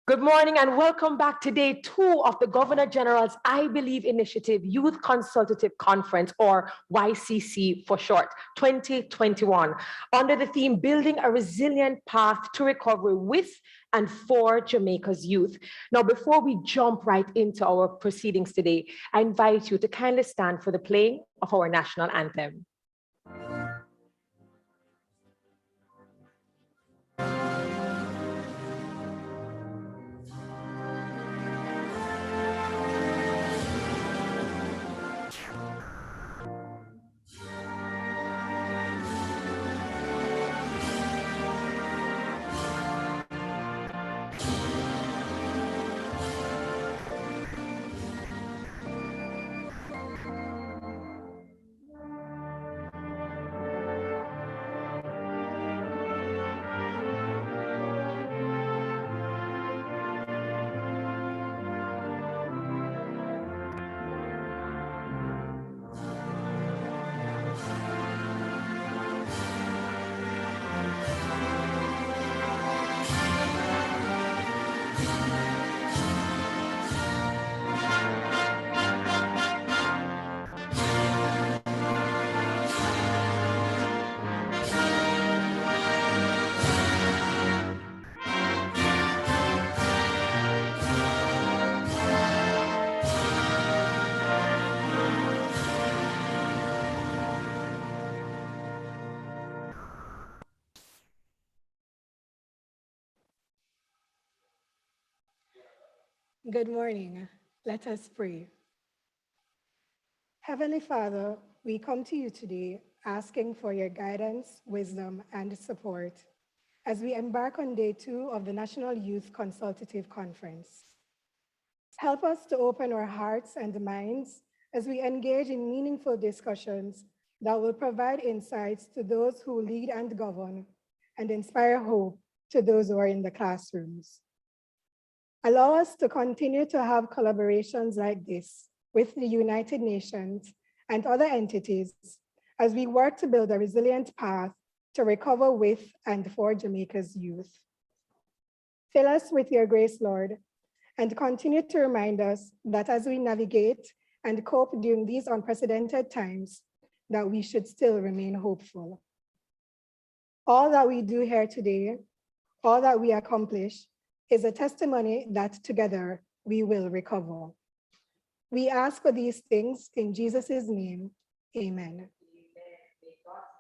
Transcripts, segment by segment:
Good morning and welcome back to day 2 of the Governor General's I Believe Initiative Youth Consultative Conference, or YCC for short, 2021, under the theme Building a Resilient Path to Recovery with and for Jamaica's Youth. Now, before we jump right into our proceedings today, I invite you to kindly stand for the playing of our national anthem. Good morning. Let us pray. Heavenly Father, we come to you today asking for your guidance, wisdom, and support as we embark on day 2 of the National Youth Consultative Conference. Help us to open our hearts and minds as we engage in meaningful discussions that will provide insights to those who lead and govern and inspire hope to those who are in the classrooms. Allow us to continue to have collaborations like this with the United Nations and other entities as we work to build a resilient path to recover with and for Jamaica's youth. Fill us with your grace, Lord, and continue to remind us that as we navigate and cope during these unprecedented times, that we should still remain hopeful. All that we do here today, all that we accomplish, is a testimony that together we will recover. We ask for these things in Jesus' name, amen.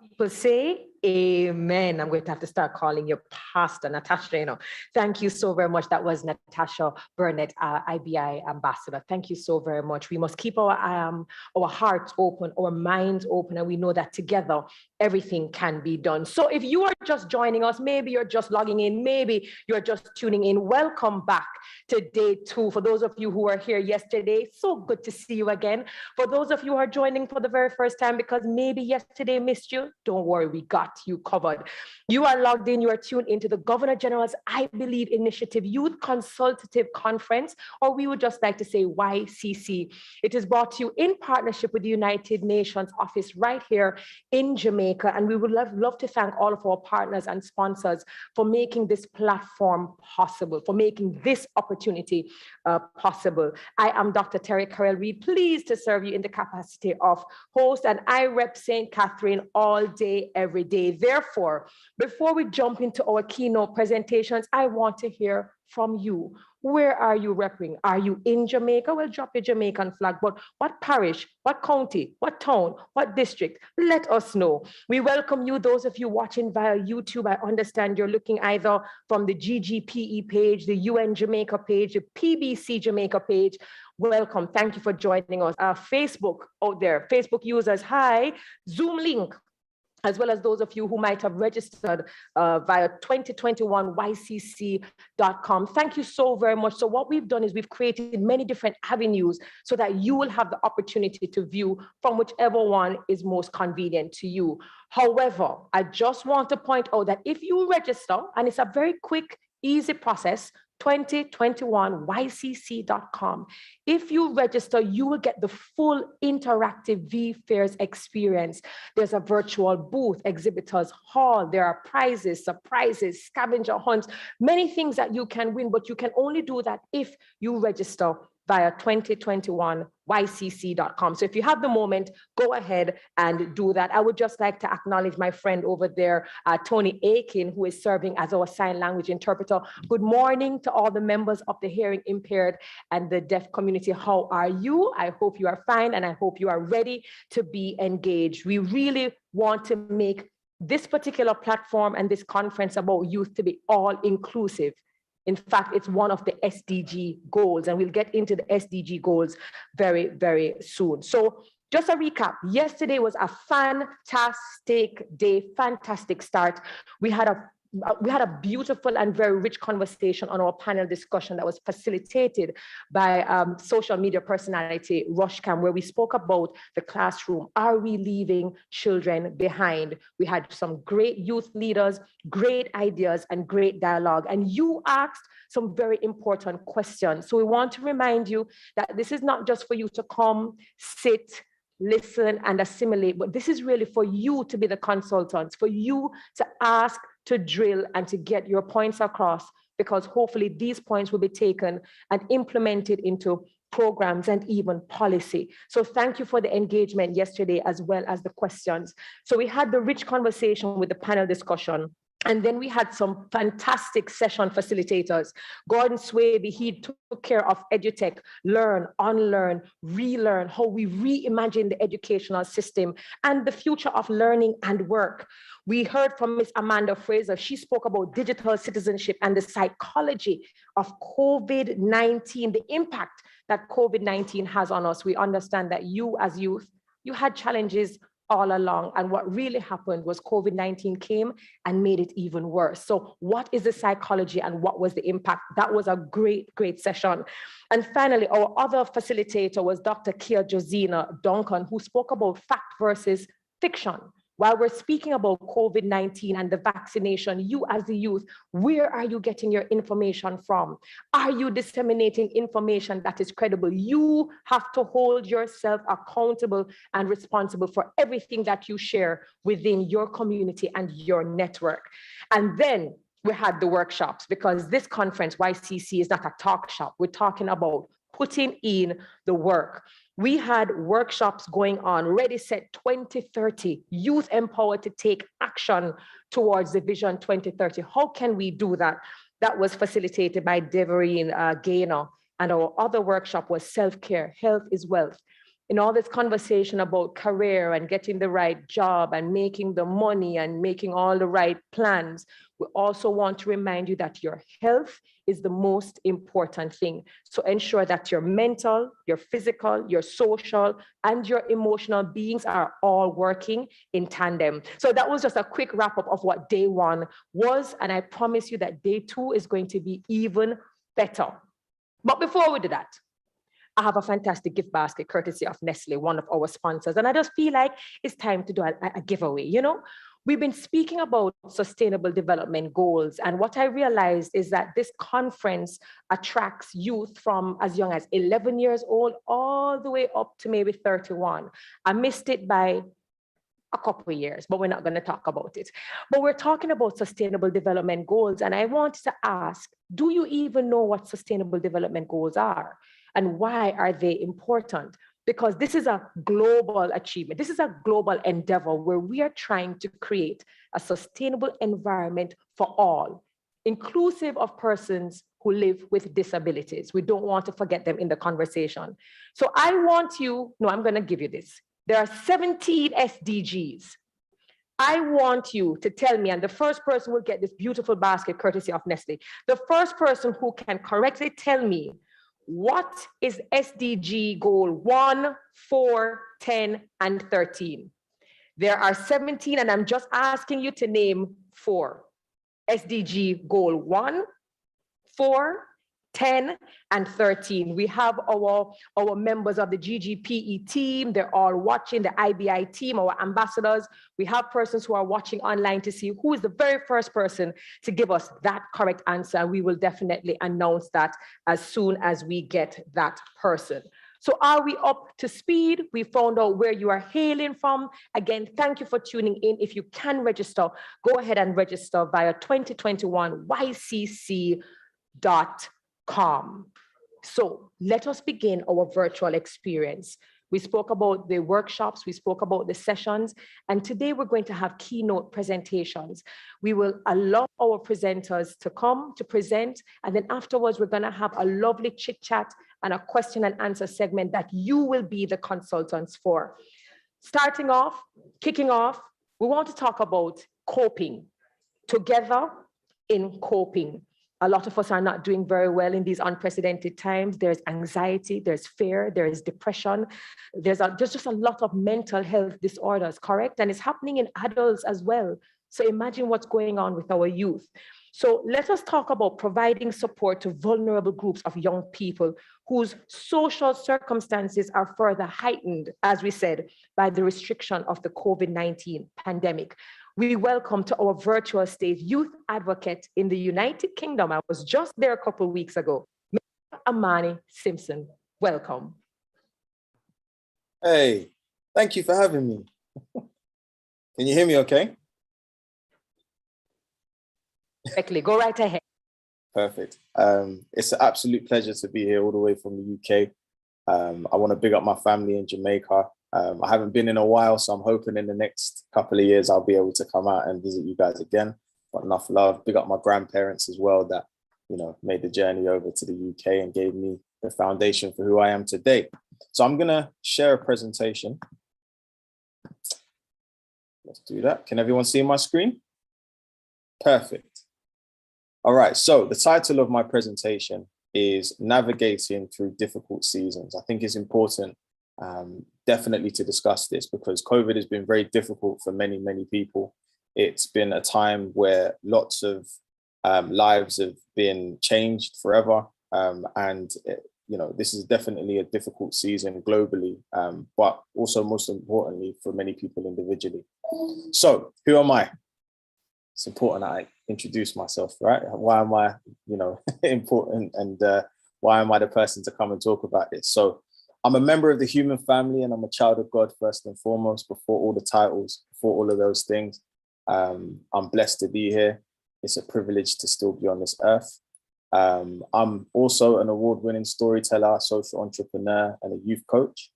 People say amen. I'm going to have to start calling you Pastor Natasha. Thank you so very much. That was Natasha Burnett, IBI ambassador. Thank you so very much. We must keep our hearts open, our minds open, and we know that together everything can be done. So if you are just joining us, maybe you're just logging in, maybe you're just tuning in, welcome back to day 2. For those of you who were here yesterday, so good to see you again. For those of you who are joining for the very first time because maybe yesterday missed you, don't worry, we got you covered. You are logged in, you are tuned into the Governor General's I Believe Initiative Youth Consultative Conference, or we would just like to say YCC. It is brought to you in partnership with the United Nations office right here in Jamaica, and we would love to thank all of our partners and sponsors for making this platform possible, for making this opportunity possible. I am Dr. Terry Carell Reed, pleased to serve you in the capacity of host, and I rep St. Catherine all day, every day. Therefore, before we jump into our keynote presentations, I want to hear from you. Where are you repping? Are you in Jamaica? Well, drop your Jamaican flag, but what parish, what county, what town, what district? Let us know. We welcome you, those of you watching via YouTube. I understand you're looking either from the GGPE page, the UN Jamaica page, the PBC Jamaica page. Welcome, thank you for joining us. Facebook out there, Facebook users, hi, Zoom link, as well as those of you who might have registered via 2021ycc.com. Thank you so very much. So what we've done is we've created many different avenues so that you will have the opportunity to view from whichever one is most convenient to you. However, I just want to point out that if you register, and it's a very quick, easy process, 2021ycc.com. If you register, you will get the full interactive V-Fairs experience. There's a virtual booth, exhibitors hall, there are prizes, surprises, scavenger hunts, many things that you can win, but you can only do that if you register via 2021ycc.com. So if you have the moment, go ahead and do that. I would just like to acknowledge my friend over there, Tony Aiken, who is serving as our sign language interpreter. Good morning to all the members of the hearing impaired and the deaf community. How are you? I hope you are fine, and I hope you are ready to be engaged. We really want to make this particular platform and this conference about youth to be all inclusive. In fact, it's one of the SDG goals, and we'll get into the SDG goals very, very soon. So just a recap, yesterday was a fantastic day, fantastic start. We had a beautiful and very rich conversation on our panel discussion that was facilitated by social media personality Rushcam, where we spoke about the classroom. Are we leaving children behind? We had some great youth leaders, great ideas, and great dialogue. And you asked some very important questions. So we want to remind you that this is not just for you to come, sit, listen, and assimilate, but this is really for you to be the consultants, for you to ask, to drill, and to get your points across, because hopefully these points will be taken and implemented into programs and even policy. So thank you for the engagement yesterday, as well as the questions. So we had the rich conversation with the panel discussion. And then we had some fantastic session facilitators. Gordon Swaby, he took care of EduTech, learn, unlearn, relearn, how we reimagine the educational system and the future of learning and work. We heard from Ms. Amanda Fraser. She spoke about digital citizenship and the psychology of COVID-19, the impact that COVID-19 has on us. We understand that you as youth, you had challenges all along. And what really happened was COVID-19 came and made it even worse. So what is the psychology and what was the impact? That was a great, great session. And finally, our other facilitator was Dr. Kia Josina Duncan, who spoke about fact versus fiction. While we're speaking about COVID-19 and the vaccination, you as the youth, where are you getting your information from? Are you disseminating information that is credible? You have to hold yourself accountable and responsible for everything that you share within your community and your network. And then we had the workshops, because this conference, YCC, is not a talk shop. We're talking about putting in the work. We had workshops going on, Ready, Set 2030, Youth Empowered to Take Action towards the Vision 2030. How can we do that? That was facilitated by Devereen Gaynor. And our other workshop was Self-Care, Health is Wealth. In all this conversation about career and getting the right job and making the money and making all the right plans, we also want to remind you that your health is the most important thing. So ensure that your mental, your physical, your social, and your emotional beings are all working in tandem. So that was just a quick wrap up of what day one was. And I promise you that day two is going to be even better. But before we do that, I have a fantastic gift basket courtesy of Nestle, one of our sponsors. And I just feel like it's time to do a giveaway. You know, we've been speaking about sustainable development goals. And what I realized is that this conference attracts youth from as young as 11 years old all the way up to maybe 31. I missed it by a couple of years, but we're not going to talk about it. But we're talking about sustainable development goals. And I wanted to ask, do you even know what sustainable development goals are? And why are they important? Because this is a global achievement. This is a global endeavor where we are trying to create a sustainable environment for all, inclusive of persons who live with disabilities. We don't want to forget them in the conversation. So I want you, no, I'm going to give you this. There are 17 SDGs. I want you to tell me, and the first person will get this beautiful basket courtesy of Nestle. The first person who can correctly tell me what is SDG goal 1, 4, 10, and 13. There are 17, and I'm just asking you to name 4. SDG goal 1, 4, 10 and 13. We have our members of the GGPE team. They're all watching, the IBI team, our ambassadors. We have persons who are watching online to see who is the very first person to give us that correct answer. And we will definitely announce that as soon as we get that person. So are we up to speed? We found out where you are hailing from. Again, thank you for tuning in. If you can register, go ahead and register via 2021ycc.com. So let us begin our virtual experience. We spoke about the workshops, we spoke about the sessions, and today we're going to have keynote presentations. We will allow our presenters to come to present, and then afterwards we're going to have a lovely chit chat and a question and answer segment that you will be the consultants for. Starting off, kicking off, we want to talk about coping, together in coping. A lot of us are not doing very well in these unprecedented times. There's anxiety, there's fear, there is depression. There's just a lot of mental health disorders, correct? And it's happening in adults as well. So imagine what's going on with our youth. So let us talk about providing support to vulnerable groups of young people whose social circumstances are further heightened, as we said, by the restriction of the COVID-19 pandemic. We welcome to our virtual stage youth advocate in the United Kingdom. I was just there a couple of weeks ago, Mr. Amani Simpson. Welcome. Hey, thank you for having me. Can you hear me okay? Exactly. Go right ahead. Perfect. It's an absolute pleasure to be here all the way from the UK. I want to big up my family in Jamaica. I haven't been in a while, so I'm hoping in the next couple of years I'll be able to come out and visit you guys again. But enough love. Big up my grandparents as well that, you know, made the journey over to the UK and gave me the foundation for who I am today. So I'm going to share a presentation. Let's do that. Can everyone see my screen? Perfect. All right, so the title of my presentation is Navigating Through Difficult Seasons. I think it's important definitely to discuss this because COVID has been very difficult for many, many people. It's been a time where lots of lives have been changed forever. You know, this is definitely a difficult season globally, but also most importantly for many people individually. So who am I? It's important that I introduce myself, right? Why am I, you know, important, and why am I the person to come and talk about this? So I'm a member of the human family and I'm a child of God first and foremost, before all the titles, before all of those things. I'm blessed to be here. It's a privilege to still be on this earth. I'm also an award-winning storyteller, social entrepreneur, and a youth coach.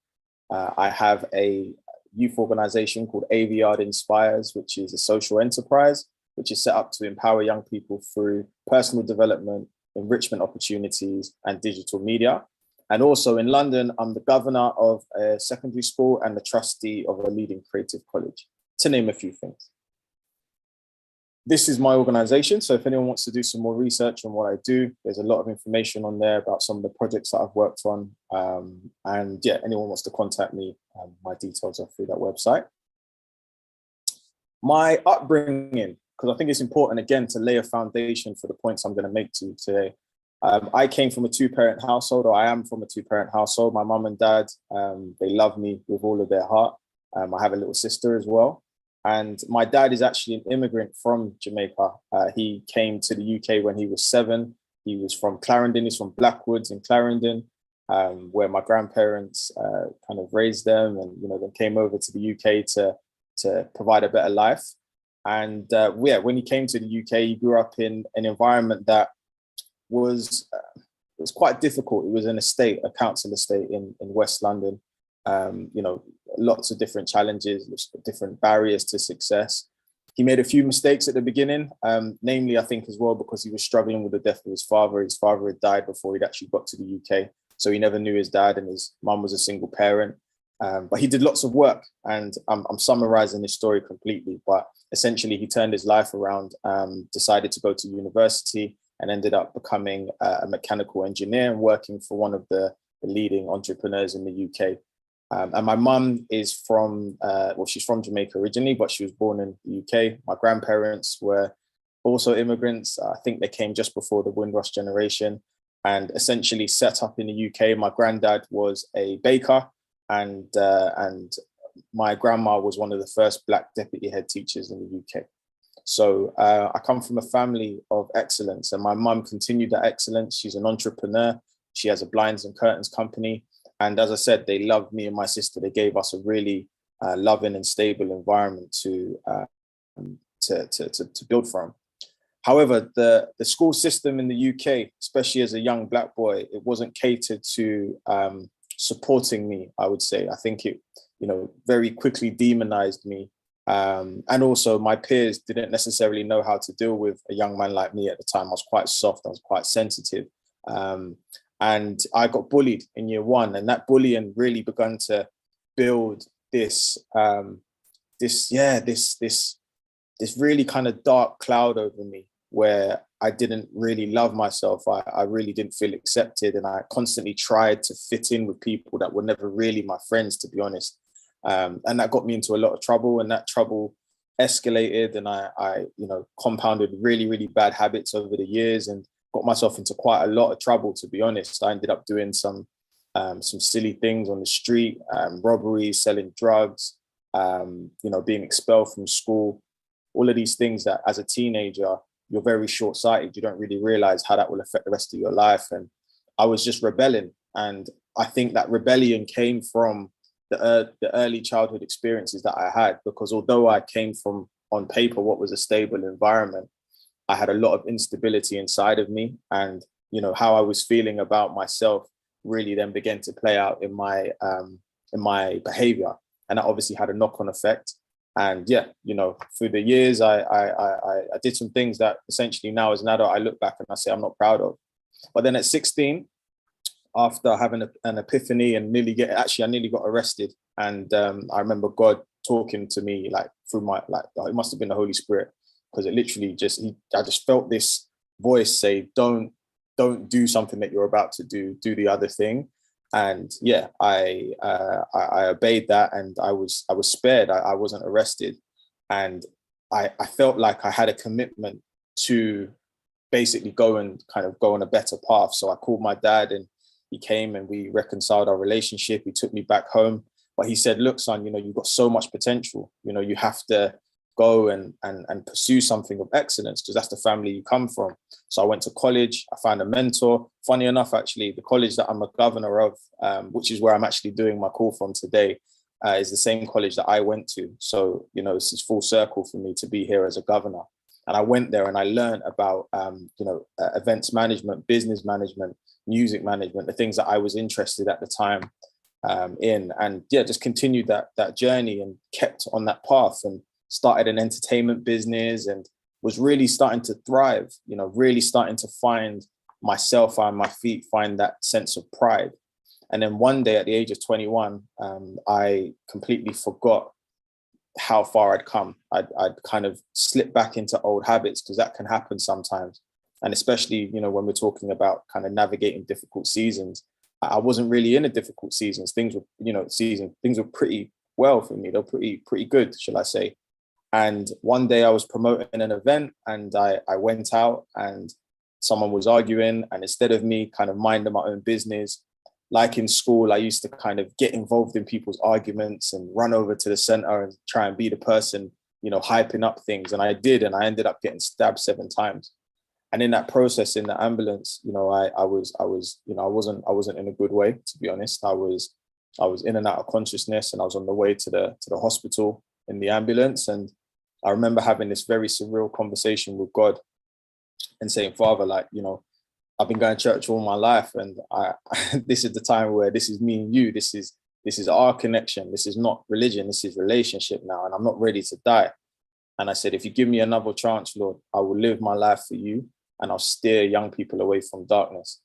I have a youth organization called AVR Inspires, which is a social enterprise, which is set up to empower young people through personal development, enrichment opportunities, and digital media. And also in London, I'm the governor of a secondary school and the trustee of a leading creative college, to name a few things. This is my organization. So if anyone wants to do some more research on what I do, there's a lot of information on there about some of the projects that I've worked on. And yeah, anyone wants to contact me, my details are through that website. My upbringing, because I think it's important, again, to lay a foundation for the points I'm going to make to you today. I came from a two-parent household, or I am from a two-parent household. My mum and dad, they love me with all of their heart. I have a little sister as well. And my dad is actually an immigrant from Jamaica. He came to the UK when he was 7. He was from Clarendon, he's from Blackwoods in Clarendon, where my grandparents kind of raised them and, you know, then came over to the UK to provide a better life. And yeah, when he came to the UK, he grew up in an environment that was quite difficult. It was an estate, a council estate in West London. You know, lots of different challenges, different barriers to success. He made a few mistakes at the beginning, namely, I think as well, because he was struggling with the death of his father. His father had died before he'd actually got to the UK. So he never knew his dad, and his mum was a single parent. But he did lots of work, and I'm summarizing his story completely, but essentially he turned his life around, decided to go to university, and ended up becoming a mechanical engineer and working for one of the leading entrepreneurs in the UK. And my mum is from, well, she's from Jamaica originally, but she was born in the UK. My grandparents were also immigrants. I think they came just before the Windrush generation. and essentially set up in the UK. My granddad was a baker, and my grandma was one of the first Black deputy head teachers in the UK. So I come from a family of excellence, and my mum continued that excellence. She's an entrepreneur. She has a blinds and curtains company. And as I said, they loved me and my sister. They gave us a really loving and stable environment to build from. However, the school system in the UK, especially as a young Black boy, it wasn't catered to supporting me, I would say. I think it, very quickly demonized me. And also my peers didn't necessarily know how to deal with a young man like me at the time. I was quite soft, I was quite sensitive. And I got bullied in year one, and that bullying really began to build this really kind of dark cloud over me, where I didn't really love myself. I really didn't feel accepted, and I constantly tried to fit in with people that were never really my friends, to be honest. And that got me into a lot of trouble, and that trouble escalated, and I compounded really, really bad habits over the years and got myself into quite a lot of trouble, to be honest. I ended up doing some silly things on the street, robberies, selling drugs, being expelled from school, all of these things that as a teenager, you're very short-sighted. You don't really realize how that will affect the rest of your life. And I was just rebelling. And I think that rebellion came from the early childhood experiences that I had, because although I came from, on paper, what was a stable environment, I had a lot of instability inside of me. And, how I was feeling about myself really then began to play out in my behavior. And that obviously had a knock-on effect. And through the years, I did some things that essentially now as an adult, I look back and I say I'm not proud of. But then at 16, after having an epiphany and I nearly got arrested. And I remember God talking to me through it must have been the Holy Spirit, because it literally I just felt this voice say, don't do something that you're about to do the other thing. And I obeyed that, and I was spared. I wasn't arrested. And I felt like I had a commitment to basically go on a better path. So I called my dad, and he came and we reconciled our relationship. He took me back home, but he said, look, son, you've got so much potential. You have to go and pursue something of excellence, because that's the family you come from. So I went to college. I found a mentor. Funny enough, actually, the college that I'm a governor of, which is where I'm actually doing my call from today, is the same college that I went to. So, this is full circle for me to be here as a governor. And I went there and I learned about, events management, business management, music management, the things that I was interested at the time in. And just continued that journey and kept on that path, and started an entertainment business and was really starting to thrive, really starting to find myself on my feet, find that sense of pride. And then one day at the age of 21, I completely forgot how far I'd come. I'd kind of slipped back into old habits, because that can happen sometimes. And especially, when we're talking about kind of navigating difficult seasons, I wasn't really in a difficult seasons. Things were pretty well for me. They're pretty good, shall I say. And one day I was promoting an event, and I went out and someone was arguing, and instead of me kind of minding my own business, like in school, I used to kind of get involved in people's arguments and run over to the center and try and be the person, hyping up things. And I did, and I ended up getting stabbed 7 times. And in that process, in the ambulance, I wasn't in a good way, to be honest. I was in and out of consciousness, and I was on the way to the hospital in the ambulance. And I remember having this very surreal conversation with God and saying, Father, I've been going to church all my life, and this is the time where this is me and you. This is our connection. This is not religion. This is relationship now, and I'm not ready to die. And I said, if you give me another chance, Lord, I will live my life for you, and I'll steer young people away from darkness.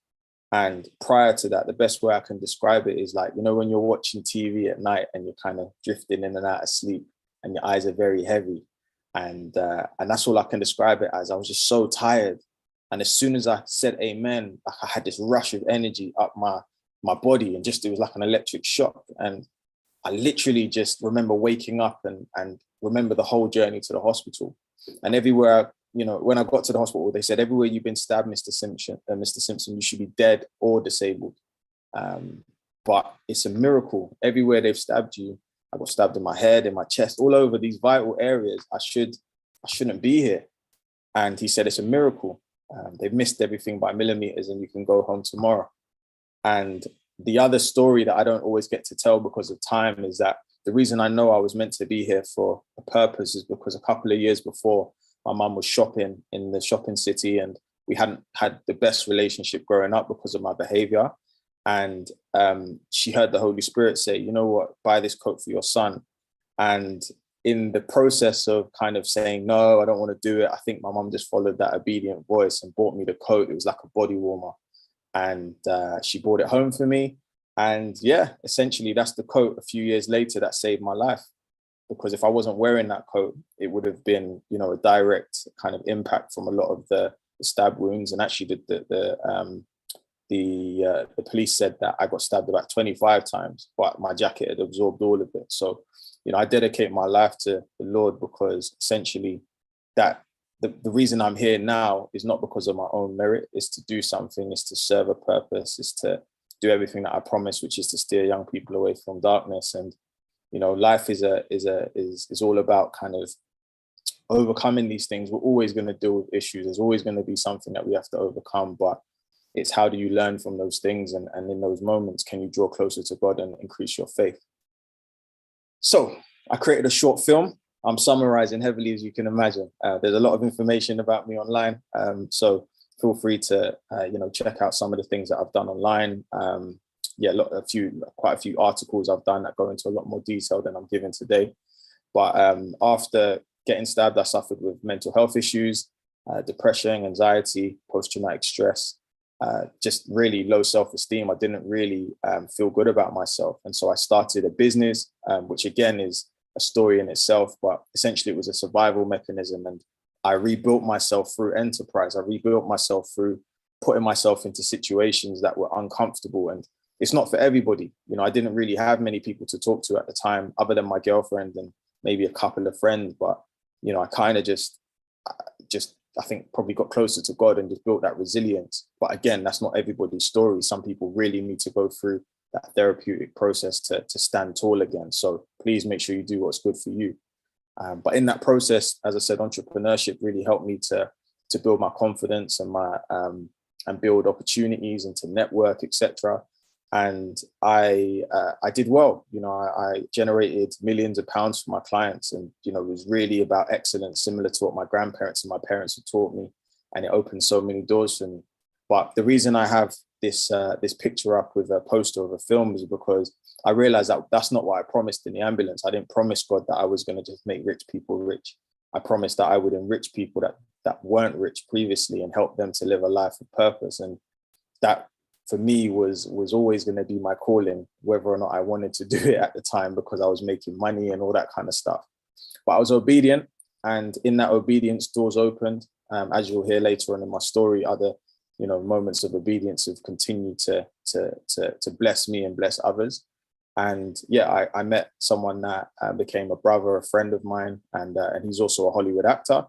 And prior to that, the best way I can describe it is when you're watching TV at night and you're kind of drifting in and out of sleep and your eyes are very heavy. And that's all I can describe it as. I was just so tired. And as soon as I said amen, I had this rush of energy up my body, and it was like an electric shock. And I literally just remember waking up and remember the whole journey to the hospital. And everywhere you know, when I got to the hospital, they said, everywhere you've been stabbed, Mr. Simpson, you should be dead or disabled. But it's a miracle. Everywhere they've stabbed you, I got stabbed in my head, in my chest, all over these vital areas. I shouldn't be here. And he said, it's a miracle. They've missed everything by millimeters and you can go home tomorrow. And the other story that I don't always get to tell because of time is that the reason I know I was meant to be here for a purpose is because a couple of years before, my mum was shopping in the shopping city and we hadn't had the best relationship growing up because of my behavior. And she heard the Holy Spirit say, you know what, buy this coat for your son. And in the process of kind of saying, no, I don't want to do it, I think my mum just followed that obedient voice and bought me the coat. It was like a body warmer. And she brought it home for me. And yeah, essentially that's the coat a few years later that saved my life. Because if I wasn't wearing that coat, it would have been, you know, a direct kind of impact from a lot of the stab wounds. And actually the police said that I got stabbed about 25 times, but my jacket had absorbed all of it. So, you know, I dedicate my life to the Lord because essentially that the reason I'm here now is not because of my own merit, it's to do something, it's to serve a purpose, it's to do everything that I promised, which is to steer young people away from darkness. And, you know, life is all about kind of overcoming these things. We're always going to deal with issues. There's always going to be something that we have to overcome, but it's how do you learn from those things? And in those moments, can you draw closer to God and increase your faith? So I created a short film. I'm summarizing heavily, as you can imagine. There's a lot of information about me online. So feel free to, check out some of the things that I've done online. Quite a few articles I've done that go into a lot more detail than I'm giving today. But after getting stabbed, I suffered with mental health issues, depression, anxiety, post-traumatic stress, just really low self-esteem. I didn't really feel good about myself. And so I started a business, which again is a story in itself, but essentially it was a survival mechanism. And I rebuilt myself through enterprise. I rebuilt myself through putting myself into situations that were uncomfortable. And it's not for everybody. You know, I didn't really have many people to talk to at the time, other than my girlfriend and maybe a couple of friends. But, you know, I kind of I think probably got closer to God and just built that resilience. But again, that's not everybody's story. Some people really need to go through that therapeutic process to stand tall again. So please make sure you do what's good for you. But in that process, as I said, entrepreneurship really helped me to build my confidence and and build opportunities and to network, etc. And I did well. You know, I generated millions of pounds for my clients, and you know, it was really about excellence, similar to what my grandparents and my parents had taught me, and it opened so many doors for me. But the reason I have this picture up with a poster of a film is because I realized that that's not what I promised in the ambulance. I didn't promise God that I was going to just make rich people rich. I promised that I would enrich people that weren't rich previously and help them to live a life of purpose. And that for me was always going to be my calling, whether or not I wanted to do it at the time, because I was making money and all that kind of stuff. But I was obedient, and in that obedience, doors opened. As you'll hear later on in my story, other moments of obedience have continued to bless me and bless others. And yeah, I met someone that became a brother, a friend of mine, and he's also a Hollywood actor.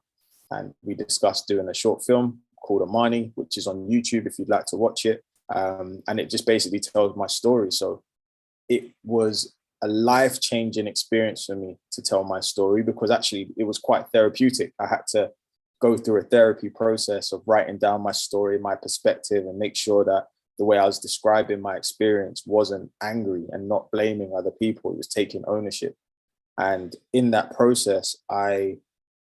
And we discussed doing a short film called Amani, which is on YouTube if you'd like to watch it. And it just basically tells my story. So it was a life-changing experience for me to tell my story, because actually it was quite therapeutic. I had to go through a therapy process of writing down my story, my perspective, and make sure that the way I was describing my experience wasn't angry and not blaming other people. It was taking ownership. And in that process, I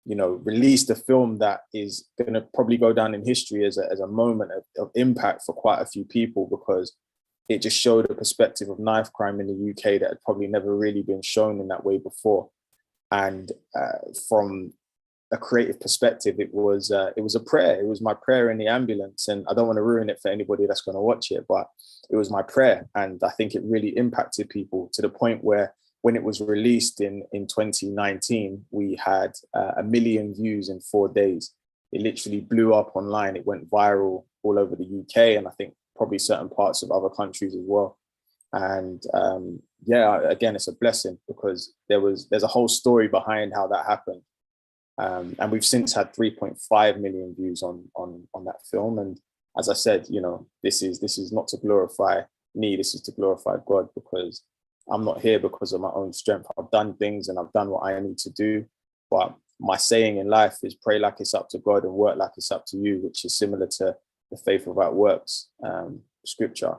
released a film that is going to probably go down in history as a moment of impact for quite a few people, because it just showed a perspective of knife crime in the UK that had probably never really been shown in that way before. And from a creative perspective, it was a prayer. It was my prayer in the ambulance, and I don't want to ruin it for anybody that's going to watch it, but it was my prayer, and I think it really impacted people to the point where when it was released in 2019, we had 1 million views in 4 days. It literally blew up online. It went viral all over the UK, and I think probably certain parts of other countries as well. And again, it's a blessing, because there's a whole story behind how that happened. And we've since had 3.5 million views on that film. And as I said, you know, this is not to glorify me, this is to glorify God, because I'm not here because of my own strength. I've done things and I've done what I need to do. But my saying in life is pray like it's up to God and work like it's up to you, which is similar to the faith without works scripture.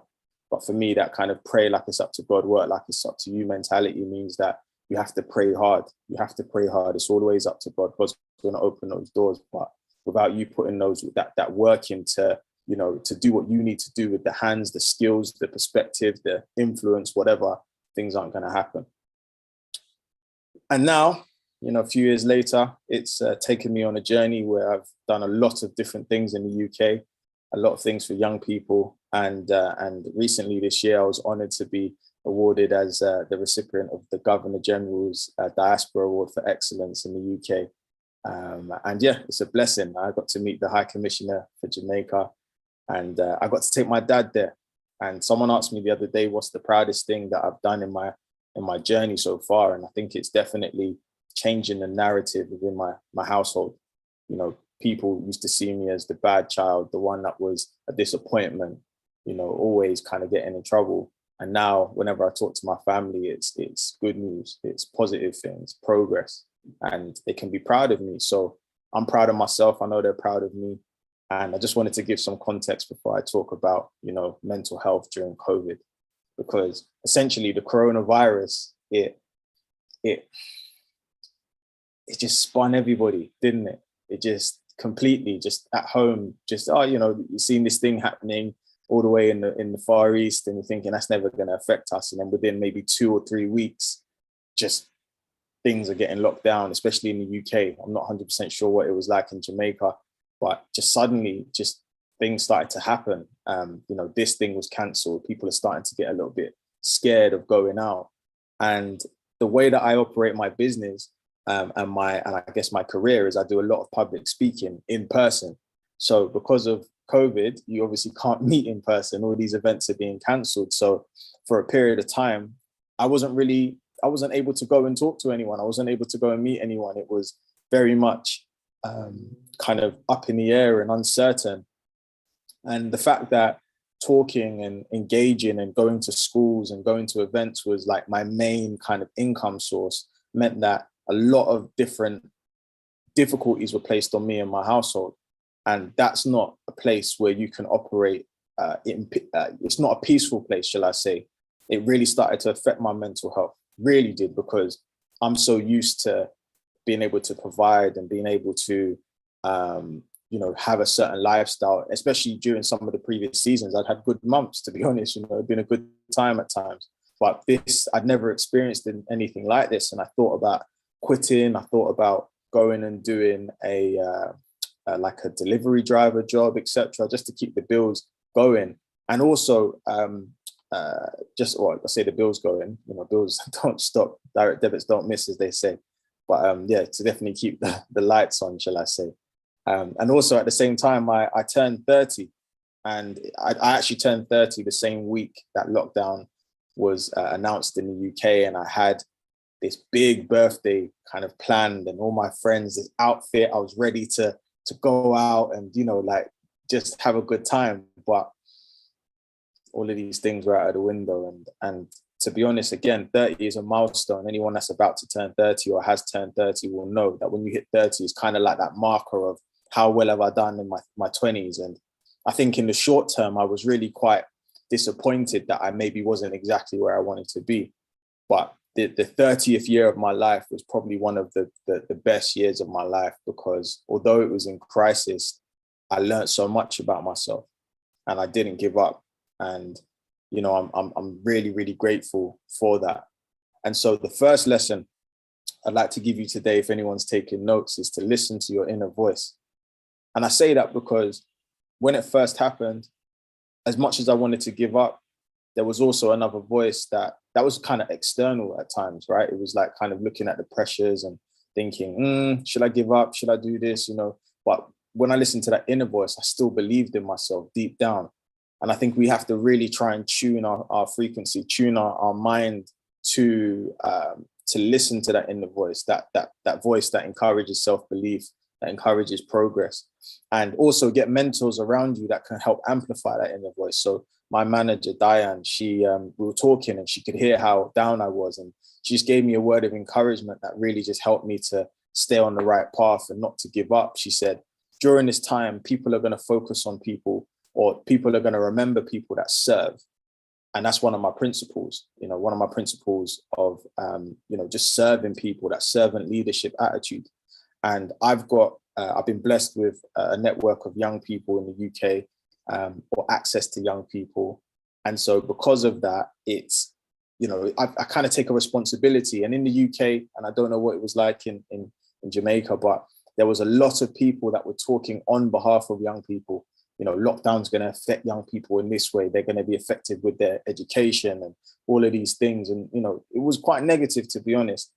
But for me, that kind of pray like it's up to God, work like it's up to you mentality means that you have to pray hard. You have to pray hard. It's always up to God. God's going to open those doors. But without you putting that work into, you know, to do what you need to do with the hands, the skills, the perspective, the influence, whatever, things aren't going to happen. And now, you know, a few years later, it's taken me on a journey where I've done a lot of different things in the UK, a lot of things for young people. And recently this year, I was honored to be awarded as the recipient of the Governor General's Diaspora Award for Excellence in the UK. And yeah, it's a blessing. I got to meet the High Commissioner for Jamaica, and I got to take my dad there. And someone asked me the other day, what's the proudest thing that I've done in my journey so far? And I think it's definitely changing the narrative within my household. You know, people used to see me as the bad child, the one that was a disappointment, you know, always kind of getting in trouble. And now whenever I talk to my family, it's good news, it's positive things, progress, and they can be proud of me. So I'm proud of myself. I know they're proud of me. And I just wanted to give some context before I talk about, you know, mental health during COVID, because essentially the coronavirus, it just spun everybody, didn't it? It just completely just at home, just, oh, you know, you've seen this thing happening all the way in the Far East, and you're thinking that's never going to affect us. And then within maybe 2 or 3 weeks, just things are getting locked down, especially in the UK. I'm not 100% sure what it was like in Jamaica, but just suddenly, just things started to happen. You know, this thing was cancelled. People are starting to get a little bit scared of going out. And the way that I operate my business and I guess my career is I do a lot of public speaking in person. So because of COVID, you obviously can't meet in person. All these events are being cancelled. So for a period of time, I wasn't able to go and talk to anyone. I wasn't able to go and meet anyone. It was very much kind of up in the air and uncertain. And the fact that talking and engaging and going to schools and going to events was like my main kind of income source meant that a lot of different difficulties were placed on me and my household. And that's not a place where you can operate. It's not a peaceful place, shall I say. It really started to affect my mental health, really did, because I'm so used to being able to provide and being able to, you know, have a certain lifestyle, especially during some of the previous seasons. I'd had good months, to be honest, you know, it'd been a good time at times. But this, I'd never experienced anything like this. And I thought about quitting. I thought about going and doing like a delivery driver job, etc., just to keep the bills going. And also just, well, I say the bills going, you know, bills don't stop, direct debits don't miss, as they say. But yeah, to definitely keep the lights on, shall I say. And also at the same time, I turned 30, and I actually turned 30 the same week that lockdown was announced in the UK. And I had this big birthday kind of planned, and all my friends, this outfit, I was ready to go out and, you know, like just have a good time. But all of these things were out of the window. And to be honest, again, 30 is a milestone. Anyone that's about to turn 30 or has turned 30 will know that when you hit 30, it's kind of like that marker of how well have I done in my 20s. And I think in the short term, I was really quite disappointed that I maybe wasn't exactly where I wanted to be. But the 30th year of my life was probably one of the best years of my life, because although it was in crisis, I learned so much about myself and I didn't give up. And, you know, I'm really, really grateful for that. And so the first lesson I'd like to give you today, if anyone's taking notes, is to listen to your inner voice. And I say that because when it first happened, as much as I wanted to give up, there was also another voice that was kind of external at times, right? It was like kind of looking at the pressures and thinking, should I give up? Should I do this? You know, but when I listened to that inner voice, I still believed in myself deep down. And I think we have to really try and tune our frequency, tune our mind to to listen to that inner voice, that voice that encourages self-belief, that encourages progress, and also get mentors around you that can help amplify that inner voice. So my manager, Diane, we were talking and she could hear how down I was. And she just gave me a word of encouragement that really just helped me to stay on the right path and not to give up. She said, during this time, people are going to focus on people, or people are going to remember people that serve. And that's one of my principles, one of my principles of, just serving people, that servant leadership attitude. And I've been blessed with a network of young people in the UK, or access to young people. And so because of that, it's, I kind of take a responsibility. And in the UK, and I don't know what it was like in Jamaica, but there was a lot of people that were talking on behalf of young people. Lockdown's going to affect young people in this way. They're going to be affected with their education and all of these things. And, it was quite negative, to be honest.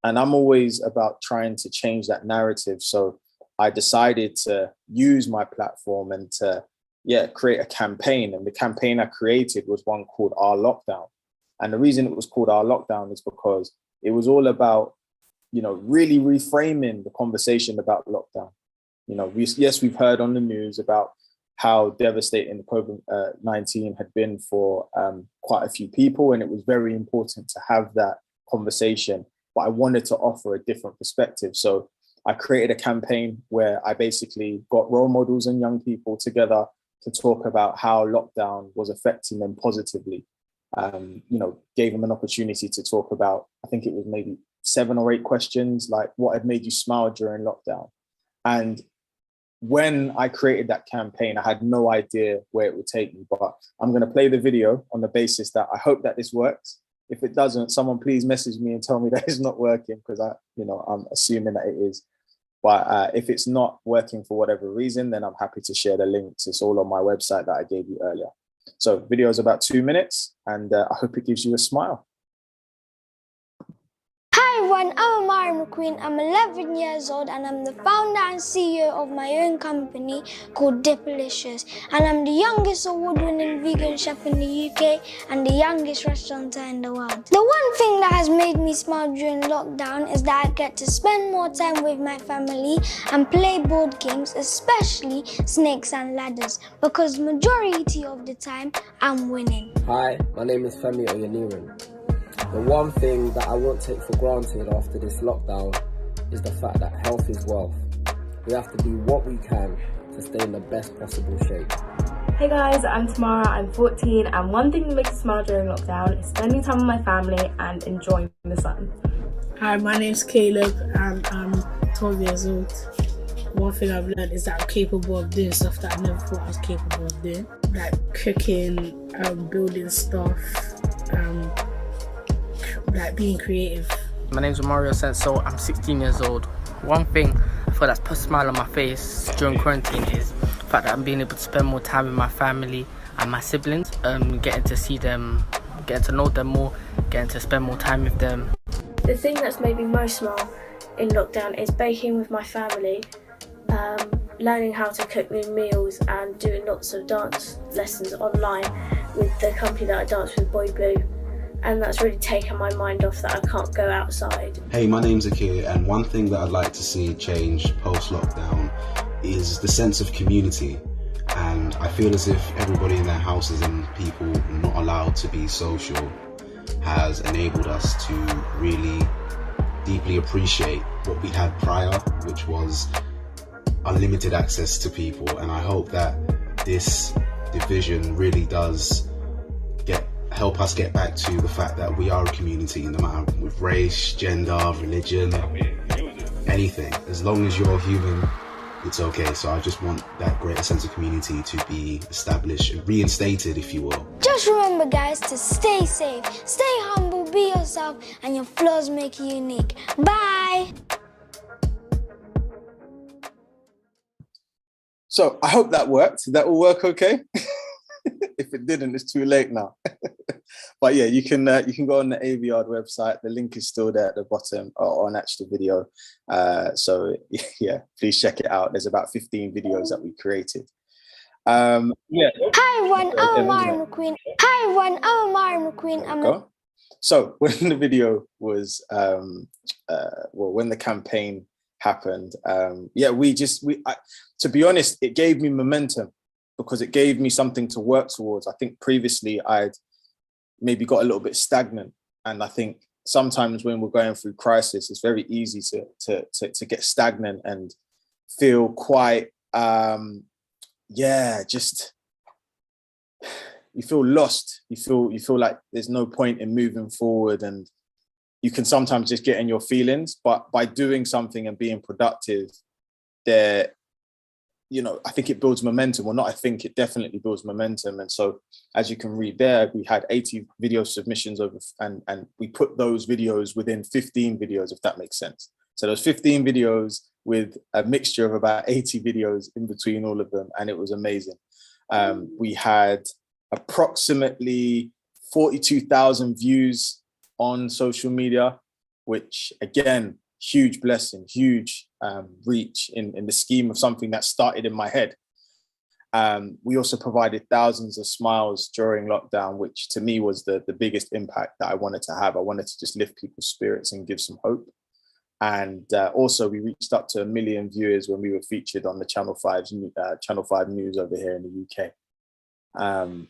And I'm always about trying to change that narrative. So I decided to use my platform and to, create a campaign. And the campaign I created was one called Our Lockdown. And the reason it was called Our Lockdown is because it was all about, really reframing the conversation about lockdown. We've heard on the news about how devastating the COVID-19 had been for quite a few people. And it was very important to have that conversation, but I wanted to offer a different perspective. So I created a campaign where I basically got role models and young people together to talk about how lockdown was affecting them positively. Gave them an opportunity to talk about, I think it was maybe 7 or 8 questions, like what had made you smile during lockdown. And when I created that campaign, I had no idea where it would take me, but I'm going to play the video on the basis that I hope that this works. If it doesn't, someone please message me and tell me that it's not working, because I'm assuming that it is. But if it's not working for whatever reason, then I'm happy to share the links. It's all on my website that I gave you earlier. So video is about 2 minutes, and I hope it gives you a smile. Hi everyone, I'm Amari McQueen. I'm 11 years old and I'm the founder and CEO of my own company called Dipalicious. And I'm the youngest award-winning vegan chef in the UK and the youngest restaurateur in the world. The one thing that has made me smile during lockdown is that I get to spend more time with my family and play board games, especially Snakes and Ladders, because majority of the time I'm winning. Hi, my name is Femi Oyeniran. The one thing that I won't take for granted after this lockdown is the fact that health is wealth. We have to do what we can to stay in the best possible shape. Hey guys, I'm Tamara, I'm 14, and one thing that makes me smile during lockdown is spending time with my family and enjoying the sun. Hi, my name's Caleb and I'm 12 years old. One thing I've learned is that I'm capable of doing stuff that I never thought I was capable of doing. Like cooking, building stuff, like being creative. My name's Mario Senso, I'm 16 years old. One thing I feel that's put a smile on my face during quarantine is the fact that I'm being able to spend more time with my family and my siblings, getting to see them, getting to know them more, getting to spend more time with them. The thing that's made me most smile in lockdown is baking with my family, learning how to cook new meals and doing lots of dance lessons online with the company that I dance with, Boy Blue. And that's really taken my mind off that I can't go outside. Hey, my name's Akir, and one thing that I'd like to see change post-lockdown is the sense of community. And I feel as if everybody in their houses and people not allowed to be social has enabled us to really deeply appreciate what we had prior, which was unlimited access to people. And I hope that this division really does help us get back to the fact that we are a community, no matter with race, gender, religion, anything. As long as you're human, it's okay. So I just want that greater sense of community to be established, reinstated, if you will. Just remember, guys, to stay safe, stay humble, be yourself, and your flaws make you unique. Bye! So I hope that worked. Did that all work okay? If it didn't, it's too late now. But yeah, you can go on the Aviard website. The link is still there at the bottom on actual video. So yeah, please check it out. There's about 15 videos that we created. Yeah. Hi everyone, I'm Amari McQueen. Hi everyone, I'm Amari McQueen. So when the video was, when the campaign happened, to be honest, it gave me momentum because it gave me something to work towards. I think previously I'd maybe got a little bit stagnant. And I think sometimes when we're going through crisis, it's very easy to get stagnant and feel quite, you feel lost. You feel like there's no point in moving forward, and you can sometimes just get in your feelings. But by doing something and being productive, I think it builds momentum. Well, not I think, it definitely builds momentum. And so, as you can read there, we had 80 video submissions over, and we put those videos within 15 videos, if that makes sense. So there's 15 videos with a mixture of about 80 videos in between all of them, and it was amazing. We had approximately 42,000 views on social media, which again, huge blessing, huge reach in the scheme of something that started in my head. We also provided thousands of smiles during lockdown, which to me was the biggest impact that I wanted to have. I wanted to just lift people's spirits and give some hope. And also we reached up to 1 million viewers when we were featured on the Channel 5 News over here in the UK. And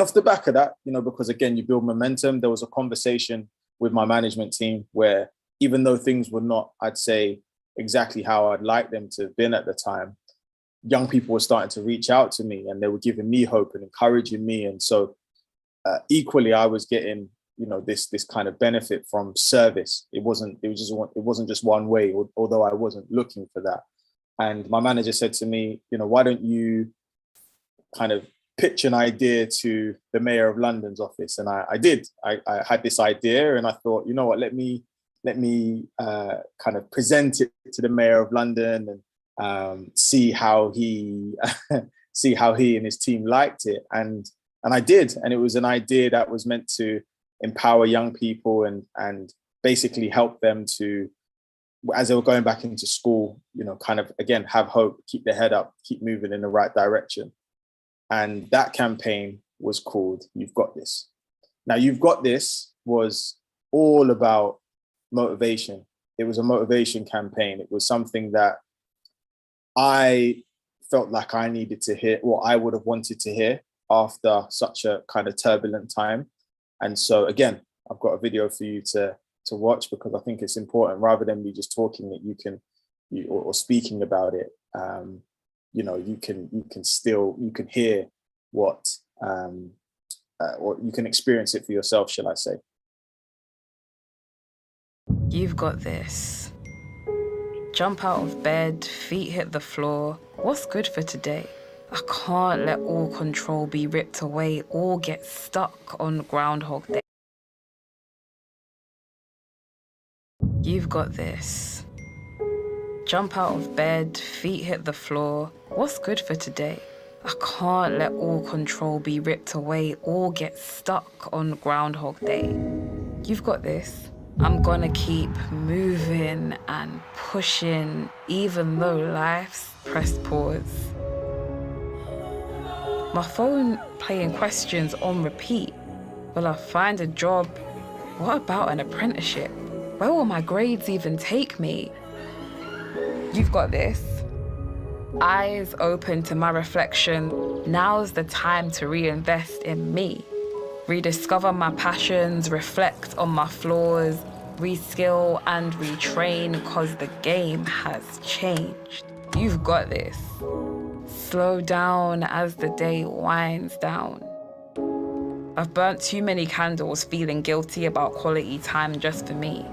off the back of that, because again, you build momentum, there was a conversation with my management team where even though things were not, I'd say, exactly how I'd like them to have been at the time, young people were starting to reach out to me and they were giving me hope and encouraging me. And so equally, I was getting, this kind of benefit from service. It wasn't just one way, although I wasn't looking for that. And my manager said to me, why don't you kind of pitch an idea to the Mayor of London's office? And I did. I had this idea and I thought, let me kind of present it to the Mayor of London and see how he and his team liked it. And I did. And it was an idea that was meant to empower young people and basically help them to, as they were going back into school, kind of, again, have hope, keep their head up, keep moving in the right direction. And that campaign was called You've Got This. Now, You've Got This was all about motivation. It was a motivation campaign. It was something that I felt like I needed to hear, what I would have wanted to hear after such a kind of turbulent time. And so, again, I've got a video for you to watch because I think it's important, rather than me just talking, that you can speaking about it. You can hear what, or you can experience it for yourself, shall I say. You've got this. Jump out of bed, feet hit the floor. What's good for today? I can't let all control be ripped away or get stuck on Groundhog Day. You've got this. Jump out of bed, feet hit the floor. What's good for today? I can't let all control be ripped away or get stuck on Groundhog Day. You've got this. I'm gonna keep moving and pushing, even though life's pressed pause. My phone playing questions on repeat. Will I find a job? What about an apprenticeship? Where will my grades even take me? You've got this. Eyes open to my reflection. Now's the time to reinvest in me. Rediscover my passions, reflect on my flaws, reskill and retrain, cause the game has changed. You've got this. Slow down as the day winds down. I've burnt too many candles feeling guilty about quality time just for me.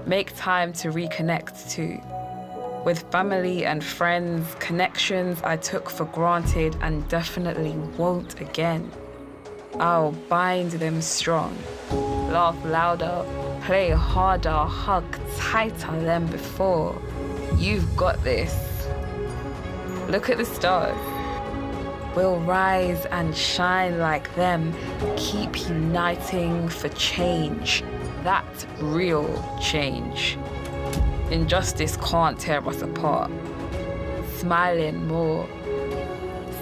Make time to reconnect too. With family and friends, connections I took for granted and definitely won't again. I'll bind them strong, laugh louder, play harder, hug tighter than before. You've got this. Look at the stars. We'll rise and shine like them, keep uniting for change. That's real change. Injustice can't tear us apart. Smiling more.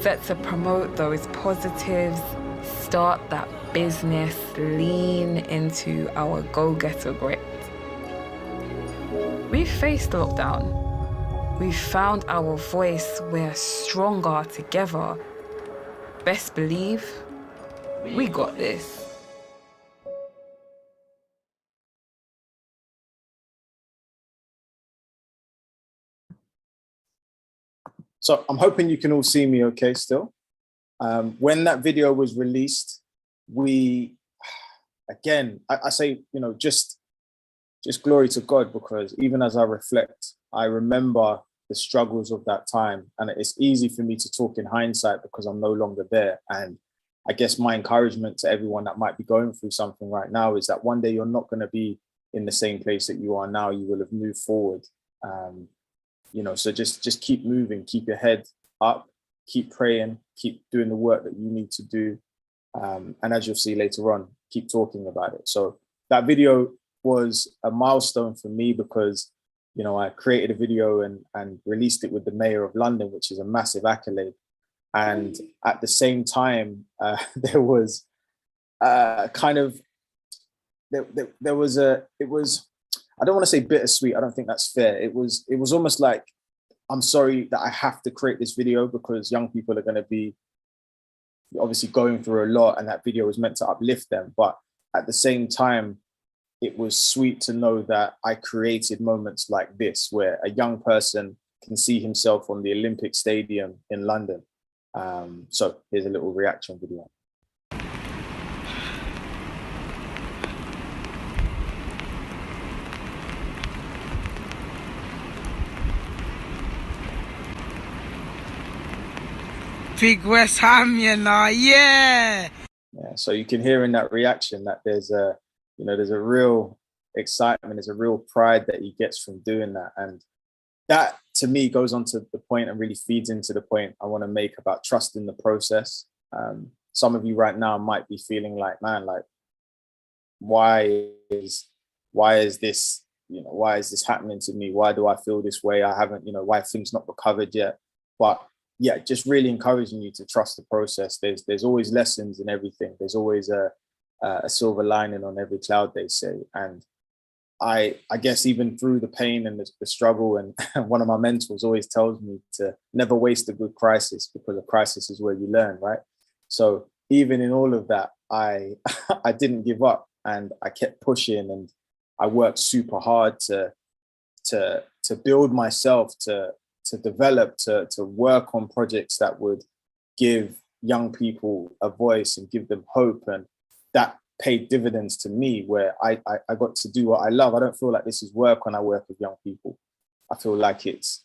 Set to promote those positives, start that business, lean into our go-getter grit. We faced lockdown. We found our voice, we're stronger together. Best believe, we got this. So I'm hoping you can all see me okay still. When that video was released, we, again, I say, just glory to God, because even as I reflect, I remember the struggles of that time. And it's easy for me to talk in hindsight because I'm no longer there. And I guess my encouragement to everyone that might be going through something right now is that one day you're not going to be in the same place that you are now. You will have moved forward. So just keep moving, keep your head up, keep praying, keep doing the work that you need to do. And as you'll see later on, keep talking about it. So that video was a milestone for me because, I created a video and released it with the Mayor of London, which is a massive accolade. And at the same time, there was I don't want to say bittersweet. I don't think that's fair. It was almost like, I'm sorry that I have to create this video because young people are going to be obviously going through a lot, and that video was meant to uplift them. But at the same time, it was sweet to know that I created moments like this, where a young person can see himself on the Olympic Stadium in London. So here's a little reaction video. Big West Ham, yeah. So you can hear in that reaction that there's a real excitement, there's a real pride that he gets from doing that. And that to me goes on to the point and really feeds into the point I want to make about trusting the process. Some of you right now might be feeling like, man, like, why is this, why is this happening to me? Why do I feel this way? I haven't, why have things not recovered yet? But yeah, just really encouraging you to trust the process. There's always lessons in everything. There's always a silver lining on every cloud, they say. And I guess even through the pain and the struggle, and one of my mentors always tells me to never waste a good crisis, because a crisis is where you learn, right? So even in all of that, I didn't give up, and I kept pushing, and I worked super hard to build myself, to develop, to work on projects that would give young people a voice and give them hope. And that paid dividends to me, where I got to do what I love. I don't feel like this is work when I work with young people. I feel like it's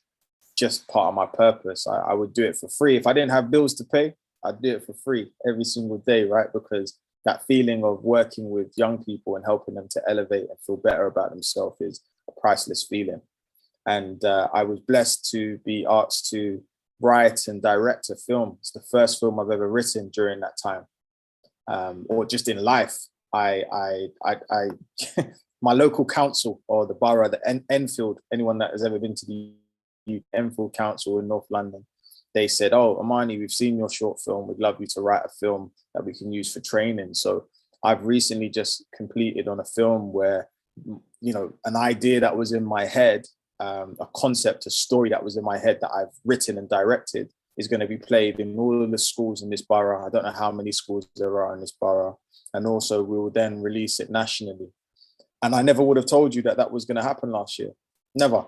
just part of my purpose. I would do it for free. If I didn't have bills to pay, I'd do it for free every single day, right? Because that feeling of working with young people and helping them to elevate and feel better about themselves is a priceless feeling. And I was blessed to be asked to write and direct a film. It's the first film I've ever written during that time, or just in life. I my local council, or the borough, the Enfield, anyone that has ever been to the Enfield Council in North London, they said, "Oh, Amani, we've seen your short film. We'd love you to write a film that we can use for training." So I've recently just completed on a film where, an idea that was in my head, a concept, a story that was in my head that I've written and directed, is going to be played in all of the schools in this borough. I don't know how many schools there are in this borough. And also we will then release it nationally. And I never would have told you that that was going to happen last year. Never.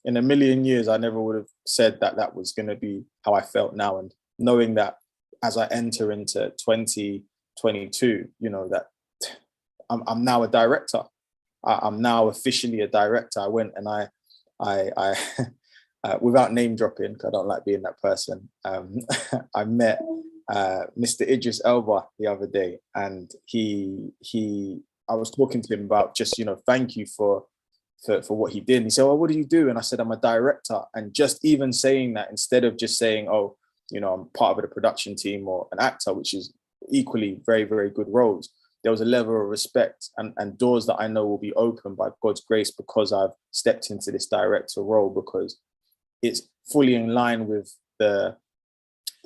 In a million years, I never would have said that that was going to be how I felt now. And knowing that as I enter into 2022, that I'm now a director. I'm now officially a director. I went and I without name dropping, because I don't like being that person, I met Mr. Idris Elba the other day, and I was talking to him about just, thank you for what he did. And he said, "Well, what do you do?" And I said, "I'm a director." And just even saying that, instead of just saying, "Oh, I'm part of the production team," or an actor, which is equally very, very good roles, there was a level of respect and doors that I know will be opened by God's grace, because I've stepped into this director role, because it's fully in line with the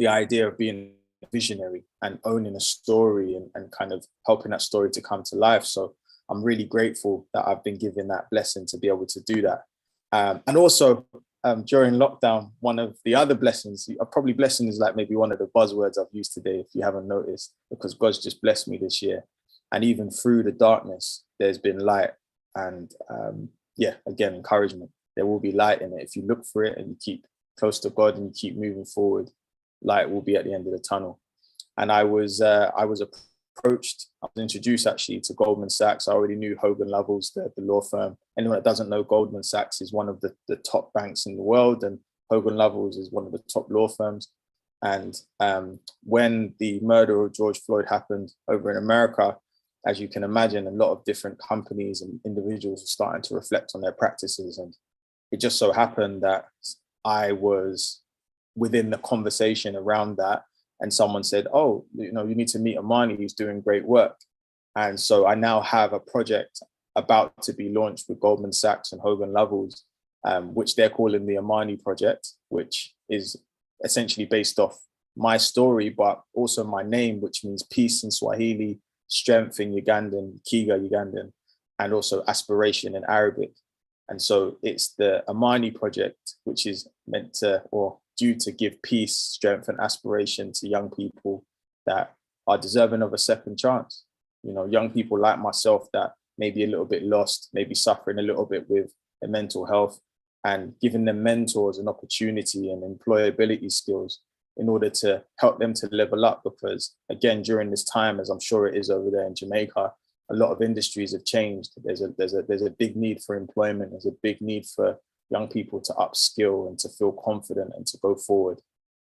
idea of being visionary and owning a story and kind of helping that story to come to life. So I'm really grateful that I've been given that blessing to be able to do that. And also during lockdown, one of the other blessings, probably blessing is like maybe one of the buzzwords I've used today, if you haven't noticed, because God's just blessed me this year. And even through the darkness, there's been light and again, encouragement. There will be light in it. If you look for it and you keep close to God and you keep moving forward, light will be at the end of the tunnel. And I was approached, I was introduced actually to Goldman Sachs. I already knew Hogan Lovells, the law firm. Anyone that doesn't know, Goldman Sachs is one of the top banks in the world, and Hogan Lovells is one of the top law firms. And when the murder of George Floyd happened over in America, as you can imagine, a lot of different companies and individuals are starting to reflect on their practices. And it just so happened that I was within the conversation around that. And someone said, oh, you need to meet Amani, he's doing great work. And so I now have a project about to be launched with Goldman Sachs and Hogan Lovells, which they're calling the Amani Project, which is essentially based off my story, but also my name, which means peace in Swahili, strength in Ugandan, Kiga Ugandan, and also aspiration in Arabic. And so it's the Amani Project, which is meant to, or due to give peace, strength, and aspiration to young people that are deserving of a second chance. Young people like myself that may be a little bit lost, maybe suffering a little bit with their mental health, and giving them mentors and opportunity and employability skills in order to help them to level up. Because again, during this time, as I'm sure it is over there in Jamaica, a lot of industries have changed. There's a big need for employment. There's a big need for young people to upskill and to feel confident and to go forward.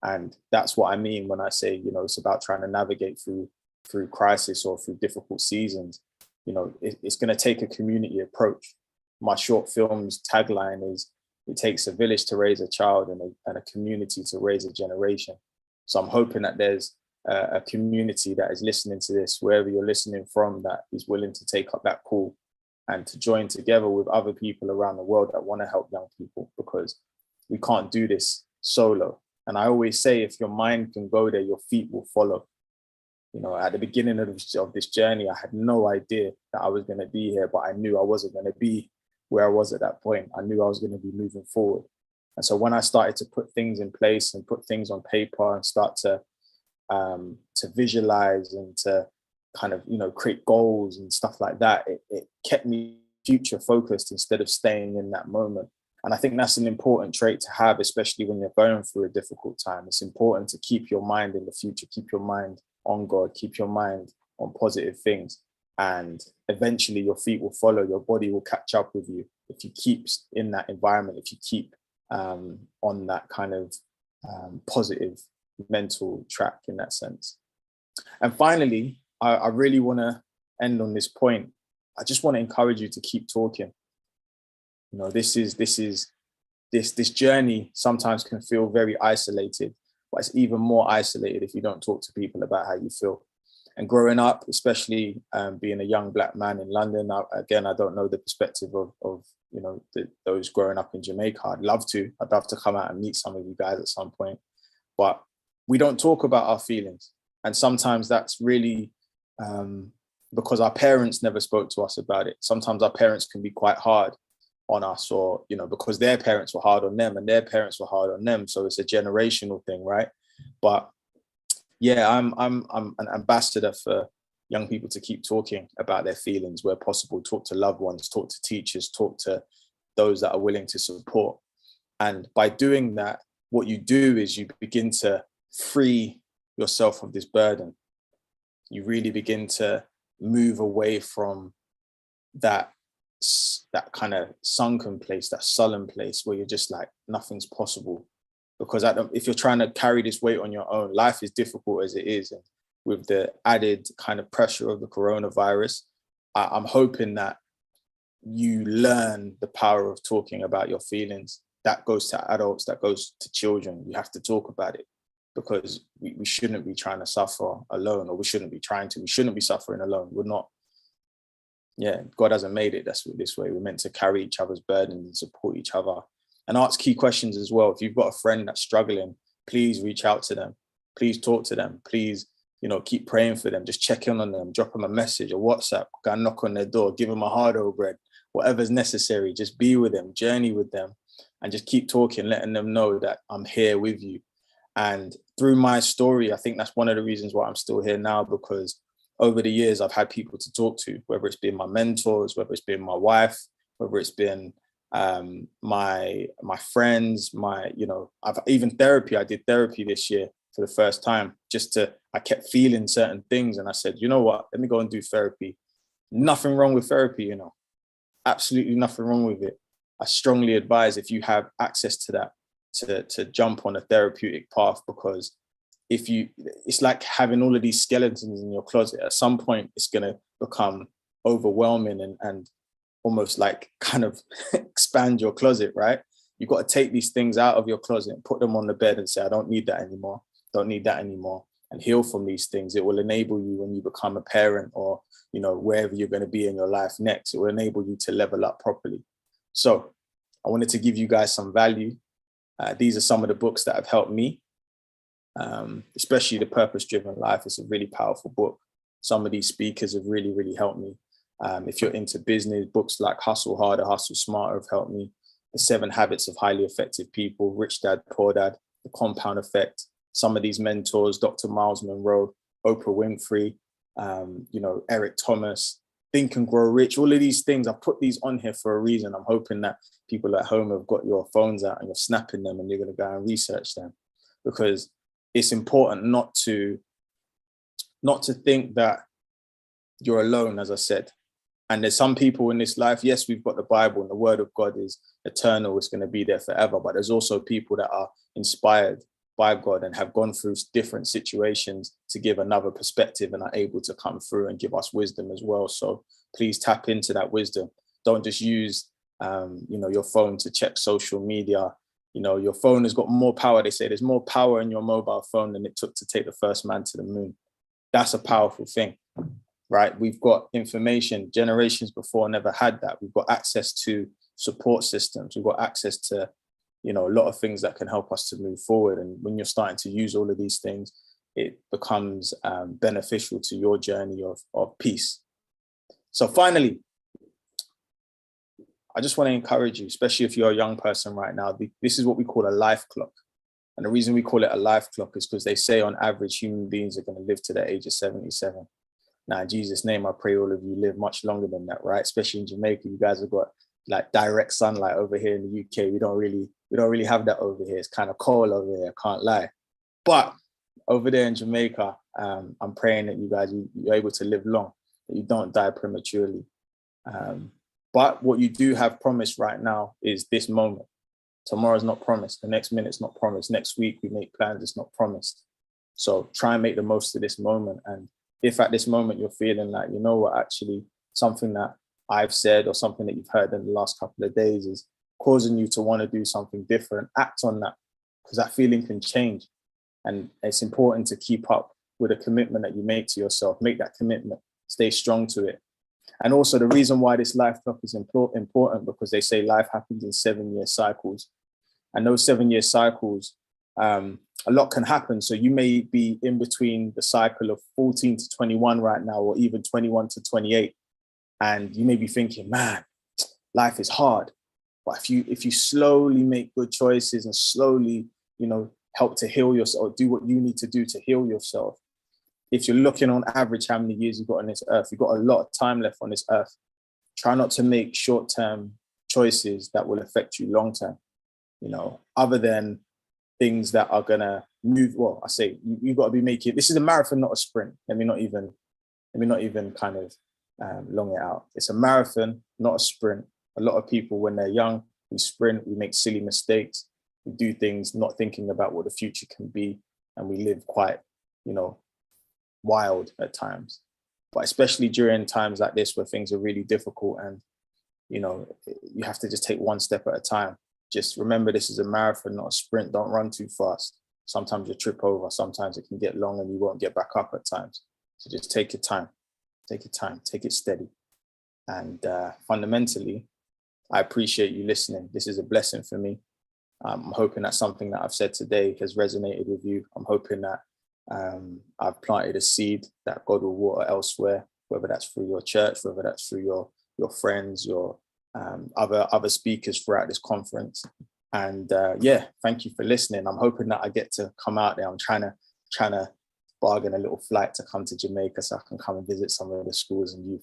And that's what I mean when I say, it's about trying to navigate through crisis or through difficult seasons. It's going to take a community approach. My short film's tagline is, it takes a village to raise a child and a community to raise a generation. So I'm hoping that there's a community that is listening to this, wherever you're listening from, that is willing to take up that call and to join together with other people around the world that want to help young people, because we can't do this solo. And I always say, if your mind can go there, your feet will follow. At the beginning of this journey, I had no idea that I was going to be here, but I knew I wasn't going to be where I was at that point. I knew I was going to be moving forward. And so when I started to put things in place and put things on paper and start to visualize and to kind of, create goals and stuff like that, it kept me future focused instead of staying in that moment. And I think that's an important trait to have, especially when you're going through a difficult time. It's important to keep your mind in the future, keep your mind on God, keep your mind on positive things. And eventually your feet will follow, your body will catch up with you. If you keep in that environment, if you keep on that kind of positive mental track in that sense. And finally, I really want to end on this point. I just want to encourage you to keep talking. This journey sometimes can feel very isolated, but it's even more isolated if you don't talk to people about how you feel. And growing up, especially being a young Black man in London, I don't know the perspective of those growing up in Jamaica. I'd love to come out and meet some of you guys at some point, but we don't talk about our feelings. And sometimes that's really because our parents never spoke to us about it. Sometimes our parents can be quite hard on us, or because their parents were hard on them and their parents were hard on them. So it's a generational thing, right? But yeah, I'm an ambassador for young people to keep talking about their feelings where possible. Talk to loved ones, talk to teachers, talk to those that are willing to support. And by doing that, what you do is you begin to free yourself of this burden. You really begin to move away from that kind of sunken place, that sullen place where you're just like, nothing's possible. Because if you're trying to carry this weight on your own, life is difficult as it is. And with the added kind of pressure of the coronavirus, I'm hoping that you learn the power of talking about your feelings. That goes to adults, that goes to children. You have to talk about it, because we shouldn't be trying to suffer alone, or we shouldn't be suffering alone. We're not, God hasn't made it this way. We're meant to carry each other's burdens and support each other. And ask key questions as well. If you've got a friend that's struggling, please reach out to them. please talk to them. Please, keep praying for them. Just check in on them, drop them a message, a WhatsApp, go and knock on their door, give them a hard old bread, whatever's necessary. Just be with them, journey with them, and just keep talking, letting them know that I'm here with you. And through my story, I think that's one of the reasons why I'm still here now, because over the years, I've had people to talk to, whether it's been my mentors, whether it's been my wife, whether it's been my friends, I've even therapy. I did therapy this year for the first time. I kept feeling certain things, and I said, you know what, let me go and do therapy. Nothing wrong with therapy, absolutely nothing wrong with it. I strongly advise, if you have access to that, to jump on a therapeutic path, because it's like having all of these skeletons in your closet. At some point, it's going to become overwhelming and almost like kind of expand your closet, right? You've got to take these things out of your closet and put them on the bed and say, I don't need that anymore. Don't need that anymore. And heal from these things. It will enable you when you become a parent, or, wherever you're going to be in your life next, it will enable you to level up properly. So I wanted to give you guys some value. These are some of the books that have helped me. Especially The Purpose-Driven Life. It's a really powerful book. Some of these speakers have really, really helped me. If you're into business, books like Hustle Harder, Hustle Smarter have helped me. The 7 Habits of Highly Effective People, Rich Dad, Poor Dad, The Compound Effect. Some of these mentors, Dr. Miles Monroe, Oprah Winfrey, Eric Thomas, Think and Grow Rich, all of these things. I put these on here for a reason. I'm hoping that people at home have got your phones out and you're snapping them and you're going to go and research them, because it's important not to think that you're alone, as I said. And there's some people in this life, yes, we've got the Bible and the word of God is eternal. It's going to be there forever. But there's also people that are inspired by God and have gone through different situations to give another perspective and are able to come through and give us wisdom as well. So please tap into that wisdom. Don't just use, your phone to check social media. Your phone has got more power. They say there's more power in your mobile phone than it took to take the first man to the moon. That's a powerful thing, right? We've got information. Generations before never had that. We've got access to support systems. We've got access to, a lot of things that can help us to move forward. And when you're starting to use all of these things, it becomes beneficial to your journey of peace. So finally, I just want to encourage you, especially if you're a young person right now, this is what we call a life clock. And the reason we call it a life clock is because they say on average, human beings are going to live to the age of 77. Now, in Jesus' name, I pray all of you live much longer than that, right? Especially in Jamaica, you guys have got like direct sunlight. Over here in the UK, we don't really have that over here. It's kind of cold over here, I can't lie. But over there in Jamaica, I'm praying that you guys, you're able to live long, that you don't die prematurely. But what you do have promised right now is this moment. Tomorrow's not promised. The next minute's not promised. Next week we make plans, it's not promised. So try and make the most of this moment. And if at this moment you're feeling like, you know what, actually something that I've said or something that you've heard in the last couple of days is causing you to want to do something different, act on that, because that feeling can change. And it's important to keep up with a commitment that you make to yourself. Make that commitment, stay strong to it. And also the reason why this life clock is important, because they say life happens in 7-year cycles. And those 7-year cycles, a lot can happen. So you may be in between the cycle of 14 to 21 right now, or even 21 to 28. And you may be thinking, man, life is hard. But if you slowly make good choices and slowly, help to heal yourself, or do what you need to do to heal yourself. If you're looking on average how many years you've got on this earth, you've got a lot of time left on this earth. Try not to make short-term choices that will affect you long-term, other than things that are gonna move. Well, I say you've got to be making, this is a marathon, not a sprint. Let me not even kind of long it out. It's a marathon, not a sprint. A lot of people, when they're young, we sprint, we make silly mistakes, we do things not thinking about what the future can be, and we live quite, wild at times. But especially during times like this where things are really difficult and, you have to just take one step at a time. Just remember, this is a marathon, not a sprint. Don't run too fast. Sometimes you trip over, sometimes it can get long and you won't get back up at times. So just take your time, take it steady. And fundamentally, I appreciate you listening. This is a blessing for me. I'm hoping that something that I've said today has resonated with you. I'm hoping that I've planted a seed that God will water elsewhere, whether that's through your church, whether that's through your friends, your other speakers throughout this conference. And yeah, thank you for listening. I'm hoping that I get to come out there. I'm trying to bargain a little flight to come to Jamaica so I can come and visit some of the schools and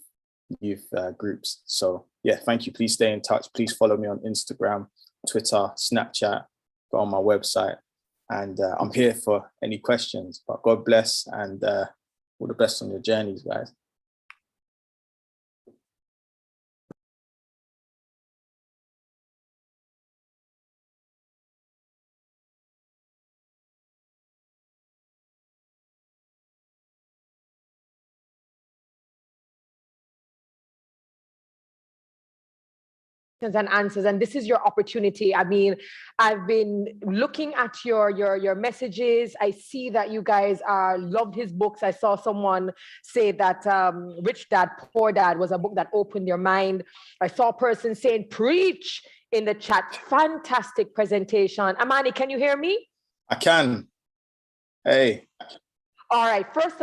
youth groups. So yeah, thank you. Please stay in touch. Please follow me on Instagram, Twitter, Snapchat, go on my website. And I'm here for any questions. But God bless and all the best on your journeys, guys. And answers, and this is your opportunity. I mean, I've been looking at your messages. I see that you guys loved his books. I saw someone say that Rich Dad Poor Dad was a book that opened your mind. I saw a person saying preach in the chat. Fantastic presentation. Amani, can you hear me? I can. Hey. All right. First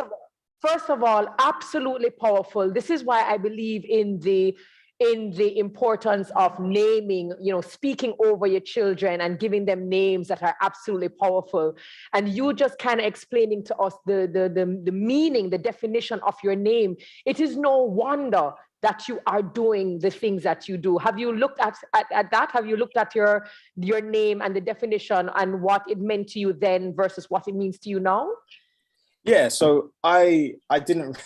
of all, absolutely powerful. This is why I believe in the importance of naming, speaking over your children and giving them names that are absolutely powerful. And you just kind of explaining to us the meaning, the definition of your name. It is no wonder that you are doing the things that you do. Have you looked at that? Have you looked at your name and the definition and what it meant to you then versus what it means to you now? Yeah, so I didn't,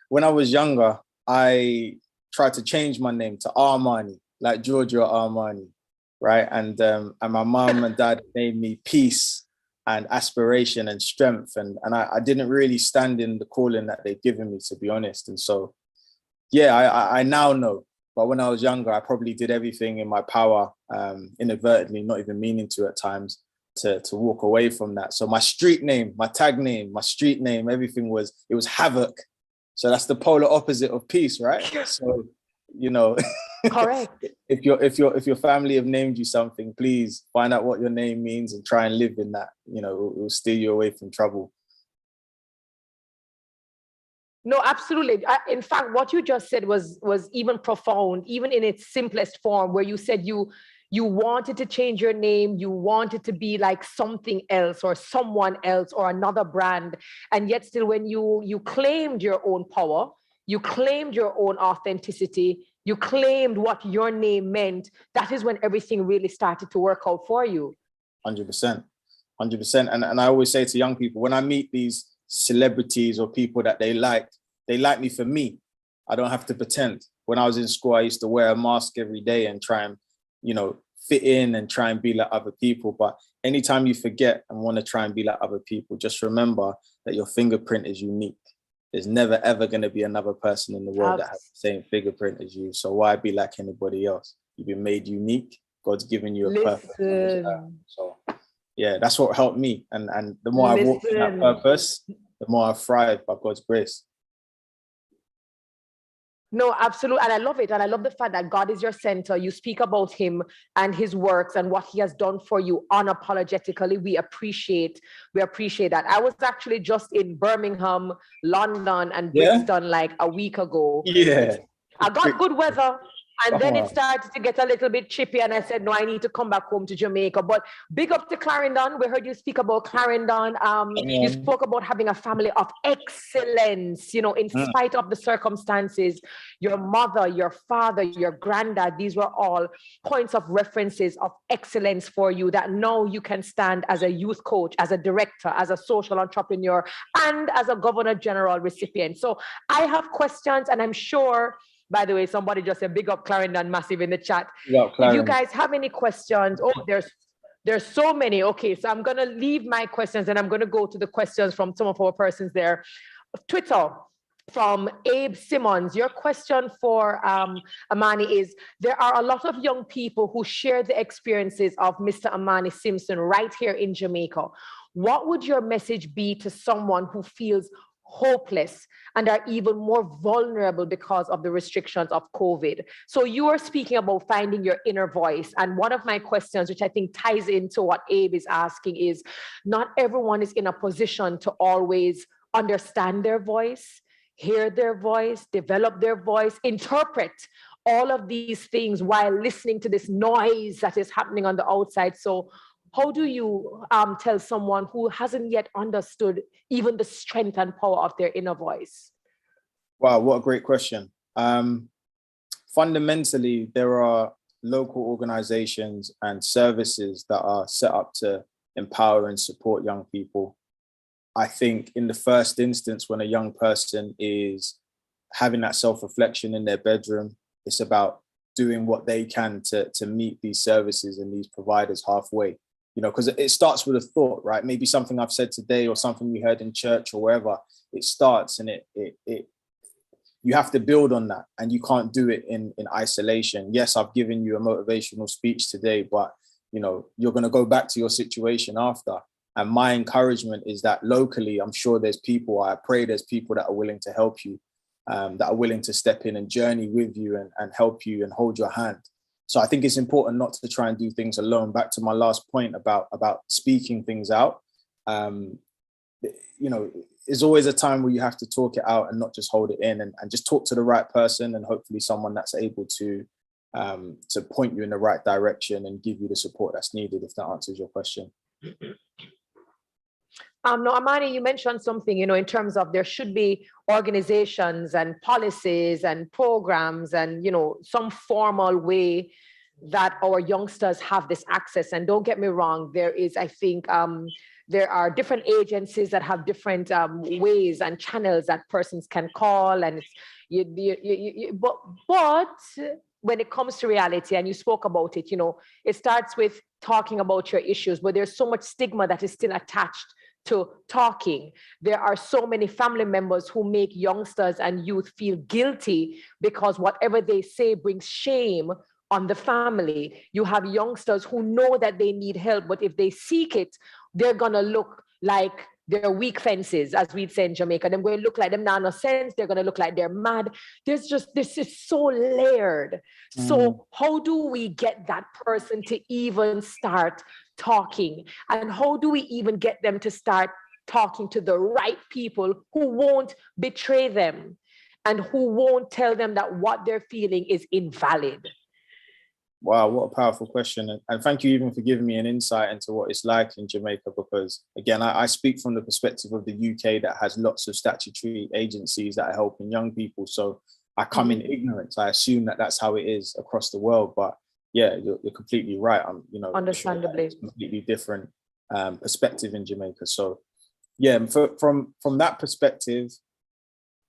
when I was younger, I tried to change my name to Armani, like Giorgio Armani, right? And my mom and dad named me Peace and Aspiration and Strength. And I didn't really stand in the calling that they'd given me, to be honest. And so, yeah, I now know. But when I was younger, I probably did everything in my power, inadvertently, not even meaning to at times, to walk away from that. So my street name, my tag name, my street name, everything was Havoc. So that's the polar opposite of peace, right? So, correct. if your family have named you something, please find out what your name means and try and live in that. It will steer you away from trouble. No, absolutely. In fact, what you just said was even profound, even in its simplest form, where you said you wanted to change your name, you wanted to be like something else or someone else or another brand. And yet still when you claimed your own power, you claimed your own authenticity, you claimed what your name meant, that is when everything really started to work out for you. 100%. And I always say to young people, when I meet these celebrities or people that they like me for me. I don't have to pretend. When I was in school, I used to wear a mask every day and try and fit in and try and be like other people. But anytime you forget and want to try and be like other people, just remember that your fingerprint is unique. There's never, ever going to be another person in the world that has the same fingerprint as you. So why be like anybody else? You've been made unique. God's given you a purpose. So yeah, that's what helped me. And the more I walk in that purpose, the more I thrive by God's grace. No, absolutely. And I love it. And I love the fact that God is your center. You speak about him and his works and what he has done for you unapologetically. We appreciate that. I was actually just in Birmingham, London, and Brixton like a week ago. Yeah. I got good weather. And then it started to get a little bit chippy and I said, no, I need to come back home to Jamaica. But big up to Clarendon. We heard you speak about Clarendon. You spoke about having a family of excellence, in spite of the circumstances. Your mother, your father, your granddad, these were all points of references of excellence for you that now you can stand as a youth coach, as a director, as a social entrepreneur, and as a Governor General recipient. So I have questions and I'm sure. By the way, somebody just said big up Clarendon massive in the chat. If you guys have any questions, there's so many. Okay, so I'm gonna leave my questions and I'm gonna go to the questions from some of our persons there. Twitter from Abe Simmons. Your question for Amani is, there are a lot of young people who share the experiences of Mr. Amani Simpson right here in Jamaica. What would your message be to someone who feels hopeless and are even more vulnerable because of the restrictions of COVID. So you are speaking about finding your inner voice. And one of my questions, which I think ties into what Abe is asking, is not everyone is in a position to always understand their voice, hear their voice, develop their voice, interpret all of these things while listening to this noise that is happening on the outside. So how do you tell someone who hasn't yet understood even the strength and power of their inner voice? Wow, what a great question. Fundamentally, there are local organizations and services that are set up to empower and support young people. I think in the first instance, when a young person is having that self-reflection in their bedroom, it's about doing what they can to meet these services and these providers halfway. You know, because it starts with a thought, right? Maybe something I've said today or something we heard in church or wherever. It starts and you have to build on that, and you can't do it in isolation. Yes, I've given you a motivational speech today, but you know, you're going to go back to your situation after. And my encouragement is that locally, I'm sure there's people, I pray there's people that are willing to help you, that are willing to step in and journey with you and help you and hold your hand. So I think it's important not to try and do things alone. Back to my last point about speaking things out. You know, there's always a time where you have to talk it out and not just hold it in, and just talk to the right person, and hopefully someone that's able to point you in the right direction and give you the support that's needed, if that answers your question. No, Amani, you mentioned something, you know, in terms of there should be organizations and policies and programs and, you know, some formal way that our youngsters have this access. And don't get me wrong, there is, I think, there are different agencies that have different ways and channels that persons can call. And it's, but when it comes to reality, and you spoke about it, you know, it starts with talking about your issues, but there's so much stigma that is still attached to talking. There are so many family members who make youngsters and youth feel guilty because whatever they say brings shame on the family. You have youngsters who know that they need help, but if they seek it, they're gonna look like they're weak fences, as we'd say in Jamaica. They're going to look like them now, no sense. They're going to look like they're mad. There's just, this is so layered. So how do we get that person to even start talking? And how do we even get them to start talking to the right people who won't betray them and who won't tell them that what they're feeling is invalid? Wow, what a powerful question. And thank you even for giving me an insight into what it's like in Jamaica, because again, I speak from the perspective of the UK that has lots of statutory agencies that are helping young people. So I come in ignorance. I assume that that's how it is across the world. But yeah, you're completely right. I'm, you know, understandably, it's a completely different perspective in Jamaica. So yeah, from that perspective,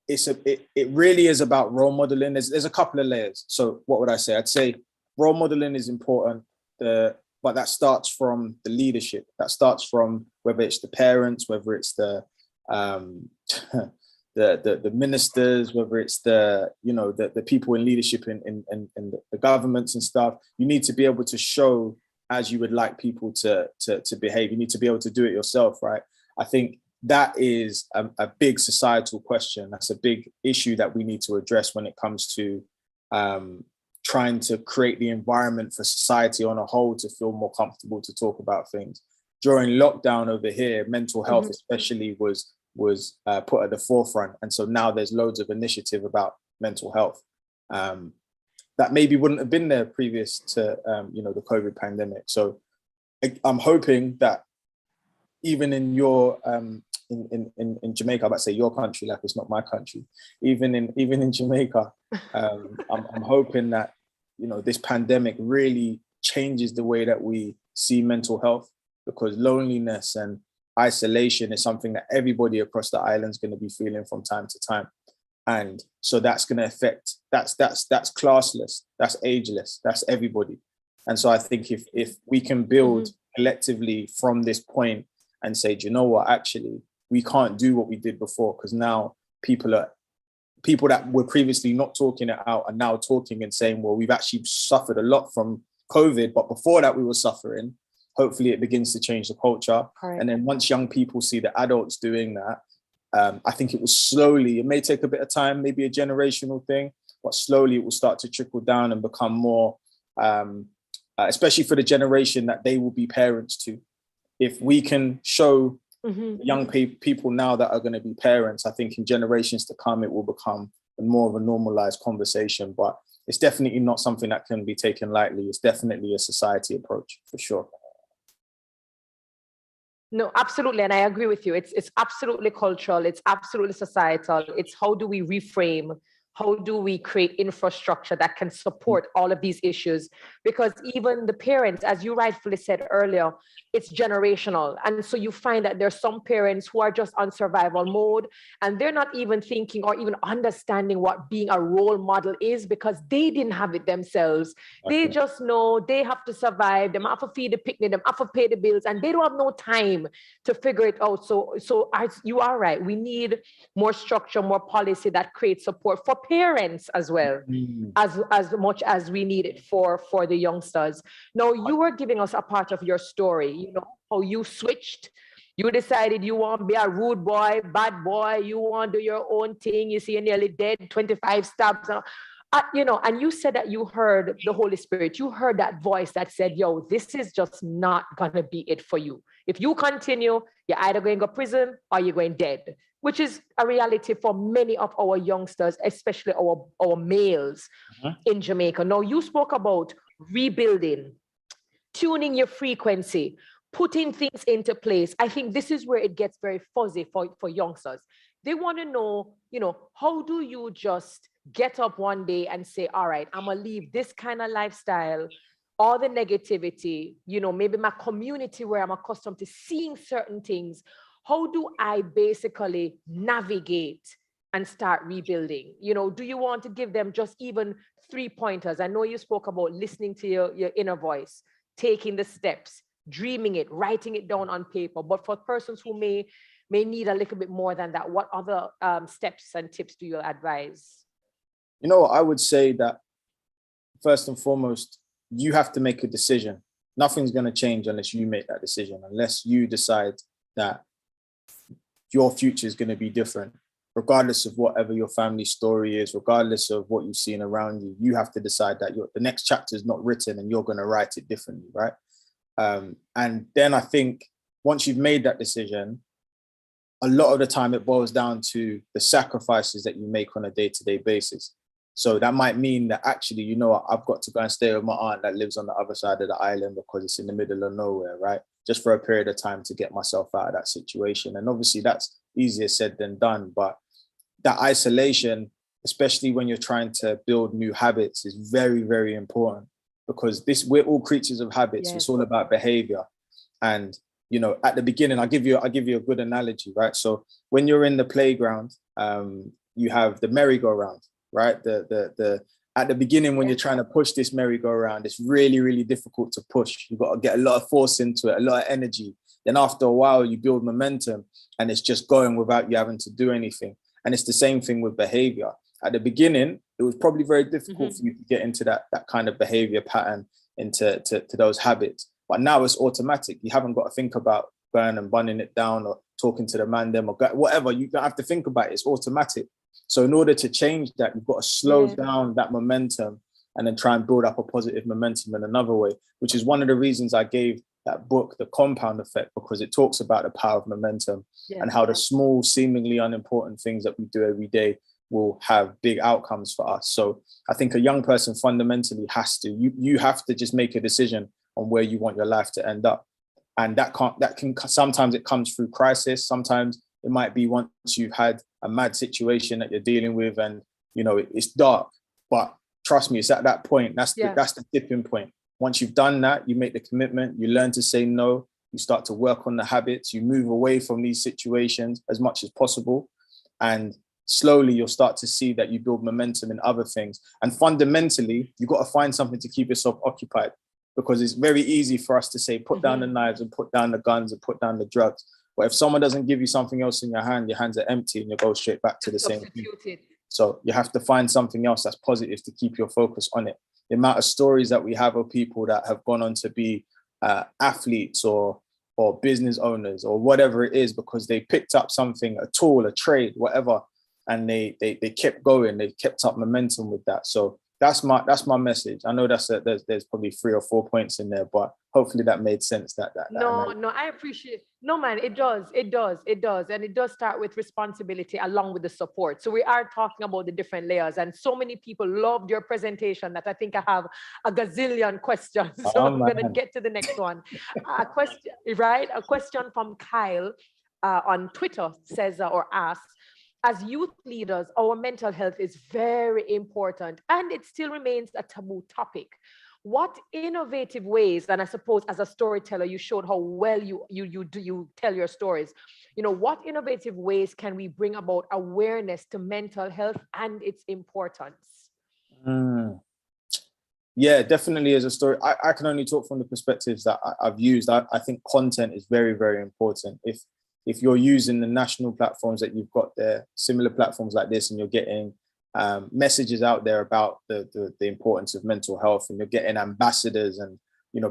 it really is about role modeling. There's a couple of layers. So what would I say? I'd say role modeling is important, but that starts from the leadership. That starts from whether it's the parents, whether it's the ministers, whether it's the people in leadership in the governments and stuff. You need to be able to show as you would like people to behave. You need to be able to do it yourself, right? I think that is a big societal question. That's a big issue that we need to address when it comes to trying to create the environment for society on a whole to feel more comfortable to talk about things. During lockdown over here, mental health especially was put at the forefront. And so now there's loads of initiative about mental health that maybe wouldn't have been there previous to the COVID pandemic. So I'm hoping that even in your in Jamaica, I'm about to say your country, like it's not my country. Even in Jamaica, I'm hoping that this pandemic really changes the way that we see mental health, because loneliness and isolation is something that everybody across the island is going to be feeling from time to time, and so that's going to affect that's classless, that's ageless, that's everybody. And so I think if we can build collectively from this point and say, do you know what, actually we can't do what we did before, because now people that were previously not talking it out are now talking and saying, well, we've actually suffered a lot from COVID, but before that we were suffering. Hopefully it begins to change the culture. Correct. And then once young people see the adults doing that, I think it will slowly, it may take a bit of time, maybe a generational thing, but slowly it will start to trickle down and become more, especially for the generation that they will be parents to. If we can show young people now that are going to be parents, I think in generations to come, it will become more of a normalized conversation. But it's definitely not something that can be taken lightly. It's definitely a society approach, for sure. No, absolutely. And I agree with you. It's absolutely cultural. It's absolutely societal. It's how do we reframe? How do we create infrastructure that can support all of these issues? Because even the parents, as you rightfully said earlier, it's generational. And so you find that there's some parents who are just on survival mode and they're not even thinking or even understanding what being a role model is because they didn't have it themselves. They just know they have to survive, they have to feed the picnic, they have to pay the bills, and they don't have no time to figure it out. So you are right. We need more structure, more policy that creates support for parents as well, as much as we need it for the youngsters. Now, you were giving us a part of your story, you know, how you switched. You decided you want to be a rude boy, bad boy, you want to do your own thing. You see, you're nearly dead, 25 stabs. You know, and you said that you heard the Holy Spirit. You heard that voice that said, yo, this is just not going to be it for you. If you continue, you're either going to go prison or you're going dead, which is a reality for many of our youngsters, especially our males in Jamaica. Now, you spoke about rebuilding, tuning your frequency, putting things into place. I think this is where it gets very fuzzy for youngsters. They want to know, you know, how do you just get up one day and say, all right, I'm going to leave this kind of lifestyle, all the negativity, you know, maybe my community where I'm accustomed to seeing certain things. How do I basically navigate and start rebuilding? You know, do you want to give them just even 3 pointers? I know you spoke about listening to your inner voice, taking the steps, dreaming it, writing it down on paper. But for persons who may need a little bit more than that, what other steps and tips do you advise? You know, I would say that first and foremost, you have to make a decision. Nothing's going to change unless you make that decision, unless you decide that your future is going to be different, regardless of whatever your family story is, regardless of what you've seen around you. You have to decide that the next chapter is not written and you're going to write it differently, right? And then I think once you've made that decision, a lot of the time it boils down to the sacrifices that you make on a day-to-day basis. So that might mean that actually, you know what, I've got to go and stay with my aunt that lives on the other side of the island because it's in the middle of nowhere, right? Just for a period of time to get myself out of that situation. And obviously that's easier said than done, but that isolation, especially when you're trying to build new habits, is very, very important because we're all creatures of habits. Yes. It's all about behavior. And, you know, at the beginning, I'll give you a good analogy, right? So when you're in the playground, you have the merry-go-round, right? At the beginning, when you're trying to push this merry-go-round, it's really, really difficult to push. You've got to get a lot of force into it, a lot of energy. Then after a while, you build momentum and it's just going without you having to do anything. And it's the same thing with behavior. At the beginning, it was probably very difficult for you to get into that kind of behavior pattern, into those habits. But now it's automatic. You haven't got to think about going and bunning it down or talking to the man them or whatever. You don't have to think about it. It's automatic. So in order to change that, you've got to slow down that momentum and then try and build up a positive momentum in another way, which is one of the reasons I gave that book, The Compound Effect, because it talks about the power of momentum and how the small, seemingly unimportant things that we do every day will have big outcomes for us. So I think a young person fundamentally you have to just make a decision on where you want your life to end up. And that can sometimes it comes through crisis. Sometimes it might be once you've had a mad situation that you're dealing with and, you know, it's dark, but trust me, it's at that point, that's the tipping point. Once you've done that, you make the commitment, you learn to say no, you start to work on the habits, you move away from these situations as much as possible. And slowly you'll start to see that you build momentum in other things. And fundamentally, you've got to find something to keep yourself occupied, because it's very easy for us to say, put down the knives and put down the guns and put down the drugs. But if someone doesn't give you something else in your hands are empty and you go straight back to the same thing. So you have to find something else that's positive to keep your focus on it. The amount of stories that we have of people that have gone on to be athletes or or business owners or whatever it is, because they picked up something, a tool, a trade, whatever, and they kept going, they kept up momentum with that. So that's my message. I know there's probably 3 or 4 points in there, but hopefully that made sense. No, I appreciate. No, man, it does, and it does start with responsibility along with the support. So we are talking about the different layers, and so many people loved your presentation that I think I have a gazillion questions. So I'm gonna get to the next one. A question, right? A question from Kyle on Twitter says or asks, as youth leaders, our mental health is very important and it still remains a taboo topic. What innovative ways, and I suppose as a storyteller, you showed how well you tell your stories. What innovative ways can we bring about awareness to mental health and its importance? Yeah, definitely as a story. I can only talk from the perspectives that I've used. I think content is very, very important. If you're using the national platforms that you've got there, similar platforms like this, and you're getting messages out there about the importance of mental health, and you're getting ambassadors and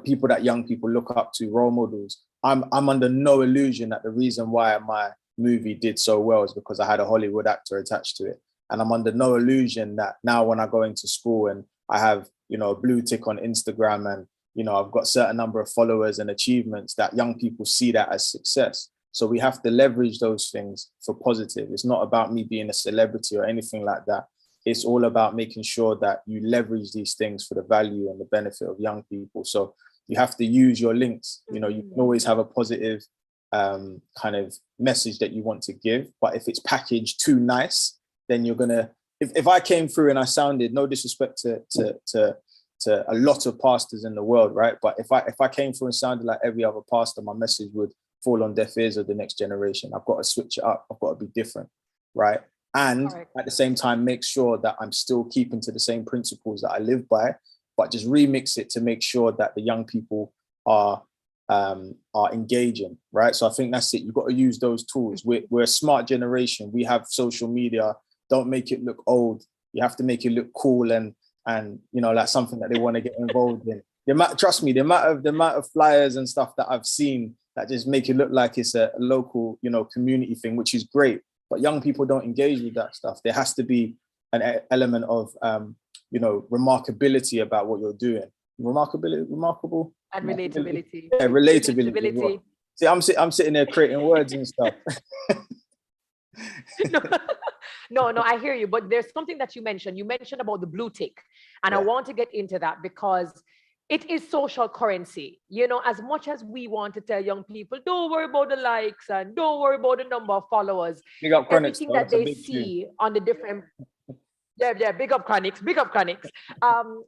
people that young people look up to, role models. I'm under no illusion that the reason why my movie did so well is because I had a Hollywood actor attached to it. And I'm under no illusion that now when I go into school and I have a blue tick on Instagram and I've got a certain number of followers and achievements, that young people see that as success. So we have to leverage those things for positive. It's not about me being a celebrity or anything like that. It's all about making sure that you leverage these things for the value and the benefit of young people. So you have to use your links. You can always have a positive kind of message that you want to give. But if it's packaged too nice, then you're gonna, if I came through and I sounded, no disrespect to a lot of pastors in the world, right? But if I came through and sounded like every other pastor, my message would fall on deaf ears of the next generation. I've got to switch it up. I've got to be different, right? And at the same time, make sure that I'm still keeping to the same principles that I live by, but just remix it to make sure that the young people are engaging, right? So I think that's it. You've got to use those tools. We're a smart generation. We have social media. Don't make it look old. You have to make it look cool and like something that they want to get involved in. Trust me, the amount of flyers and stuff that I've seen that just make it look like it's a local, community thing, which is great. But young people don't engage with that stuff. There has to be an element of, remarkability about what you're doing. Remarkable. And relatability. Yeah, relatability. See, I'm sitting there creating words and stuff. No, I hear you. But there's something that you mentioned. You mentioned about the blue tick. And I want to get into that because it is social currency. As much as we want to tell young people, don't worry about the likes and don't worry about the number of followers. Everything that they see on the different... Yeah, big up Chronics.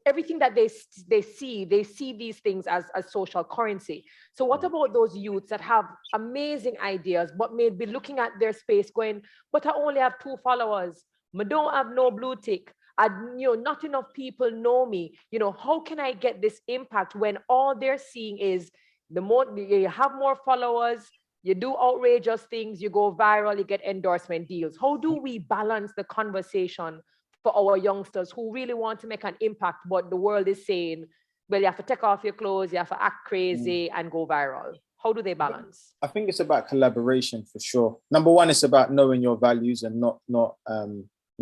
Everything that they see these things as social currency. So what about those youths that have amazing ideas, but may be looking at their space going, but I only have 2 followers. I don't have no blue tick. Not enough people know me. How can I get this impact when all they're seeing is the more you have more followers, you do outrageous things, you go viral, you get endorsement deals. How do we balance the conversation for our youngsters who really want to make an impact, but the world is saying, well, you have to take off your clothes, you have to act crazy and go viral? How do they balance? I think it's about collaboration for sure. Number one, it's about knowing your values and not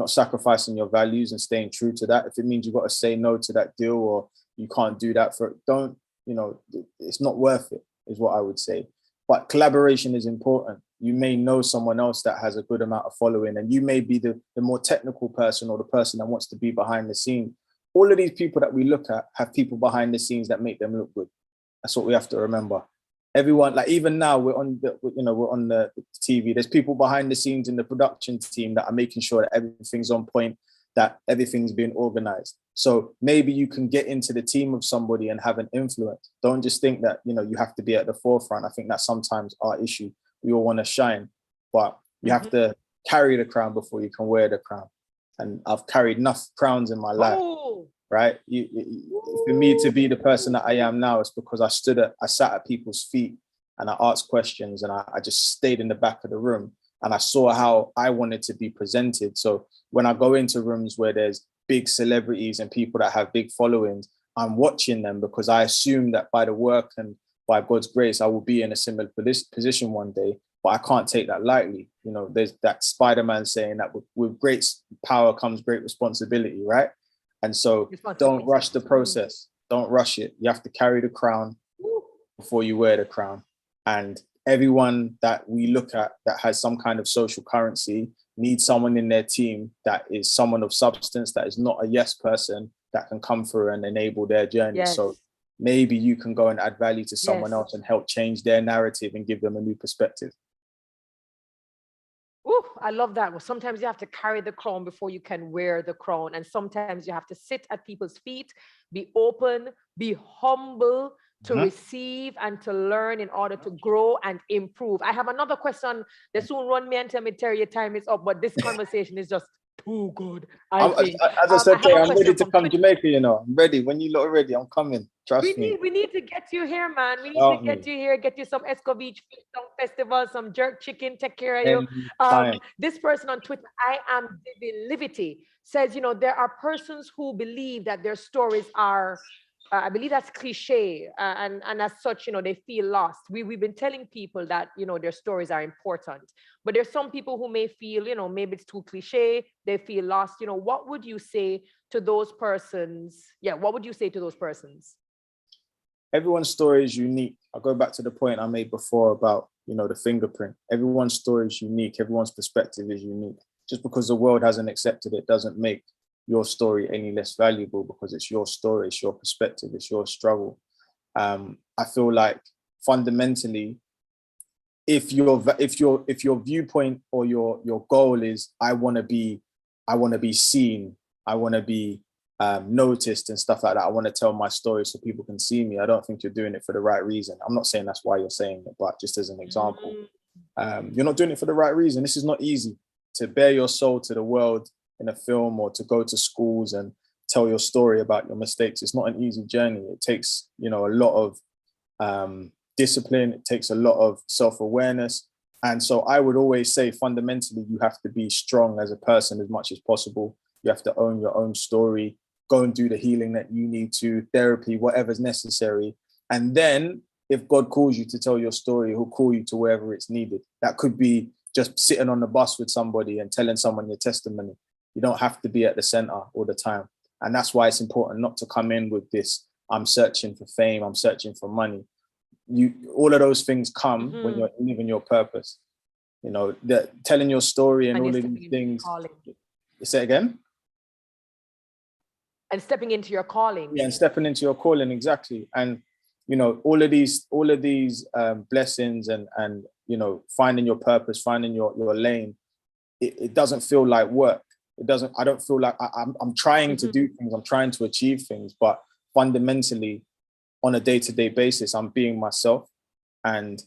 sacrificing your values and staying true to that. If it means you've got to say no to that deal or you can't do that it's not worth it, is what I would say. But collaboration is important. You may know someone else that has a good amount of following, and you may be the more technical person or the person that wants to be behind the scene. All of these people that we look at have people behind the scenes that make them look good. That's what we have to remember. Everyone, like even now, we're on the TV. There's people behind the scenes in the production team that are making sure that everything's on point, that everything's being organized. So maybe you can get into the team of somebody and have an influence. Don't just think that you have to be at the forefront. I think that's sometimes our issue. We all want to shine, but you have to carry the crown before you can wear the crown. And I've carried enough crowns in my life, right? For me to be the person that I am now, it's because I sat at people's feet and I asked questions and I just stayed in the back of the room and I saw how I wanted to be presented. So when I go into rooms where there's big celebrities and people that have big followings, I'm watching them because I assume that by the work and by God's grace, I will be in a similar position one day, but I can't take that lightly. You know, there's that Spider-Man saying that with great power comes great responsibility, right? And so don't rush the process. Don't rush it. You have to carry the crown before you wear the crown. And everyone that we look at that has some kind of social currency needs someone in their team that is someone of substance, that is not a yes person, that can come through and enable their journey. Yes. So maybe you can go and add value to someone else and help change their narrative and give them a new perspective. Ooh, I love that. Well, sometimes you have to carry the crown before you can wear the crown. And sometimes you have to sit at people's feet, be open, be humble to receive and to learn in order to grow and improve. I have another question. They soon run me and tell me, Terry, your time is up, but this conversation is just too good. I think. As I said, I'm ready to come to Jamaica, you know. I'm ready. When you lot are ready, I'm coming. Trust me. We need to get you here, man. We need to get you here, get you some Escovitch some festival, some jerk chicken, take care of you. This person on Twitter, I am Livity, says, you know, there are persons who believe that their stories are, I believe that's cliche, and as such, you know, they feel lost. We've been telling people that, you know, their stories are important, but there's some people who may feel, you know, maybe it's too cliche, they feel lost. You know, what would you say to those persons? Yeah, what would you say to those persons? Everyone's story is unique. I'll go back to the point I made before about, you know, the fingerprint. Everyone's story is unique. Everyone's perspective is unique. Just because the world hasn't accepted it doesn't make your story any less valuable, because it's your story, it's your perspective, it's your struggle. I feel like fundamentally, if your viewpoint or your goal is I want to be seen, I want to be noticed and stuff like that, I want to tell my story so people can see me, I don't think you're doing it for the right reason. I'm not saying that's why you're saying it, but just as an example, you're not doing it for the right reason. This is not easy to bare your soul to the world in a film, or to go to schools and tell your story about your mistakes. It's not an easy journey. It takes, you know, a lot of discipline. It takes a lot of self-awareness. And so I would always say fundamentally, you have to be strong as a person as much as possible. You have to own your own story, go and do the healing that you need to, therapy, whatever's necessary. And then if God calls you to tell your story, he'll call you to wherever it's needed. That could be just sitting on the bus with somebody and telling someone your testimony. You don't have to be at the center all the time. And that's why it's important not to come in with this, I'm searching for fame, I'm searching for money. All of those things come when you're living your purpose. You know, telling your story and all of these things. Say it again? And stepping into your calling. Yeah, and stepping into your calling, exactly. And, you know, all of these blessings and, you know, finding your purpose, finding your lane, it doesn't feel like work. I don't feel like I'm trying to do things, I'm trying to achieve things, but fundamentally on a day-to-day basis, I'm being myself. And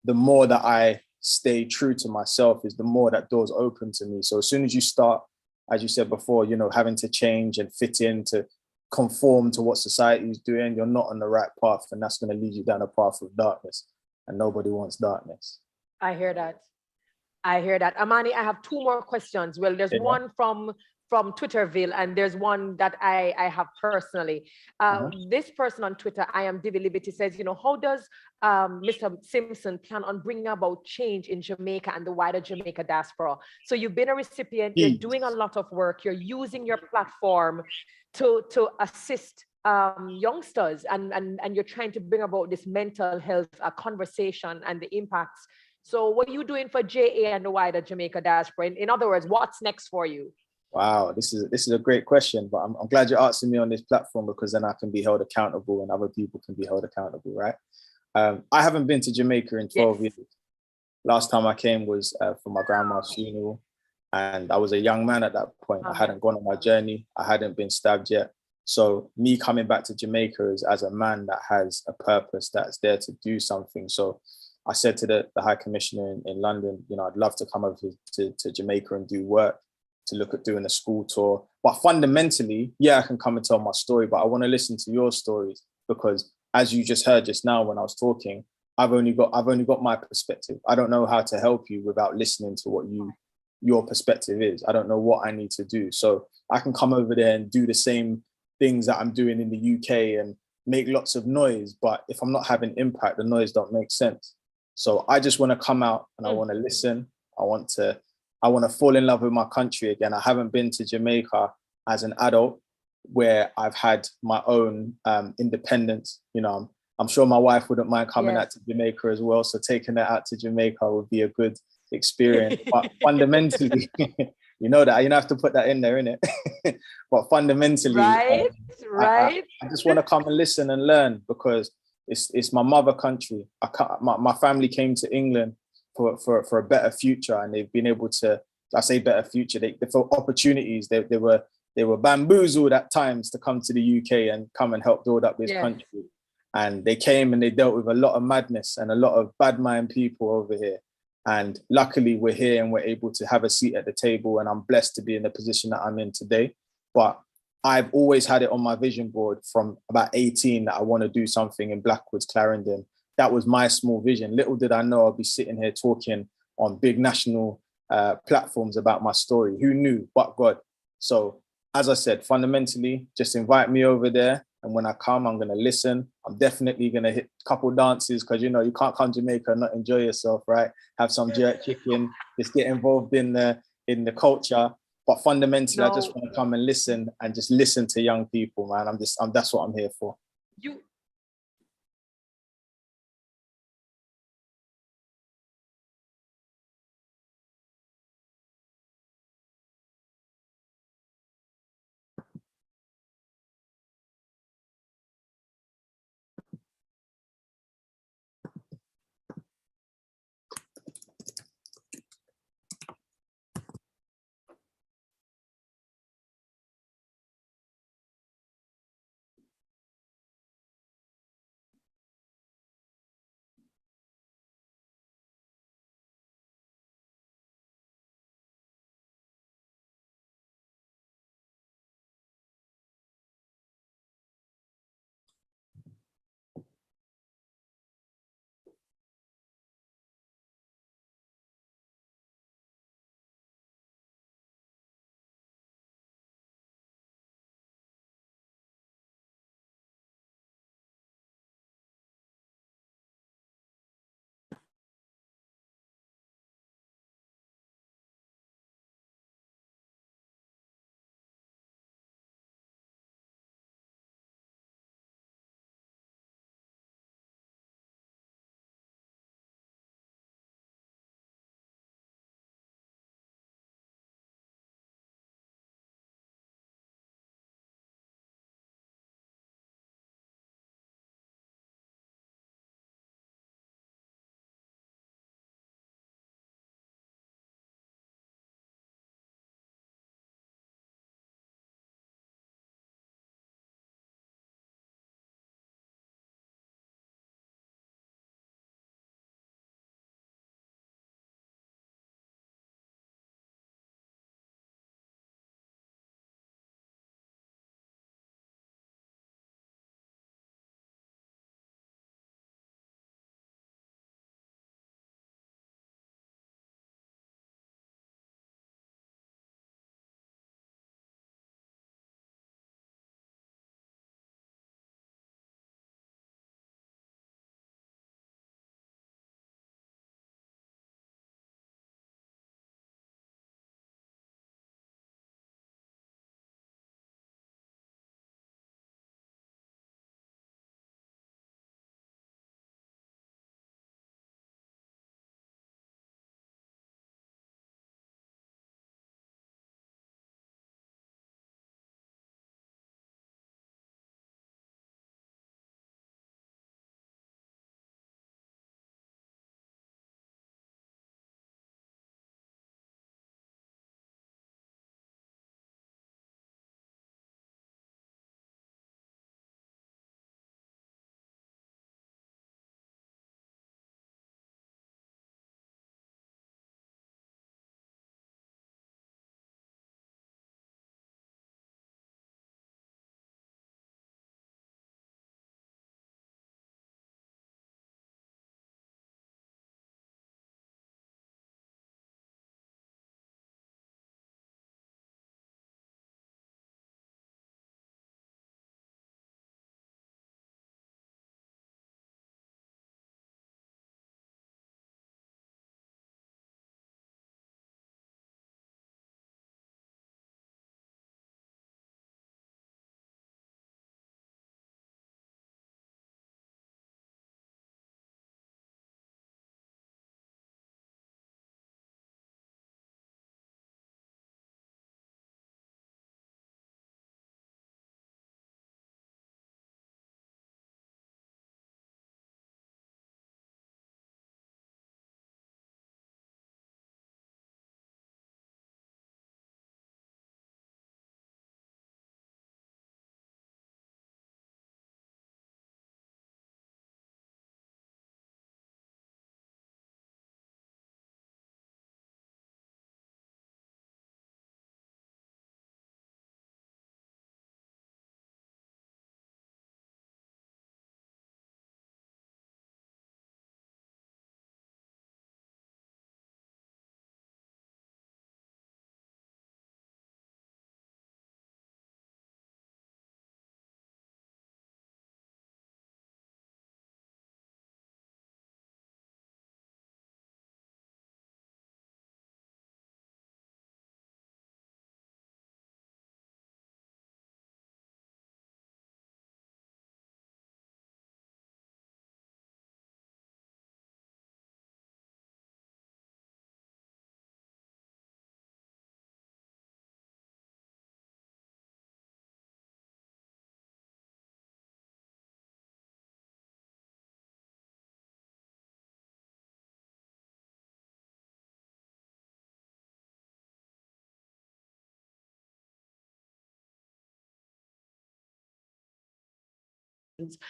the more that I stay true to myself is the more that doors open to me. So as soon as you start, as you said before, you know, having to change and fit in to conform to what society is doing, you're not on the right path, and that's going to lead you down a path of darkness, and nobody wants darkness. I hear that. Amani, I have two more questions. Well, there's one from Twitterville, and there's one that I have personally. This person on Twitter, I am Divi Liberty, says, you know, how does Mr. Simpson plan on bringing about change in Jamaica and the wider Jamaica diaspora? So you've been a recipient, you're doing a lot of work, you're using your platform to assist youngsters, and you're trying to bring about this mental health conversation and the impacts. So what are you doing for JA and the wider Jamaica diaspora? In other words, what's next for you? Wow, this is a great question, but I'm glad you're asking me on this platform, because then I can be held accountable and other people can be held accountable, right? I haven't been to Jamaica in 12 years. Last time I came was for my grandma's funeral, and I was a young man at that point. I hadn't gone on my journey. I hadn't been stabbed yet. So me coming back to Jamaica is as a man that has a purpose, that's there to do something. So I said to the High Commissioner in London, you know, I'd love to come over to Jamaica and do work, to look at doing a school tour. But fundamentally, yeah, I can come and tell my story, but I want to listen to your stories, because as you just heard just now when I was talking, I've only got my perspective. I don't know how to help you without listening to what your perspective is. I don't know what I need to do. So I can come over there and do the same things that I'm doing in the UK and make lots of noise, but if I'm not having impact, the noise don't make sense. So I just want to come out and I want to listen. I want to fall in love with my country again. I haven't been to Jamaica as an adult where I've had my own independence. You know, I'm sure my wife wouldn't mind coming out to Jamaica as well. So taking her out to Jamaica would be a good experience. But fundamentally, you know that you don't have to put that in there, innit? But fundamentally, right. I just want to come and listen and learn, because it's my mother country. My family came to England for a better future, and they've been able to. I say better future. They for opportunities. They were bamboozled at times to come to the UK and come and help build up this country. And they came and they dealt with a lot of madness and a lot of bad mind people over here. And luckily we're here and we're able to have a seat at the table, and I'm blessed to be in the position that I'm in today. But I've always had it on my vision board from about 18 that I want to do something in Blackwoods, Clarendon. That was my small vision. Little did I know I'll be sitting here talking on big national platforms about my story. Who knew but God? So as I said, fundamentally, just invite me over there. And when I come, I'm going to listen. I'm definitely going to hit a couple dances, because, you know, you can't come to Jamaica and not enjoy yourself, right? Have some jerk chicken, just get involved in the culture. But fundamentally, I just want to come and listen and just listen to young people, man. That's what I'm here for.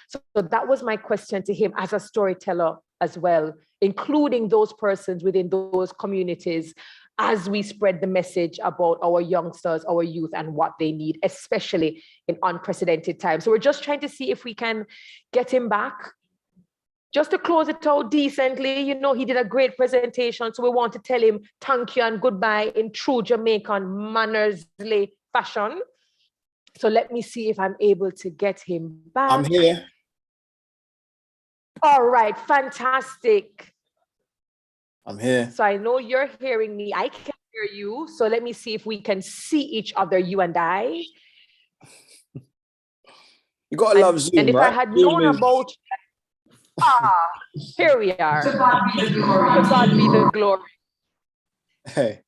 So that was my question to him as a storyteller as well, including those persons within those communities as we spread the message about our youngsters, our youth, and what they need, especially in unprecedented times. So we're just trying to see if we can get him back. Just to close it out decently, you know, he did a great presentation. So we want to tell him thank you and goodbye in true Jamaican mannersly fashion. So let me see if I'm able to get him back. I'm here. All right, fantastic. I'm here. So I know you're hearing me. I can hear you. So let me see if we can see each other, you and I. You gotta love Zoom, and if right? I had known about, here we are. To God be the glory. To God be the glory. Hey.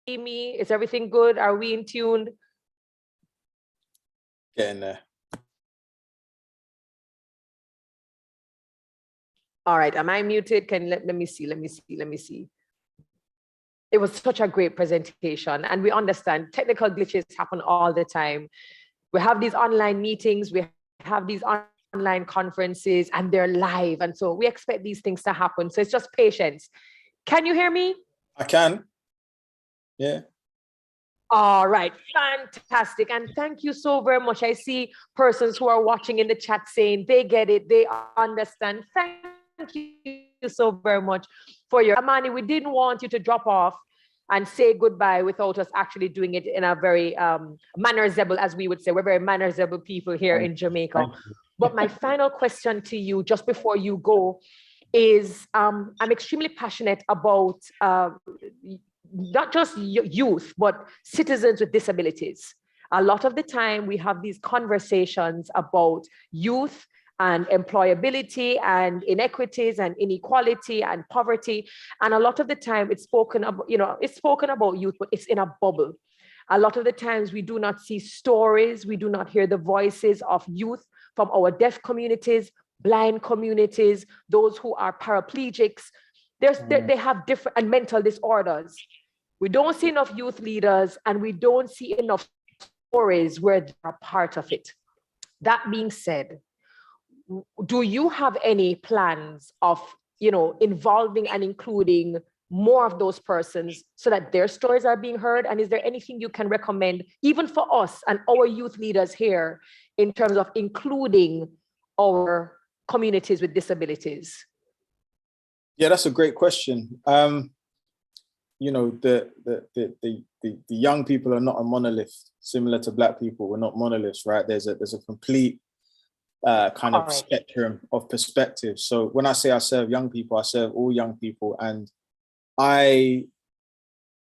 Me, is everything good? Are we in tune? Getting there. All right, am I muted? Let me see. It was such a great presentation, and we understand technical glitches happen all the time. We have these online meetings, we have these online conferences, and they're live, and so we expect these things to happen. So it's just patience. Can you hear me? I can. Yeah. All right, fantastic. And thank you so very much. I see persons who are watching in the chat saying they get it, they understand. Thank you so very much for your Amani. We didn't want you to drop off and say goodbye without us actually doing it in a very mannersable, as we would say. We're very mannersable people here in Jamaica. But my final question to you, just before you go, is I'm extremely passionate about not just youth, but citizens with disabilities. A lot of the time we have these conversations about youth and employability and inequities and inequality and poverty. And a lot of the time it's spoken about, it's spoken about youth, but it's in a bubble. A lot of the times we do not see stories, we do not hear the voices of youth from our deaf communities, blind communities, those who are paraplegics. They have different and mental disorders. We don't see enough youth leaders, and we don't see enough stories where they're part of it. That being said, do you have any plans of, involving and including more of those persons so that their stories are being heard? And is there anything you can recommend, even for us and our youth leaders here, in terms of including our communities with disabilities? Yeah, that's a great question. The young people are not a monolith, similar to Black people. We're not monoliths, right? There's a complete kind of spectrum of perspectives. So when I say I serve young people, I serve all young people, and I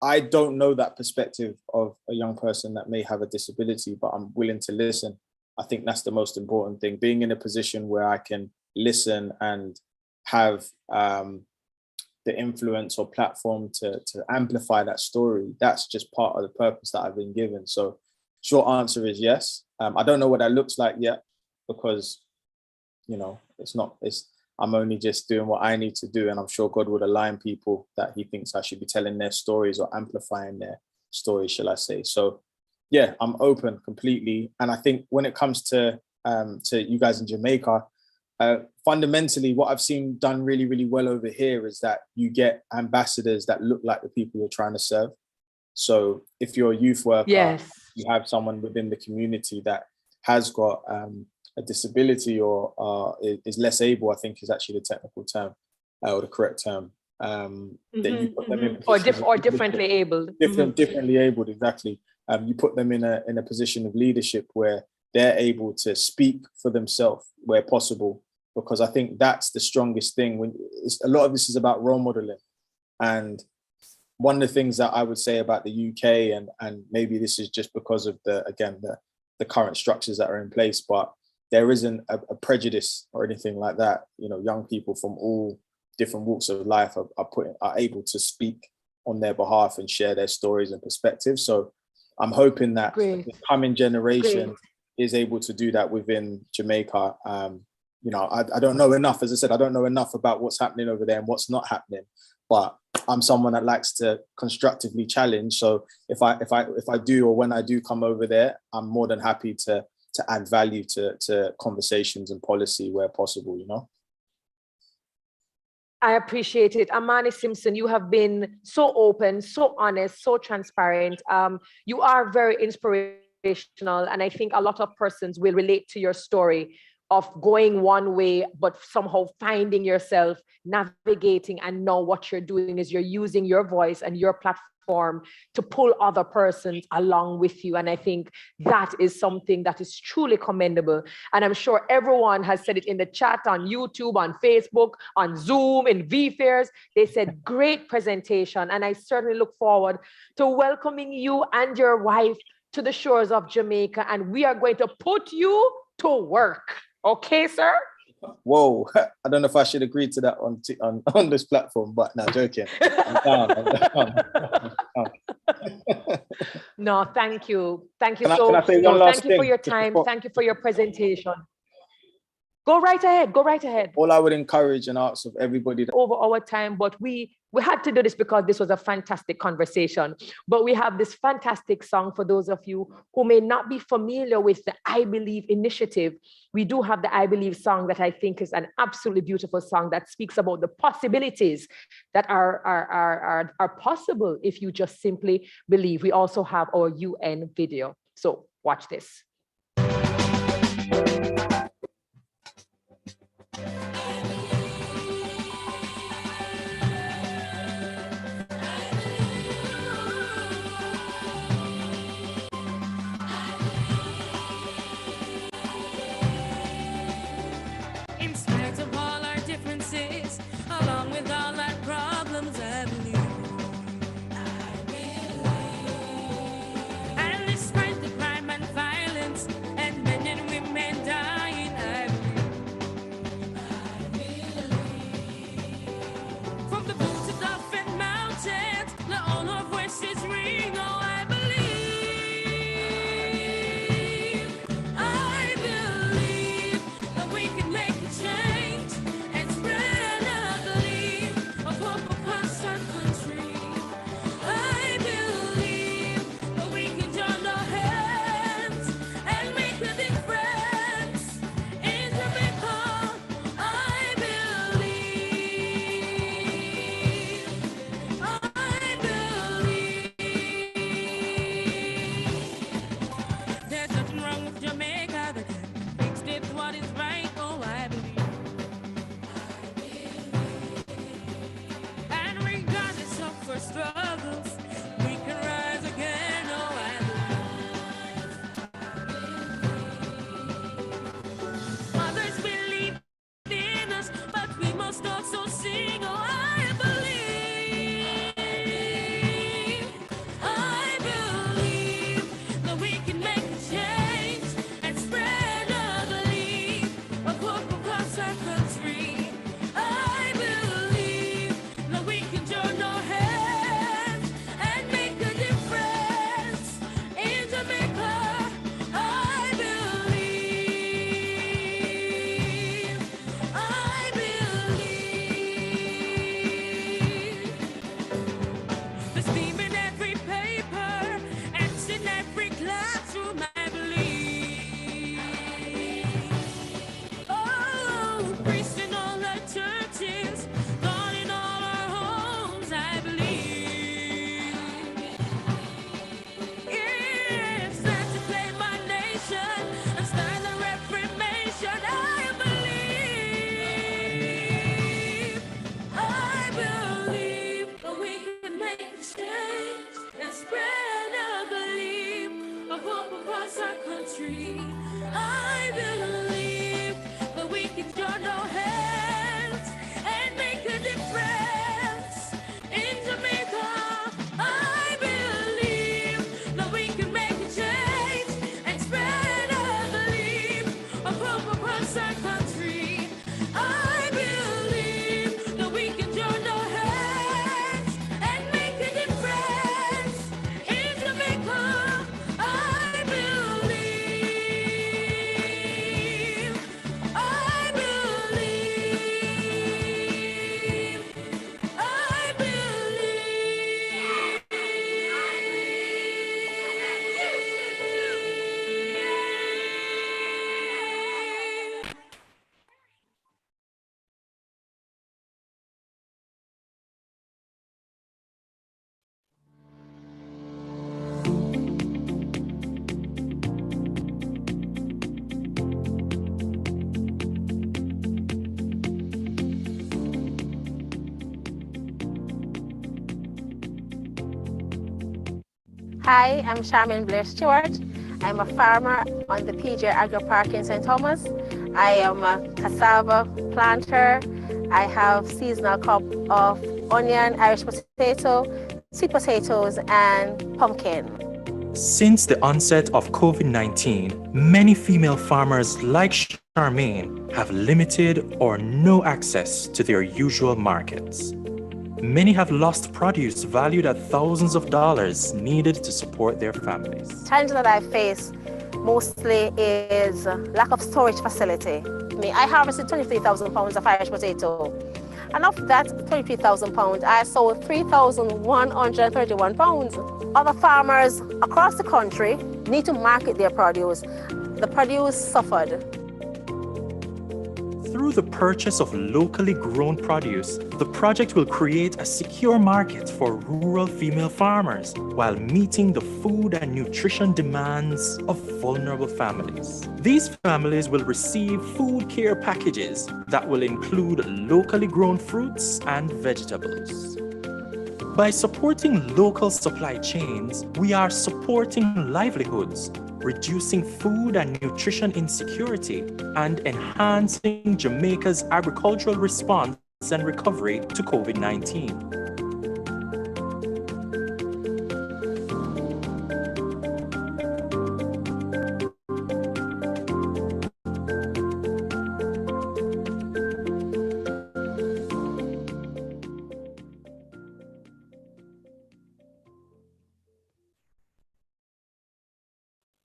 don't know that perspective of a young person that may have a disability, but I'm willing to listen. I think that's the most important thing. Being in a position where I can listen and have the influence or platform to amplify that story, that's just part of the purpose that I've been given. So short answer is yes. I don't know what that looks like yet, because, I'm only just doing what I need to do. And I'm sure God would align people that he thinks I should be telling their stories or amplifying their stories, shall I say. So yeah, I'm open completely. And I think when it comes to you guys in Jamaica, fundamentally, what I've seen done really, really well over here is that you get ambassadors that look like the people you're trying to serve. So if you're a youth worker, yes, you have someone within the community that has got a disability or is less able, I think is actually the technical term or the correct term. That you put them in or differently abled. Differently abled, exactly. You put them in a position of leadership where they're able to speak for themselves where possible, because I think that's the strongest thing. A lot of this is about role modeling. And one of the things that I would say about the UK, and maybe this is just because of the current structures that are in place, but there isn't a prejudice or anything like that. Young people from all different walks of life are able to speak on their behalf and share their stories and perspectives. So I'm hoping that the coming generation is able to do that within Jamaica, you know, I don't know enough. As I said, I don't know enough about what's happening over there and what's not happening. But I'm someone that likes to constructively challenge. So if I do, or when I do come over there, I'm more than happy to add value to conversations and policy where possible, you know. I appreciate it. Amani Simpson, you have been so open, so honest, so transparent. You are very inspirational. And I think a lot of persons will relate to your story of going one way, but somehow finding yourself, navigating, and know what you're doing is you're using your voice and your platform to pull other persons along with you. And I think that is something that is truly commendable. And I'm sure everyone has said it in the chat, on YouTube, on Facebook, on Zoom, in VFairs. They said, great presentation. And I certainly look forward to welcoming you and your wife to the shores of Jamaica. And we are going to put you to work. Okay, sir? Whoa, I don't know if I should agree to that on this platform, but no, joking. I'm down. No, thank you. Thank you Can I say one last thank you for thing your time. Thank you for your presentation. Go right ahead. Go right ahead. All I would encourage and ask of everybody over our time, but we had to do this because this was a fantastic conversation. But we have this fantastic song for those of you who may not be familiar with the I Believe initiative. We do have the I Believe song that I think is an absolutely beautiful song that speaks about the possibilities that are possible if you just simply believe. We also have our UN video. So watch this. Along with all our problems, I believe. And despite the crime and violence and men and women dying, I believe. From the roots of different mountains, let all our voices ring. Oh, I believe. I believe that we can make a change and spread across our country. I believe that we can join our hands and make a difference in Jamaica. I believe. There's nothing wrong with Jamaica that can fix it what is right. Oh, I believe. For struggles, we can rise again. Oh, I believe. Others believe in us, but we must also sing. Oh, I believe. I believe that we can make a change and spread a belief across our country. I believe that we can join our hands. Hi, I'm Charmaine Blair Stewart. I'm a farmer on the PJ Agro Park in St. Thomas. I am a cassava planter. I have seasonal crop of onion, Irish potato, sweet potatoes, and pumpkin. Since the onset of COVID-19, many female farmers like Charmaine have limited or no access to their usual markets. Many have lost produce valued at thousands of dollars needed to support their families. Challenge that I face mostly is lack of storage facility. I harvested 23,000 pounds of Irish potato. And of that 23,000 pounds, I sold 3,131 pounds. Other farmers across the country need to market their produce. The produce suffered. Through the purchase of locally grown produce, the project will create a secure market for rural female farmers while meeting the food and nutrition demands of vulnerable families. These families will receive food care packages that will include locally grown fruits and vegetables. By supporting local supply chains, we are supporting livelihoods, reducing food and nutrition insecurity, and enhancing Jamaica's agricultural response and recovery to COVID-19.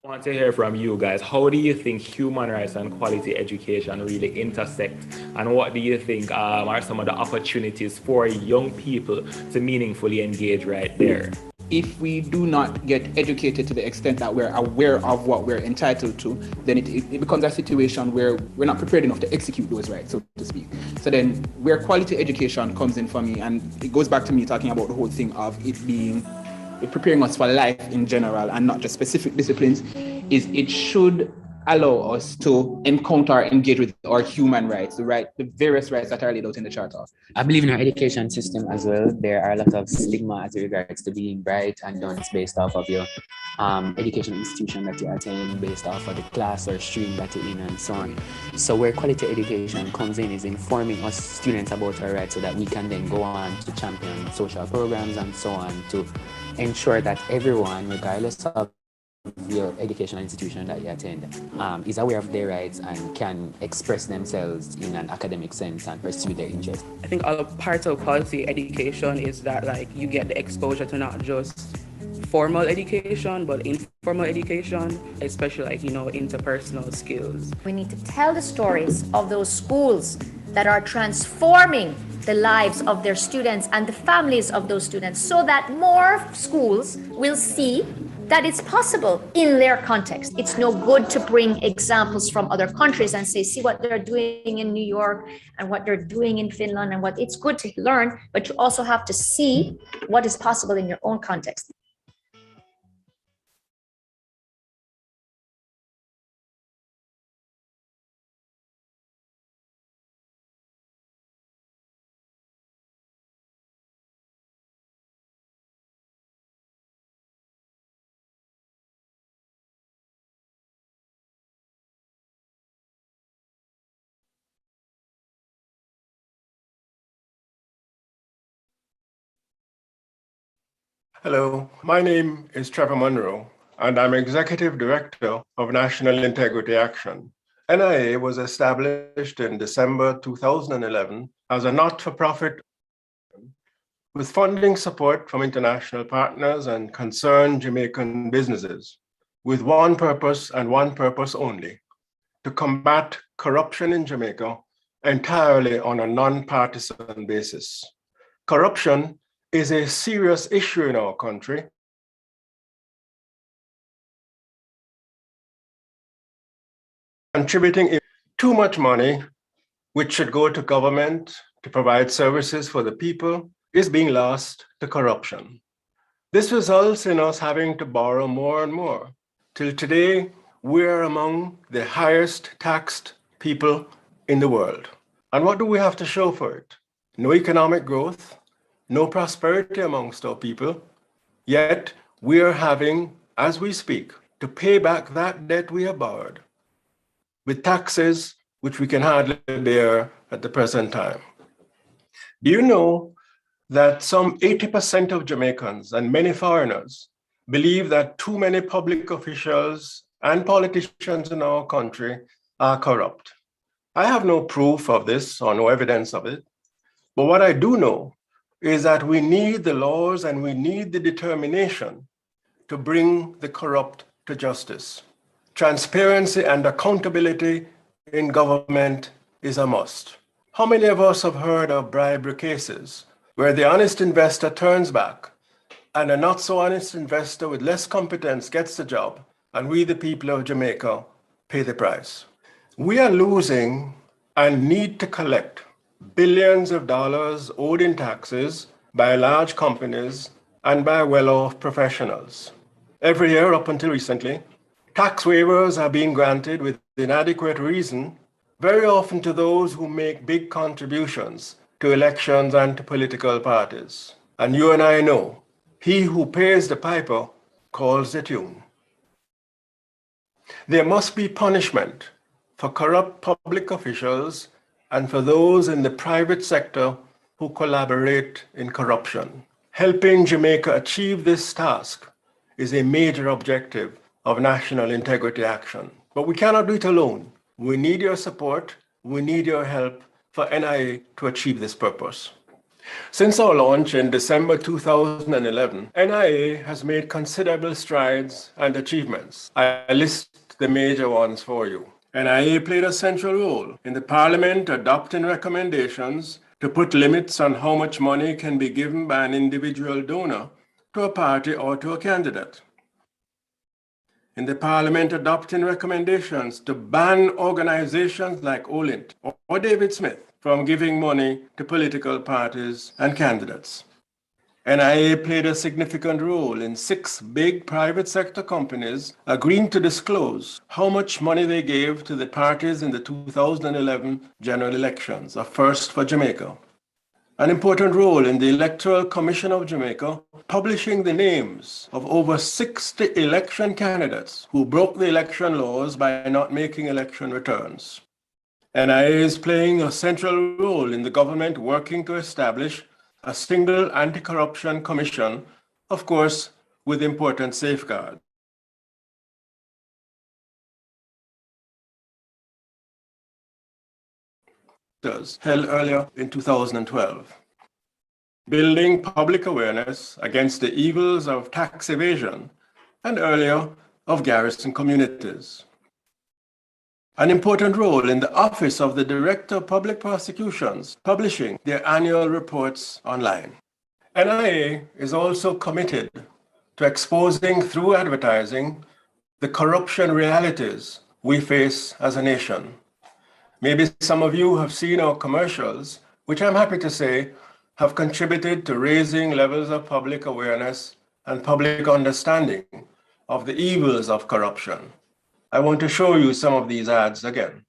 I want to hear from you guys. How do you think human rights and quality education really intersect? And what do you think are some of the opportunities for young people to meaningfully engage right there? If we do not get educated to the extent that we're aware of what we're entitled to, then it becomes a situation where we're not prepared enough to execute those rights, so to speak. So then where quality education comes in for me, and it goes back to me talking about the whole thing of it being preparing us for life in general and not just specific disciplines, is it should allow us to encounter and engage with our human rights, the various rights that are laid out in the Charter. I believe in our education system as well. There are a lot of stigma as regards to being bright and done based off of your education institution that you attend, based off of the class or stream that you're in and so on. So where quality education comes in is informing us students about our rights so that we can then go on to champion social programs and so on to ensure that everyone, regardless of your educational institution that you attend, is aware of their rights and can express themselves in an academic sense and pursue their interests. I think a part of quality education is that you get the exposure to not just formal education, but informal education, especially interpersonal skills. We need to tell the stories of those schools that are transforming the lives of their students and the families of those students so that more schools will see that it's possible in their context. It's no good to bring examples from other countries and say, see what they're doing in New York and what they're doing in Finland and what it's good to learn, but you also have to see what is possible in your own context. Hello, my name is Trevor Monroe, and I'm Executive Director of National Integrity Action. NIA was established in December 2011 as a not-for-profit with funding support from international partners and concerned Jamaican businesses, with one purpose and one purpose only: to combat corruption in Jamaica entirely on a non-partisan basis. Corruption is a serious issue in our country. Contributing too much money, which should go to government to provide services for the people, is being lost to corruption. This results in us having to borrow more and more. Till today, we are among the highest taxed people in the world. And what do we have to show for it? No economic growth, no prosperity amongst our people, yet we are having, as we speak, to pay back that debt we have borrowed with taxes which we can hardly bear at the present time. Do you know that some 80% of Jamaicans and many foreigners believe that too many public officials and politicians in our country are corrupt? I have no proof of this or no evidence of it, but what I do know is that we need the laws and we need the determination to bring the corrupt to justice. Transparency and accountability in government is a must. How many of us have heard of bribery cases where the honest investor turns back and a not so honest investor with less competence gets the job, and we, the people of Jamaica, pay the price? We are losing and need to collect billions of dollars owed in taxes by large companies and by well-off professionals. Every year up until recently, tax waivers are being granted with inadequate reason, very often to those who make big contributions to elections and to political parties. And you and I know, he who pays the piper calls the tune. There must be punishment for corrupt public officials and for those in the private sector who collaborate in corruption. Helping Jamaica achieve this task is a major objective of National Integrity Action. But we cannot do it alone. We need your support, we need your help for NIA to achieve this purpose. Since our launch in December 2011, NIA has made considerable strides and achievements. I list the major ones for you. NIA played a central role in the Parliament adopting recommendations to put limits on how much money can be given by an individual donor to a party or to a candidate. In the Parliament adopting recommendations to ban organizations like Olint or David Smith from giving money to political parties and candidates. NIA played a significant role in 6 big private sector companies agreeing to disclose how much money they gave to the parties in the 2011 general elections, a first for Jamaica. An important role in the Electoral Commission of Jamaica, publishing the names of over 60 election candidates who broke the election laws by not making election returns. NIA is playing a central role in the government working to establish a single anti-corruption commission, of course, with important safeguards. Held earlier in 2012. Building public awareness against the evils of tax evasion and earlier of garrison communities. An important role in the Office of the Director of Public Prosecutions, publishing their annual reports online. NIA is also committed to exposing through advertising the corruption realities we face as a nation. Maybe some of you have seen our commercials, which I'm happy to say have contributed to raising levels of public awareness and public understanding of the evils of corruption. I want to show you some of these ads again.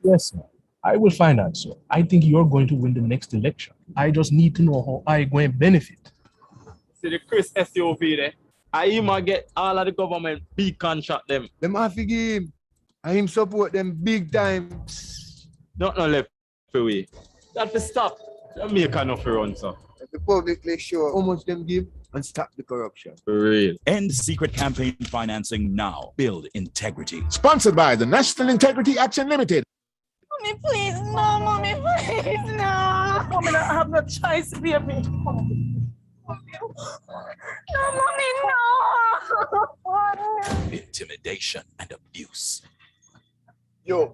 Yes, sir. I will find out, sir. I think you're going to win the next election. I just need to know how I'm going to benefit. See the Chris SUV there? I might get all of the government big contract them. Them have to give him. I him support them big time. Not no left away. That to stop. Jamaica no for run, sir. If the publicly show how much them give and stop the corruption. For real. End secret campaign financing now. Build integrity. Sponsored by the National Integrity Action Limited. Mommy, please, no, mommy, please, no. Mommy, I have no choice, baby. No, mommy, no. Intimidation and abuse. You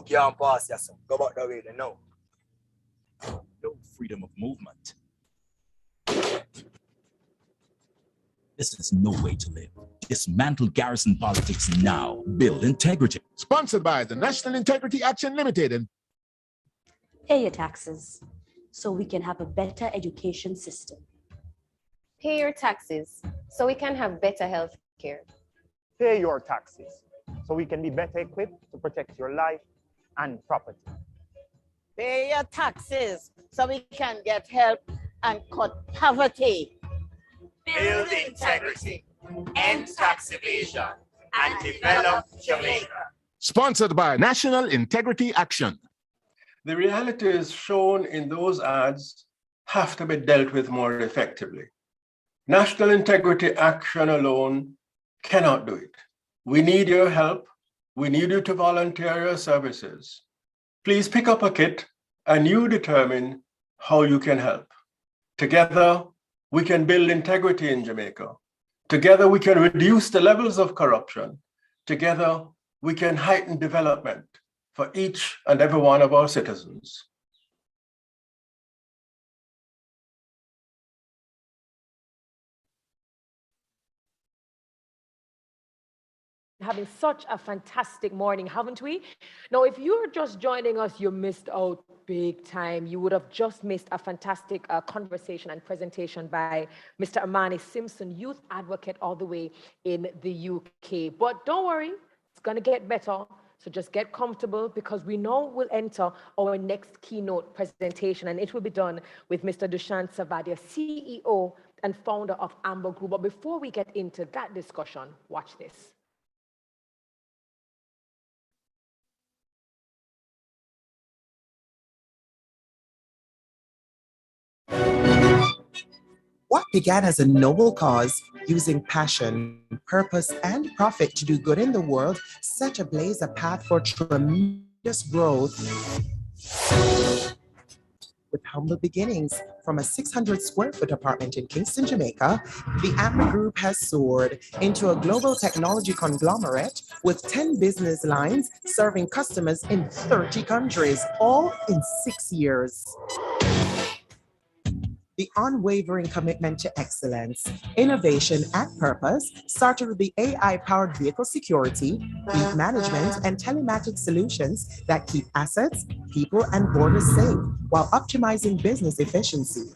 can't pass yourself. Go back that way then now. No freedom of movement. This is no way to live. Dismantle garrison politics now. Build integrity. Sponsored by the National Integrity Action Limited. And pay your taxes so we can have a better education system. Pay your taxes so we can have better health care. Pay your taxes so we can be better equipped to protect your life and property. Pay your taxes so we can get help and cut poverty. Build integrity, end tax evasion, and develop Jamaica. Sponsored by National Integrity Action. The realities shown in those ads have to be dealt with more effectively. National Integrity Action alone cannot do it. We need your help. We need you to volunteer your services. Please pick up a kit and you determine how you can help. Together, we can build integrity in Jamaica. Together, we can reduce the levels of corruption. Together, we can heighten development for each and every one of our citizens. Having such a fantastic morning, haven't we? Now, if you're just joining us, you missed out big time. You would have just missed a fantastic conversation and presentation by Mr. Amani Simpson, youth advocate all the way in the UK. But don't worry, it's going to get better. So just get comfortable because we know we'll enter our next keynote presentation, and it will be done with Mr. Dushan Savadia, CEO and founder of Amber Group. But before we get into that discussion, watch this. What began as a noble cause, using passion, purpose, and profit to do good in the world, set ablaze a path for tremendous growth. With humble beginnings, from a 600 square foot apartment in Kingston, Jamaica, the Amber Group has soared into a global technology conglomerate with 10 business lines serving customers in 30 countries, all in 6 years. The unwavering commitment to excellence, innovation, and purpose started with the AI-powered vehicle security, fleet management, and telematics solutions that keep assets, people, and borders safe while optimizing business efficiency.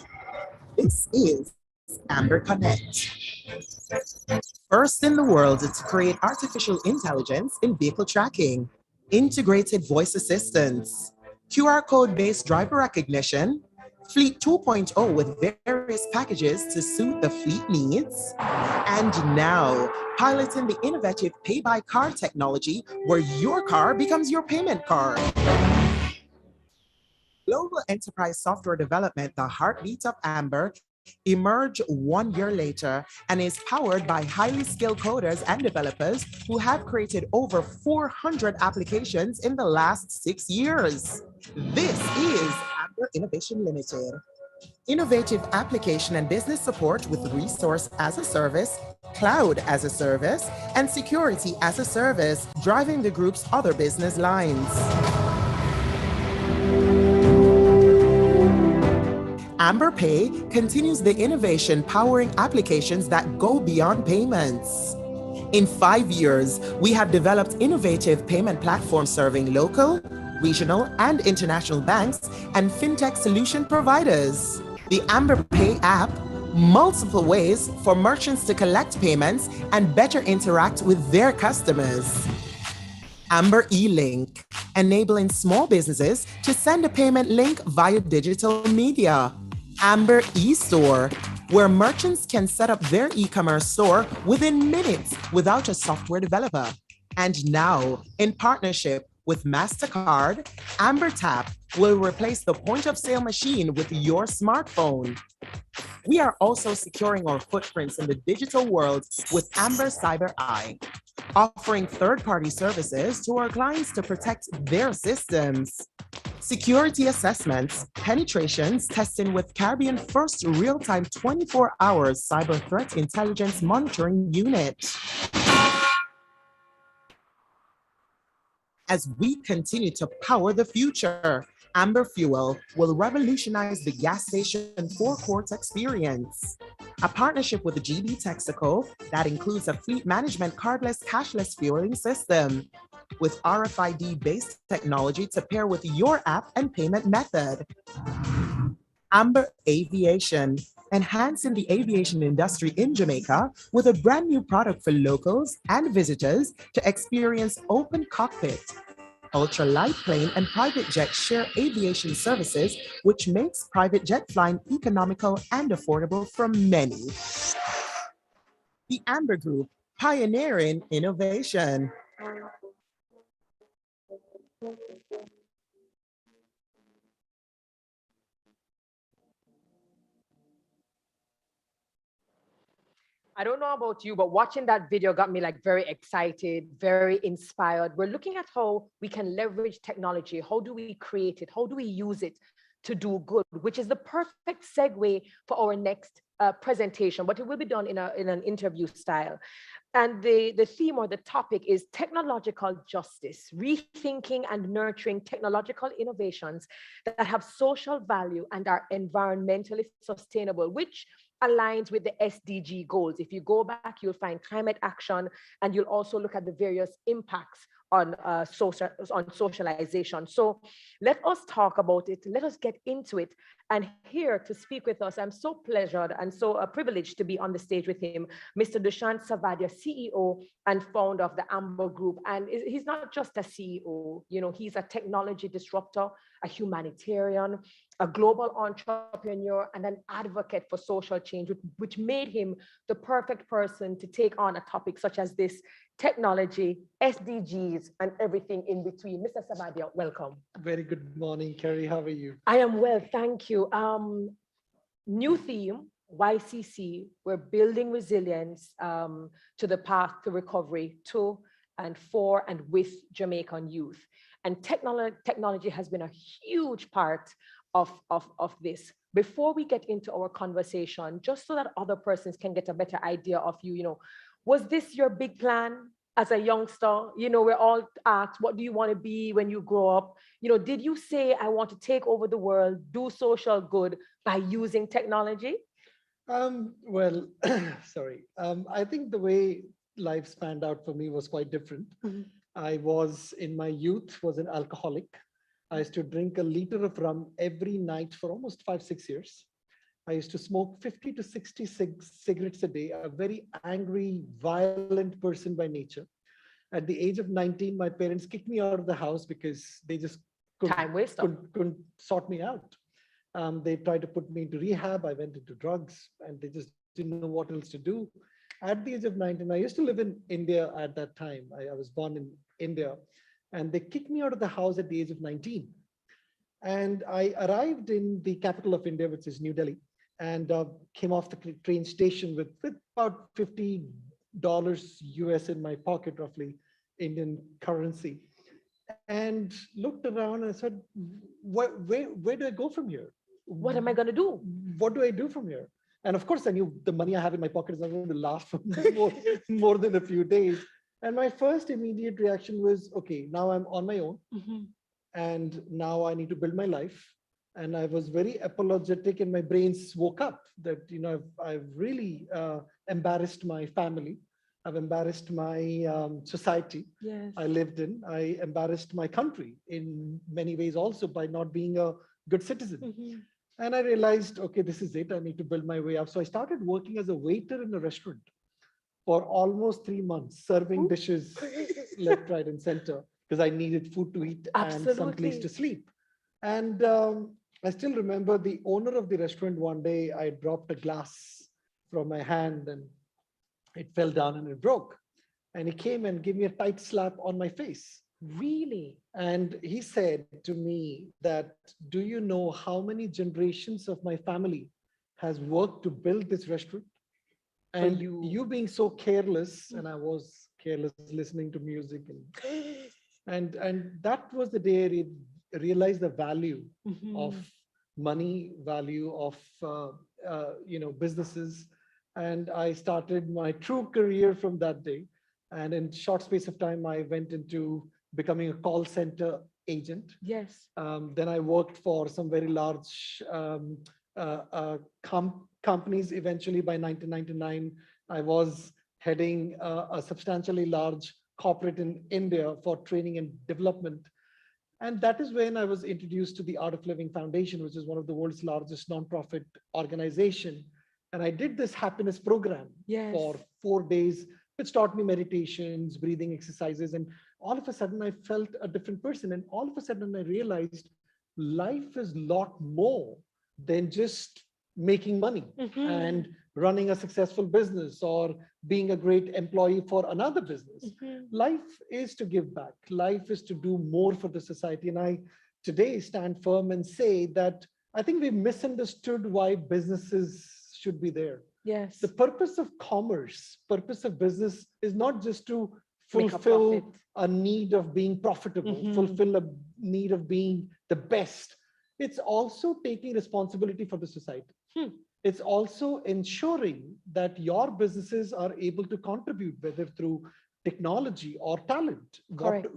This is Amber Connect. First in the world to create artificial intelligence in vehicle tracking, integrated voice assistance, QR code-based driver recognition, Fleet 2.0 with various packages to suit the fleet needs, and now piloting the innovative pay-by-card technology where your car becomes your payment card. Global enterprise software development, the heartbeat of Amber, emerged 1 year later and is powered by highly skilled coders and developers who have created over 400 applications in the last 6 years. This is Amber Innovation Limited. Innovative application and business support with resource as a service, cloud as a service, and security as a service, driving the group's other business lines. Amber Pay continues the innovation powering applications that go beyond payments. In 5 years, we have developed innovative payment platforms serving local, regional, and international banks and fintech solution providers. The Amber Pay app, multiple ways for merchants to collect payments and better interact with their customers. Amber E-Link, enabling small businesses to send a payment link via digital media. Amber E-Store, where merchants can set up their e-commerce store within minutes without a software developer. And now, in partnership with MasterCard, Amber Tap will replace the point-of-sale machine with your smartphone. We are also securing our footprints in the digital world with Amber Cyber Eye, offering third-party services to our clients to protect their systems. Security assessments, penetrations, testing with Caribbean first real-time 24 hours cyber threat intelligence monitoring unit. As we continue to power the future, Amber Fuel will revolutionize the gas station forecourt experience. A partnership with the GB Texaco that includes a fleet management cardless, cashless fueling system with RFID-based technology to pair with your app and payment method. Amber Aviation, enhancing the aviation industry in Jamaica with a brand new product for locals and visitors to experience open cockpit, ultralight plane, and private jet share aviation services, which makes private jet flying economical and affordable for many. The Amber Group, pioneering innovation. I don't know about you, but watching that video got me like very excited, very inspired. We're looking at how we can leverage technology. How do we create it? How do we use it to do good? Which is the perfect segue for our next presentation, but it will be done in an interview style. And the theme or the topic is technological justice, rethinking and nurturing technological innovations that have social value and are environmentally sustainable, which aligns with the SDG goals. If you go back, you'll find climate action, and you'll also look at the various impacts on socialization. So let us talk about it. Let us get into it. And here to speak with us, I'm so pleasured and so privileged to be on the stage with him, Mr. Dushyant Savadia, CEO and founder of the Amber Group. And he's not just a CEO, you know, he's a technology disruptor, a humanitarian, a global entrepreneur, and an advocate for social change, which made him the perfect person to take on a topic such as this: technology, SDGs, and everything in between. Mr. Savadia, welcome. Very good morning, Kerry. How are you? I am well, thank you. New theme, YCC, we're building resilience to the path to recovery to and for and with Jamaican youth. And technology has been a huge part of this. Before we get into our conversation, just so that other persons can get a better idea of you, you know, was this your big plan as a youngster? You know, we're all asked, what do you want to be when you grow up? You know, did you say, I want to take over the world, do social good by using technology? Well, sorry. I think the way life spanned out for me was quite different. Mm-hmm. I was, in my youth, was an alcoholic. I used to drink a liter of rum every night for almost 5-6 years. I used to smoke 50 to 60 cigarettes a day, a very angry, violent person by nature. At the age of 19, my parents kicked me out of the house because they just couldn't sort me out. They tried to put me into rehab. I went into drugs, and they just didn't know what else to do. At the age of 19, I used to live in India at that time. I was born in India, and they kicked me out of the house at the age of 19. And I arrived in the capital of India, which is New Delhi, and came off the train station with about $50 US in my pocket, roughly Indian currency, and looked around and said, where do I go from here? What am I going to do? What do I do from here? And of course, I knew the money I have in my pocket is not going to last for more than a few days. And my first immediate reaction was, okay, now I'm on my own. Mm-hmm. And now I need to build my life. And I was very apologetic, and my brains woke up that, you know, I've really embarrassed my family. I've embarrassed my society I lived in. I embarrassed my country in many ways also by not being a good citizen. Mm-hmm. And I realized, okay, this is it. I need to build my way up. So I started working as a waiter in a restaurant for almost 3 months, serving dishes left, right, and center, because I needed food to eat and some place to sleep. And I still remember the owner of the restaurant. One day I dropped a glass from my hand and it fell down and it broke. And he came and gave me a tight slap on my face. Really? And he said to me that, do you know how many generations of my family has worked to build this restaurant? And you being so careless, and I was careless listening to music, and that was the day I realized the value of money, value of businesses. And I started my true career from that day. And in short space of time, I went into becoming a call center agent. Yes. Then I worked for some very large companies. Eventually, by 1999, I was heading a substantially large corporate in India for training and development. And that is when I was introduced to the Art of Living Foundation, which is one of the world's largest nonprofit organization. And I did this happiness program for 4 days, which taught me meditations, breathing exercises. And all of a sudden I felt a different person. And all of a sudden I realized life is a lot more than just making money and running a successful business or being a great employee for another business. Life is to give back. Life is to do more for the society. And I today stand firm and say that I think we misunderstood why businesses should be there. Yes. The purpose of commerce, purpose of business is not just to Make a fulfill profit. a need of being profitable, fulfill a need of being the best. It's also taking responsibility for the society. It's also ensuring that your businesses are able to contribute, whether through technology or talent.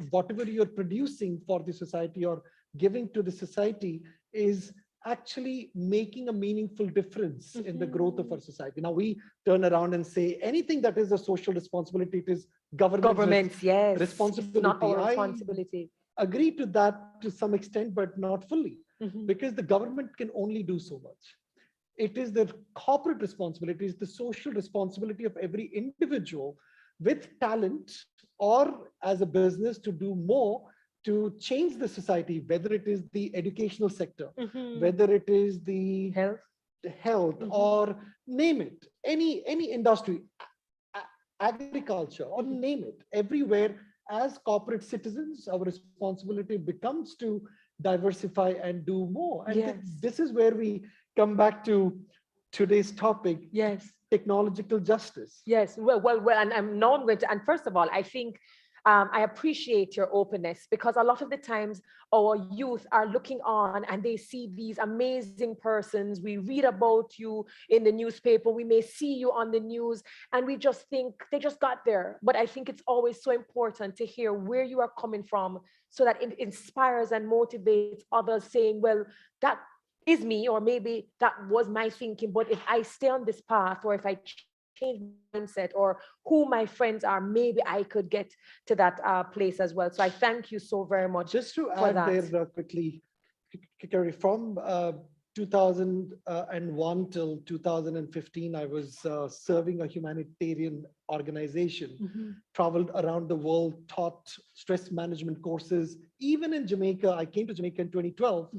Whatever you're producing for the society or giving to the society is actually making a meaningful difference in the growth of our society. Now we turn around and say anything that is a social responsibility, it is government's yes, responsibility. It's not our responsibility. I agree to that to some extent, but not fully, because the government can only do so much. It is the corporate responsibility, it's the social responsibility of every individual with talent or as a business to do more to change the society, whether it is the educational sector, whether it is the health or name it, any industry, agriculture, or name it. Everywhere, as corporate citizens, our responsibility becomes to diversify and do more. And this is where we come back to today's topic. Yes. Technological justice. Yes. Well, and I'm not going to, and first of all, I think I appreciate your openness, because a lot of the times our youth are looking on and they see these amazing persons. We read about you in the newspaper. We may see you on the news and we just think they just got there. But I think it's always so important to hear where you are coming from so that it inspires and motivates others, saying, well, that is me, or maybe that was my thinking. But if I stay on this path, or if I change mindset, or who my friends are, maybe I could get to that place as well. So I thank you so very much. Just to add there quickly, Carrie, from 2001 till 2015, I was serving a humanitarian organization, traveled around the world, taught stress management courses. Even in Jamaica, I came to Jamaica in 2012.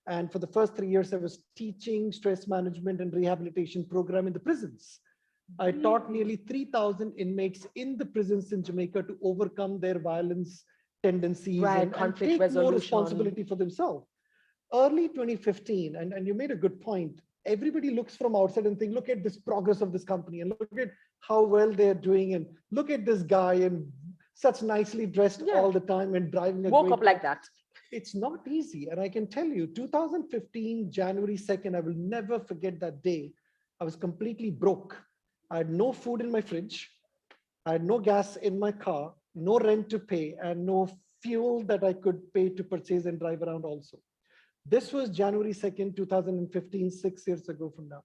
And for the first 3 years, I was teaching stress management and rehabilitation program in the prisons. I taught nearly 3,000 inmates in the prisons in Jamaica to overcome their violence tendencies and take more responsibility for themselves. Early 2015, and you made a good point, everybody looks from outside and think, look at this progress of this company and look at how well they're doing, and look at this guy and such nicely dressed all the time and driving a woke up like that. It's not easy. And I can tell you, 2015, January 2nd, I will never forget that day. I was completely broke. I had no food in my fridge. I had no gas in my car, no rent to pay, and no fuel that I could pay to purchase and drive around also. This was January 2nd, 2015, 6 years ago from now.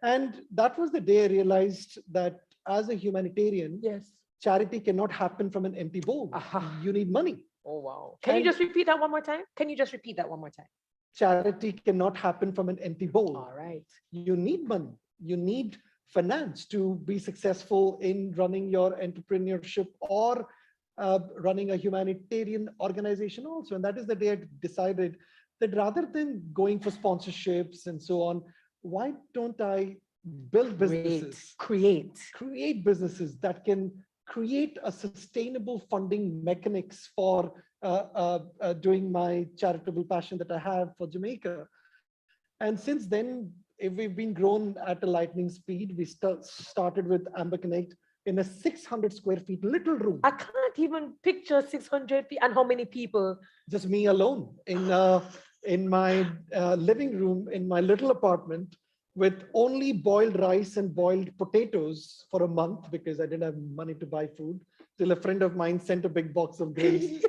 And that was the day I realized that as a humanitarian, charity cannot happen from an empty bowl. You need money. Oh, wow. Can you just repeat that one more time? Can you just repeat that one more time? Charity cannot happen from an empty bowl. All right. You need money. You need finance to be successful in running your entrepreneurship or running a humanitarian organization also. And that is the day I decided that rather than going for sponsorships and so on, why don't I build businesses, create businesses that can create a sustainable funding mechanics for doing my charitable passion that I have for Jamaica. And since then, we've been grown at a lightning speed. We started with Amber Connect in a 600 square feet little room. I can't even picture 600 feet. And how many people? Just me alone in my living room in my little apartment, with only boiled rice and boiled potatoes for a month because I didn't have money to buy food, till a friend of mine sent a big box of grains.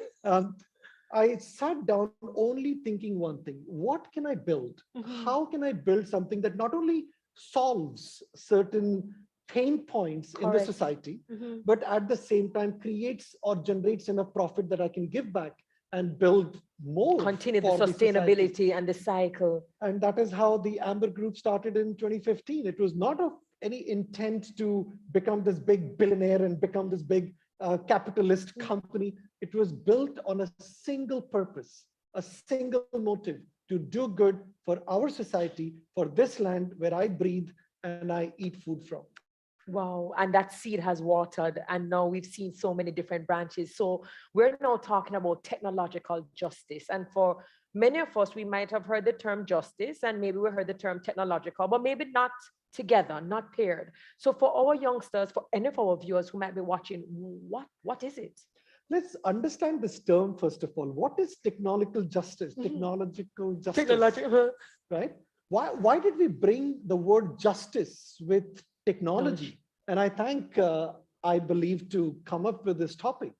I sat down only thinking one thing: what can I build? How can I build something that not only solves certain pain points in the society, but at the same time creates or generates enough profit that I can give back and build more. Continue the sustainability and the cycle. And that is how the Amber Group started in 2015. It was not of any intent to become this big billionaire and become this big capitalist company. It was built on a single purpose, a single motive to do good for our society, for this land where I breathe and I eat food from. Wow, and that seed has watered, and now we've seen so many different branches. So we're now talking about technological justice. And for many of us, we might have heard the term justice, and maybe we heard the term technological, but maybe not together, not paired. So for our youngsters, for any of our viewers who might be watching, what is it? Let's understand this term first of all. What is technological justice? Technological justice, right? Why did we bring the word justice with technology? And I thank, I believe, to come up with this topic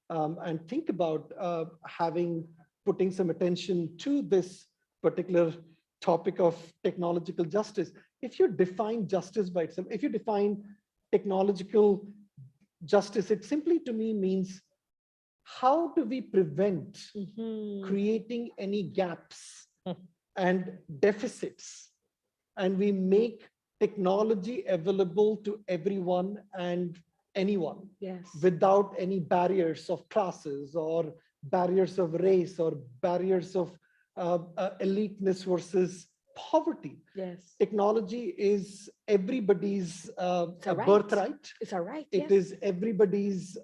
and think about putting some attention to this particular topic of technological justice. If you define justice by itself, if you define technological justice, it simply to me means, how do we prevent creating any gaps and deficits, and we make technology available to everyone and anyone, without any barriers of classes or barriers of race or barriers of eliteness versus poverty. Technology is everybody's birthright. It's a right. It is everybody's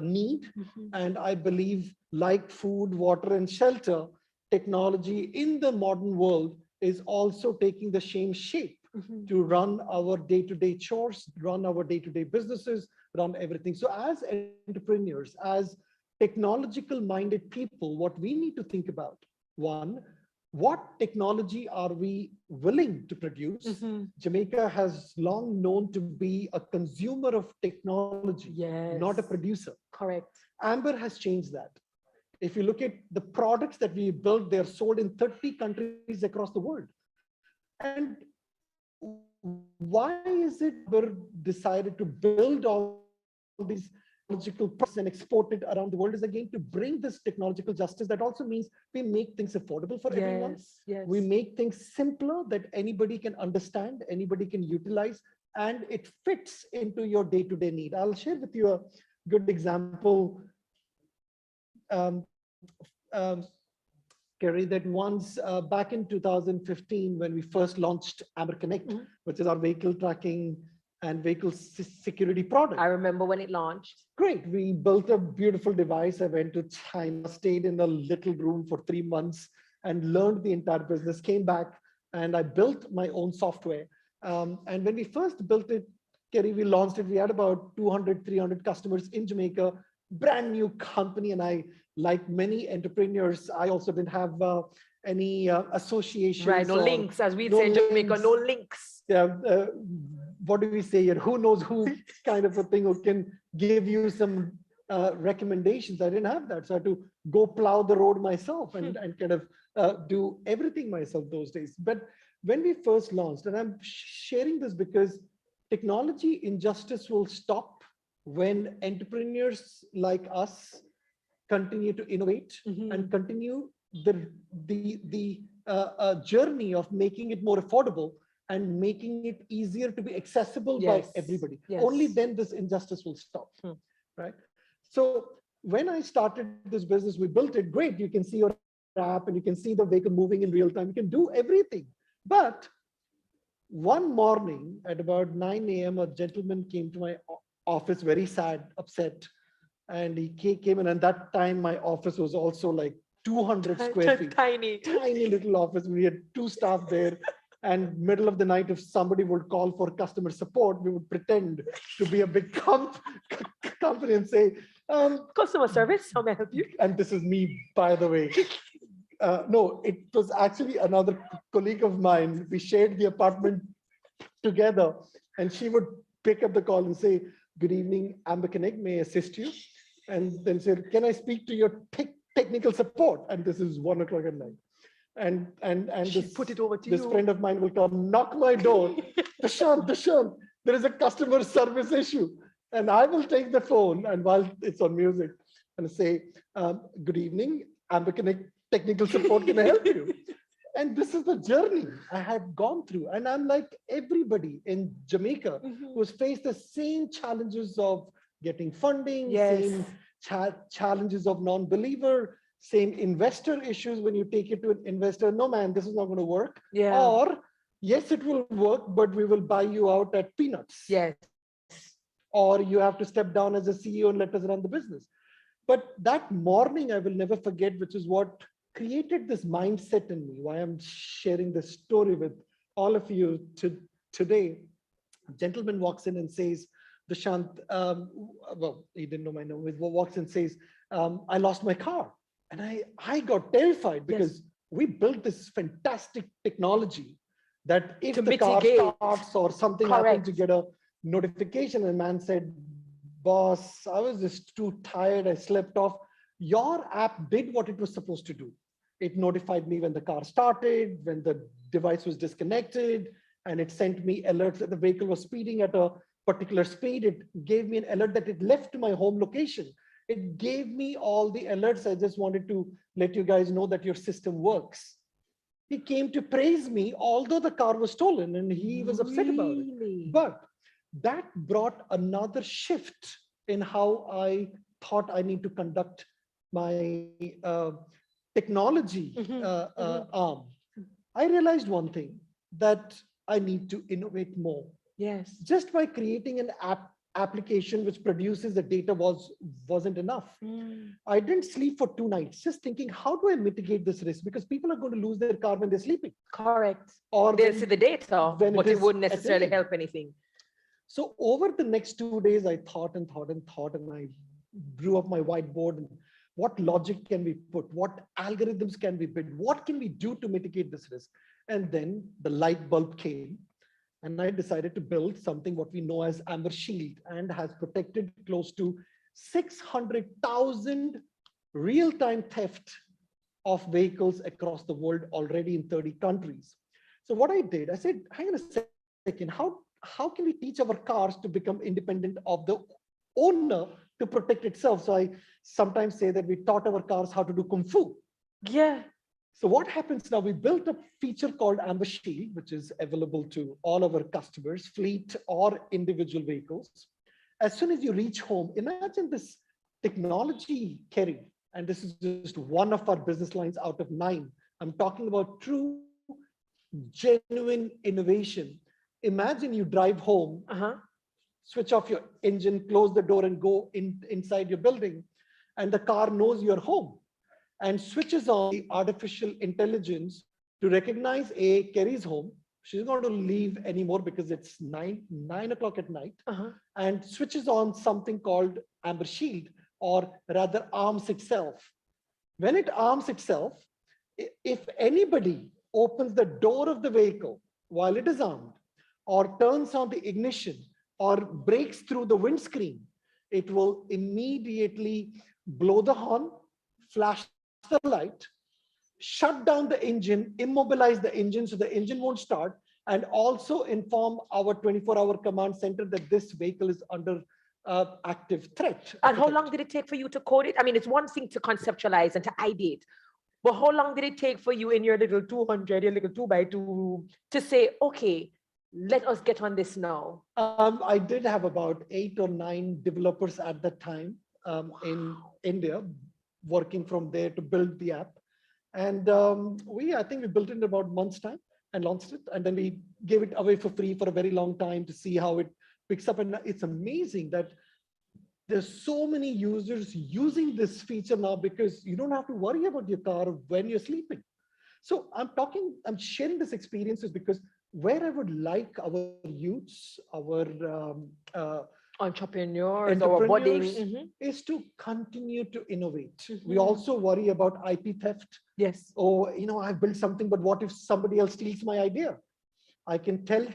need. And I believe, like food, water, and shelter, technology in the modern world is also taking the same shape to run our day-to-day chores, run our day-to-day businesses, run everything. So as entrepreneurs, as technological-minded people, what we need to think about, one, what technology are we willing to produce? Jamaica has long known to be a consumer of technology, not a producer. Correct. Amber has changed that. If you look at the products that we built, they're sold in 30 countries across the world. And why is it we're decided to build all these technological products and export it around the world? Is again to bring this technological justice. That also means we make things affordable for everyone. We make things simpler that anybody can understand, anybody can utilize, and it fits into your day-to-day need. I'll share with you a good example, Kerry, that once back in 2015, when we first launched Amber Connect, which is our vehicle tracking and vehicle security product. I remember when it launched. Great. We built a beautiful device. I went to China, stayed in a little room for 3 months and learned the entire business, came back, and I built my own software. And when we first built it, Kerry, we launched it, we had about 200, 300 customers in Jamaica, brand new company. And I, like many entrepreneurs, I also didn't have any associations. Right, no links, as we say in Jamaica, no links. What do we say here? Who knows who kind of a thing who can give you some recommendations. I didn't have that. So I had to go plow the road myself and kind of do everything myself those days. But when we first launched, and I'm sharing this because technology injustice will stop when entrepreneurs like us continue to innovate and continue the journey of making it more affordable and making it easier to be accessible by everybody. Only then this injustice will stop, right? So when I started this business, we built it, great. You can see your app and you can see the vehicle moving in real time. You can do everything. But one morning at about 9 a.m., a gentleman came to my office, very sad, upset. And he came in, and that time my office was also like 200 square feet. Tiny little office. We had 2 staff there. And middle of the night, if somebody would call for customer support, we would pretend to be a big company and say, customer service, how may I help you? And this is me, by the way. No, it was actually another colleague of mine. We shared the apartment together, and she would pick up the call and say, "Good evening, Amber Connect, may I assist you?" And then say, "Can I speak to your technical support?" And this is 1 o'clock at night. And this, put it over to this you. friend of mine will come, knock my door. Dashan, there is a customer service issue. And I will take the phone, and while it's on music, and say, "Good evening, Amber Connect technical support, can I help you?" And this is the journey I had gone through. And I'm like everybody in Jamaica who's faced the same challenges of getting funding, Yes. same challenges of non-believer, same investor issues when you take it to an investor. No, man, this is not going to work. Yeah. Or yes, it will work, but we will buy you out at peanuts. Yes. Or you have to step down as a CEO and let us run the business. But that morning, I will never forget, which is what created this mindset in me, why I'm sharing this story with all of you today. A gentleman walks in and says, Dushyant, well, he didn't know my name, he walks in and says, I lost my car. And I got terrified because we built this fantastic technology that if To the car mitigate. starts or something happens, you get a notification. And man said, boss, I was just too tired. I slept off. Your app did what it was supposed to do. It notified me when the car started, when the device was disconnected, and it sent me alerts that the vehicle was speeding at a particular speed. It gave me an alert that it left my home location. It gave me all the alerts. I just wanted to let you guys know that your system works. He came to praise me, although the car was stolen, and he was upset about it. But that brought another shift in how I thought I need to conduct my technology arm. I realized one thing, that I need to innovate more. Yes. Just by creating an application which produces the data wasn't enough. I didn't sleep for 2 nights, just thinking, how do I mitigate this risk? Because people are going to lose their car when they're sleeping. Correct. Or they'll see the data, but it wouldn't necessarily attending. help anything. So over the next 2 days, I thought and thought and thought, and I drew up my whiteboard. And what logic can we put? What algorithms can we build? What can we do to mitigate this risk? And then the light bulb came, and I decided to build something what we know as Amber Shield, and has protected close to 600,000 real-time theft of vehicles across the world already in 30 countries. So what I did, I said, hang on a second, how can we teach our cars to become independent of the owner to protect itself? So I sometimes say that we taught our cars how to do Kung Fu. Yeah. So what happens now, we built a feature called Amber Shield, which is available to all our customers, fleet or individual vehicles. As soon as you reach home, imagine this technology, Kerry, and this is just one of our business lines out of 9. I'm talking about true, genuine innovation. Imagine you drive home, switch off your engine, close the door, and go inside your building, and the car knows you're home and switches on the artificial intelligence to recognize Kerry's home. She's not going to leave anymore because it's 9 o'clock at night, and switches on something called Amber Shield, or rather arms itself. When it arms itself, if anybody opens the door of the vehicle while it is armed, or turns on the ignition, or breaks through the windscreen, it will immediately blow the horn, flash the light, shut down the engine, immobilize the engine so the engine won't start, and also inform our 24-hour command center that this vehicle is under active threat. And how long did it take for you to code it? I mean, it's one thing to conceptualize and to ideate, but how long did it take for you in your little 200, your little 2x2 room to say, okay, let us get on this now? I did have about 8 or 9 developers at that time in India, working from there to build the app. And I think we built it in about a month's time and launched it. And then we gave it away for free for a very long time to see how it picks up. And it's amazing that there's so many users using this feature now, because you don't have to worry about your car when you're sleeping. So I'm sharing this experiences because where I would like our youths, our entrepreneurs or budding is to continue to innovate. We also worry about IP theft. Yes. Or, I've built something, but what if somebody else steals my idea? I can tell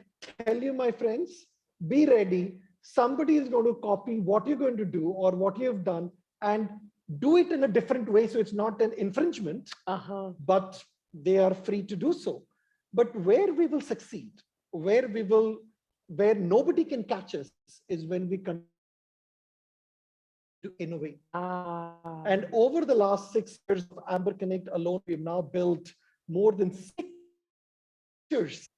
you, my friends, be ready. Somebody is going to copy what you're going to do or what you've done and do it in a different way. So it's not an infringement, but they are free to do so. But where we will succeed, where nobody can catch us, is when we continue to innovate. And over the last 6 years of Amber Connect alone, we've now built more than 6 years.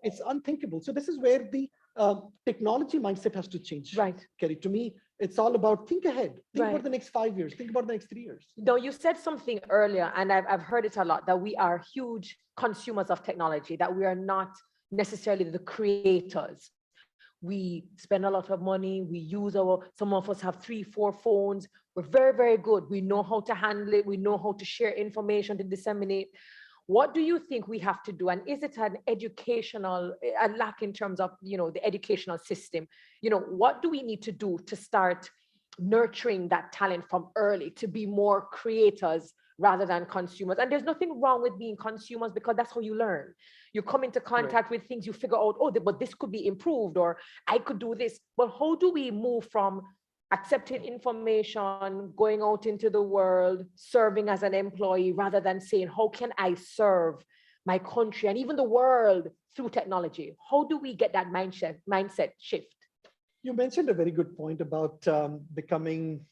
It's unthinkable. So this is where the technology mindset has to change. Right. Kerry, to me, It's all about think ahead. Think Right. about the next 5 years. Think about the next 3 years. No, you said something earlier, and I've heard it a lot, that we are huge consumers of technology, that we are not necessarily the creators. We spend a lot of money. We use some of us have 3, 4 phones. We're very, very good. We know how to handle it. We know how to share information, to disseminate. What do you think we have to do? And is it an educational, a lack in terms of, the educational system? What do we need to do to start nurturing that talent from early, to be more creators rather than consumers? And there's nothing wrong with being consumers, because that's how you learn. You come into contact with things, you figure out, but this could be improved, or I could do this. But how do we move from accepting information, going out into the world, serving as an employee, rather than saying, how can I serve my country and even the world through technology? How do we get that mindset shift? You mentioned a very good point about becoming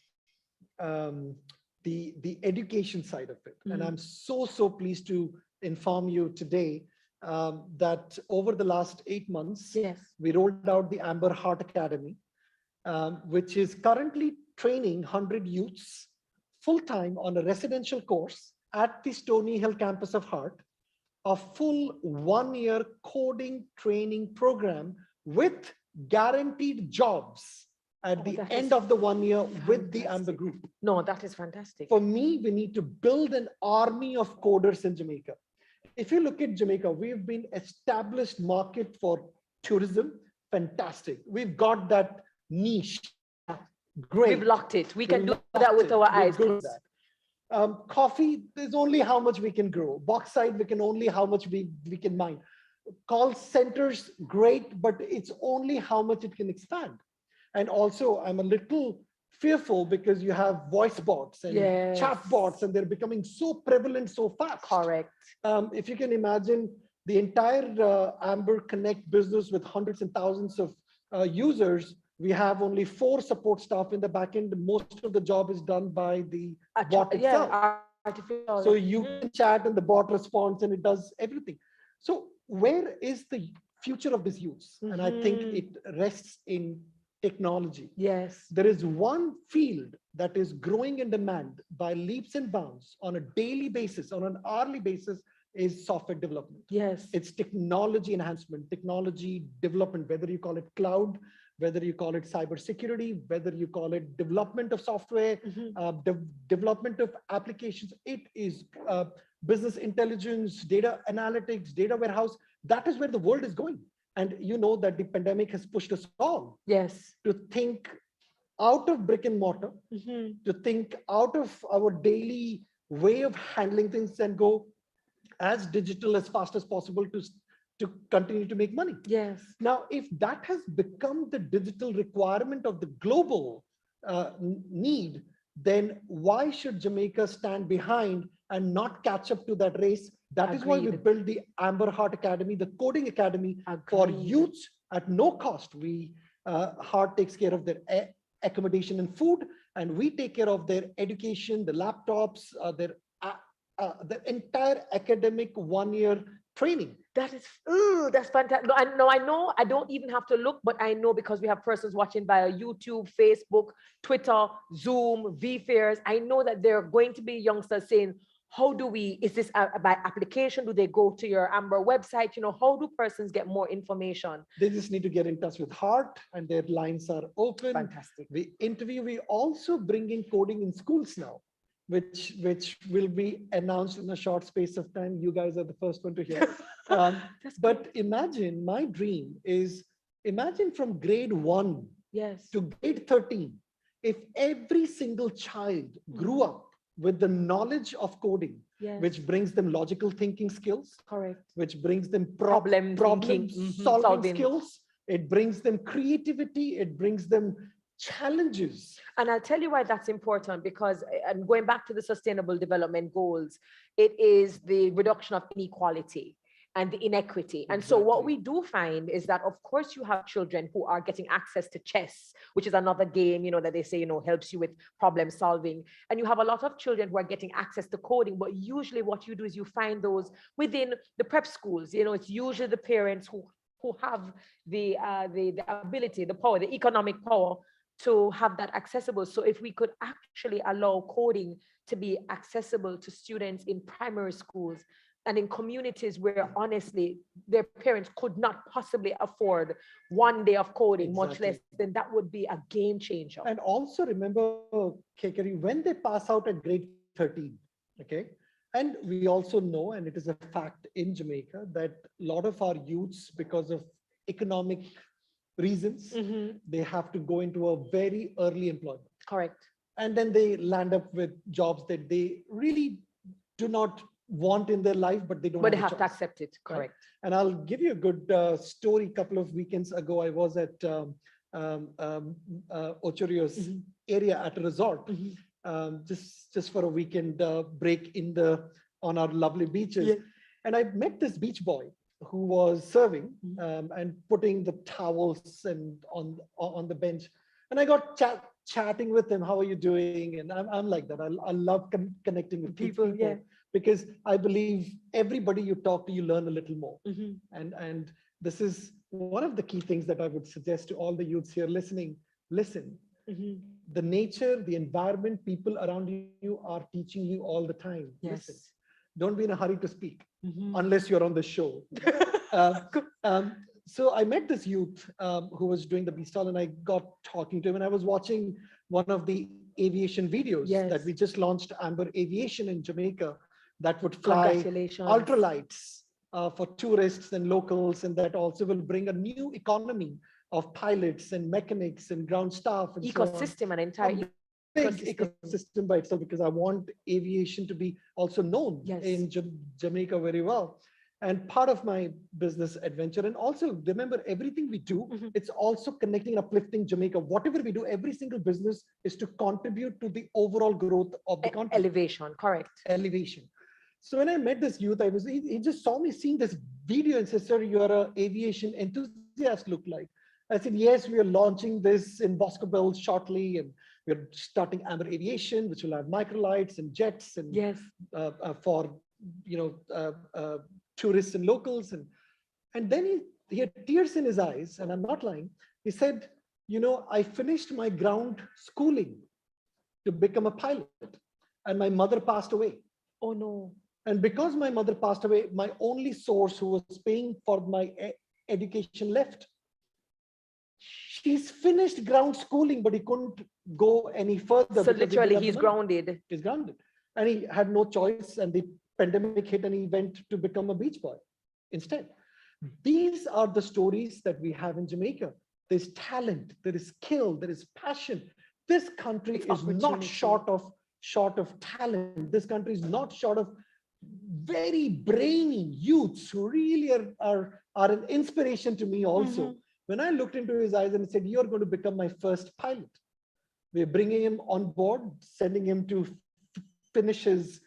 the education side of it. And I'm so pleased to inform you today that over the last 8 months, we rolled out the Amber Heart Academy, which is currently training 100 youths full-time on a residential course at the Stony Hill campus of Heart, a full 1-year coding training program with guaranteed jobs at the end of the 1 year with the Amber Group. No, that is fantastic. For me, we need to build an army of coders in Jamaica. If you look at Jamaica, we've been established market for tourism, fantastic. We've got that niche, great. We've locked it. We can do that with our eyes. Coffee, there's only how much we can grow. Bauxite, we can only how much we can mine. Call centers, great, but it's only how much it can expand. And also, I'm a little fearful because you have voice bots and chat bots, and they're becoming so prevalent so fast. Correct. If you can imagine the entire Amber Connect business with hundreds and thousands of users, we have only 4 support staff in the back end. Most of the job is done by the bot itself. Artificial. So you can chat and the bot responds and it does everything. So where is the future of these youths? And I think it rests in technology. Yes. There is one field that is growing in demand by leaps and bounds on a daily basis, on an hourly basis, is software development. Yes. It's technology enhancement, technology development, whether you call it cloud, whether you call it cybersecurity, whether you call it development of software, development of applications. It is business intelligence, data analytics, data warehouse. That is where the world is going. And you know that the pandemic has pushed us all to think out of brick and mortar, to think out of our daily way of handling things and go as digital as fast as possible to continue to make money. Yes. Now, if that has become the digital requirement of the global need, then why should Jamaica stand behind and not catch up to that race? That is why we built the Amber Heart Academy, the coding academy for youths at no cost. Heart takes care of their accommodation and food, and we take care of their education, the laptops, the entire academic 1-year training. That's fantastic. No, I know I don't even have to look, but I know because we have persons watching via YouTube, Facebook, Twitter, Zoom, VFairs. I know that there are going to be youngsters saying, is this by application? Do they go to your Amber website? How do persons get more information? They just need to get in touch with Heart, and their lines are open. Fantastic. We also bring in coding in schools now, which will be announced in a short space of time. You guys are the first one to hear. But imagine, my dream is, imagine from grade 1 to grade 13, if every single child grew up with the knowledge of coding, which brings them logical thinking skills, which brings them problem solving skills, it brings them creativity, it brings them challenges. And I'll tell you why that's important, because I'm going back to the Sustainable Development Goals. It is the reduction of inequality and the inequity. And so what we do find is that, of course, you have children who are getting access to chess, which is another game, that they say, helps you with problem solving. And you have a lot of children who are getting access to coding, but usually what you do is you find those within the prep schools. It's usually the parents who have the ability, the power, the economic power to have that accessible. So if we could actually allow coding to be accessible to students in primary schools and in communities where honestly their parents could not possibly afford one day of coding, much less, then that would be a game changer. And also remember, Kekeri, when they pass out at grade 13, okay? And we also know, and it is a fact in Jamaica, that a lot of our youths, because of economic reasons, they have to go into a very early employment. Correct. And then they land up with jobs that they really do not want in their life, but they don't. But they have have to accept it. Correct. Right? And I'll give you a good story. A couple of weekends ago, I was at Ochorio's area at a resort, just for a weekend break on our lovely beaches. Yeah. And I met this beach boy who was serving and putting the towels and on the bench. And I got chatting with him. How are you doing? And I'm like that. I love connecting with people. Yeah. Because I believe everybody you talk to, you learn a little more. And this is one of the key things that I would suggest to all the youths here listening. Listen, the nature, the environment, people around you are teaching you all the time. Yes. Listen, don't be in a hurry to speak unless you're on the show. So I met this youth who was doing the beach stall, and I got talking to him, and I was watching one of the aviation videos that we just launched, Amber Aviation in Jamaica, that would fly ultralights for tourists and locals, and that also will bring a new economy of pilots and mechanics and ground staff and ecosystem, so on. An entire big ecosystem by itself, because I want aviation to be also known in Jamaica very well. And part of my business adventure, and also remember, everything we do, it's also connecting and uplifting Jamaica. Whatever we do, every single business is to contribute to the overall growth of the country. Elevation, correct. Elevation. So when I met this youth, he just saw me seeing this video and said, "Sir, you're an aviation enthusiast, look like." I said, "Yes, we are launching this in Boscobel shortly, and we're starting Amber Aviation, which will have microlights and jets and for tourists and locals." And then he had tears in his eyes, and I'm not lying. He said, "I finished my ground schooling to become a pilot, and my mother passed away." Oh no. And because my mother passed away, my only source who was paying for my education left. She's finished ground schooling, but he couldn't go any further. So literally he's grounded. He's grounded. And he had no choice, and the pandemic hit, and he went to become a beach boy instead. These are the stories that we have in Jamaica. There's talent, there is skill, there is passion. This country is not short of talent. This country is not short of very brainy youths who really are an inspiration to me also. When I looked into his eyes and said, "You're going to become my first pilot," we're bringing him on board, sending him to finish his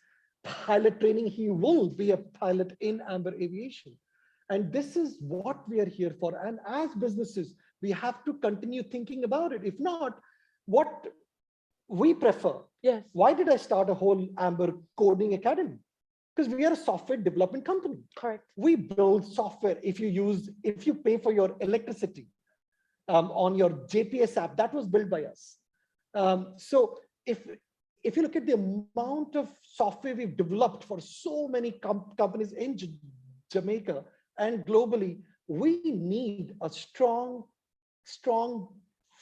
pilot training. He will be a pilot in Amber Aviation. And this is what we are here for. And as businesses, we have to continue thinking about it. If not, what we prefer. Yes. Why did I start a whole Amber Coding Academy? Because we are a software development company. Correct. We build software. If you pay for your electricity on your JPS app, that was built by us. So if you look at the amount of software we've developed for so many companies in Jamaica and globally, we need a strong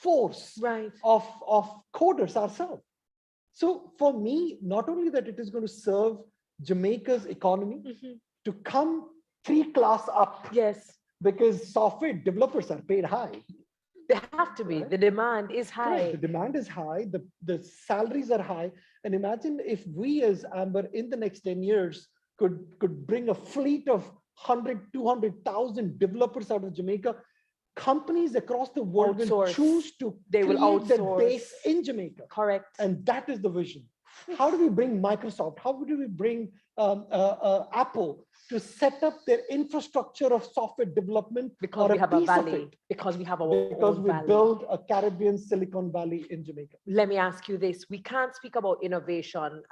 force of coders ourselves. So for me, not only that it is going to serve Jamaica's economy to come 3 class up. Yes. Because software developers are paid high. They have to be. Right? The demand is high. Correct. The demand is high. The salaries are high. And imagine if we as Amber in the next 10 years could bring a fleet of 100, 200,000 developers out of Jamaica. Companies across the world will choose to create their base in Jamaica. Correct. And that is the vision. How do we bring Microsoft? How do we bring Apple to set up their infrastructure of software development because we have a valley, because we have our because own we valley. build a Caribbean Silicon Valley in Jamaica. Let me ask you this. We can't speak about innovation,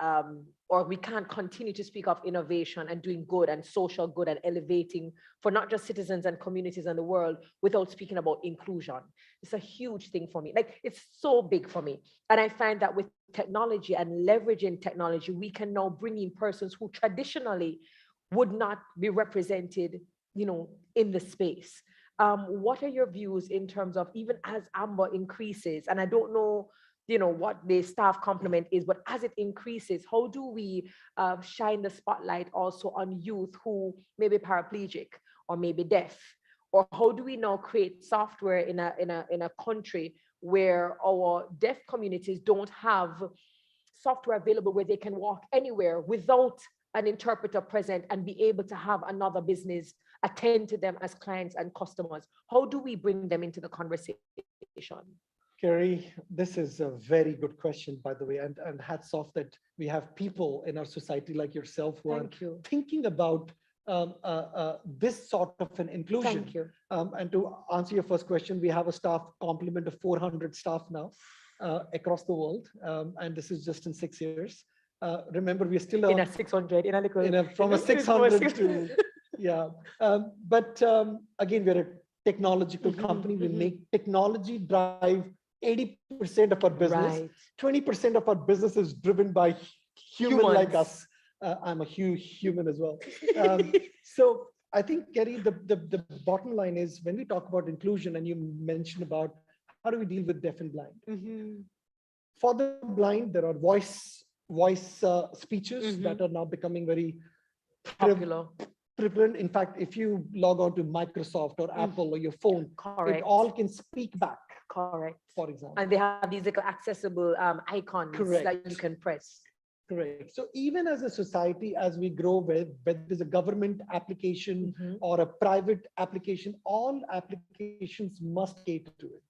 or we can't continue to speak of innovation and doing good and social good and elevating for not just citizens and communities in the world without speaking about inclusion. It's a huge thing for me. Like, it's so big for me. And I find that with technology and leveraging technology, we can now bring in persons who traditionally would not be represented, in the space. What are your views in terms of, even as Amber increases, and I don't know, what the staff complement is, but as it increases, how do we shine the spotlight also on youth who may be paraplegic or maybe deaf? Or how do we now create software in a country where our deaf communities don't have software available where they can walk anywhere without an interpreter present and be able to have another business attend to them as clients and customers? How do we bring them into the conversation? Kerry, this is a very good question, by the way, and hats off that we have people in our society like yourself who are thinking about this sort of an inclusion. Thank you. And to answer your first question, we have a staff complement of 400 staff now across the world, and this is just in 6 years. Remember, we're still in a 600, from a 600 to, yeah. But again, we're a technological company. We make technology drive 80% of our business. Right. 20% of our business is driven by human like us. I'm a huge human as well. So I think, Kerry, the bottom line is, when we talk about inclusion, and you mentioned about how do we deal with deaf and blind. For the blind, there are voice speeches that are now becoming very popular. Prevalent. In fact, if you log on to Microsoft or Apple or your phone, it all can speak back. Correct. For example. And they have these little accessible icons that you can press. Correct. So even as a society, as we grow, whether there's a government application or a private application, all applications must cater to it.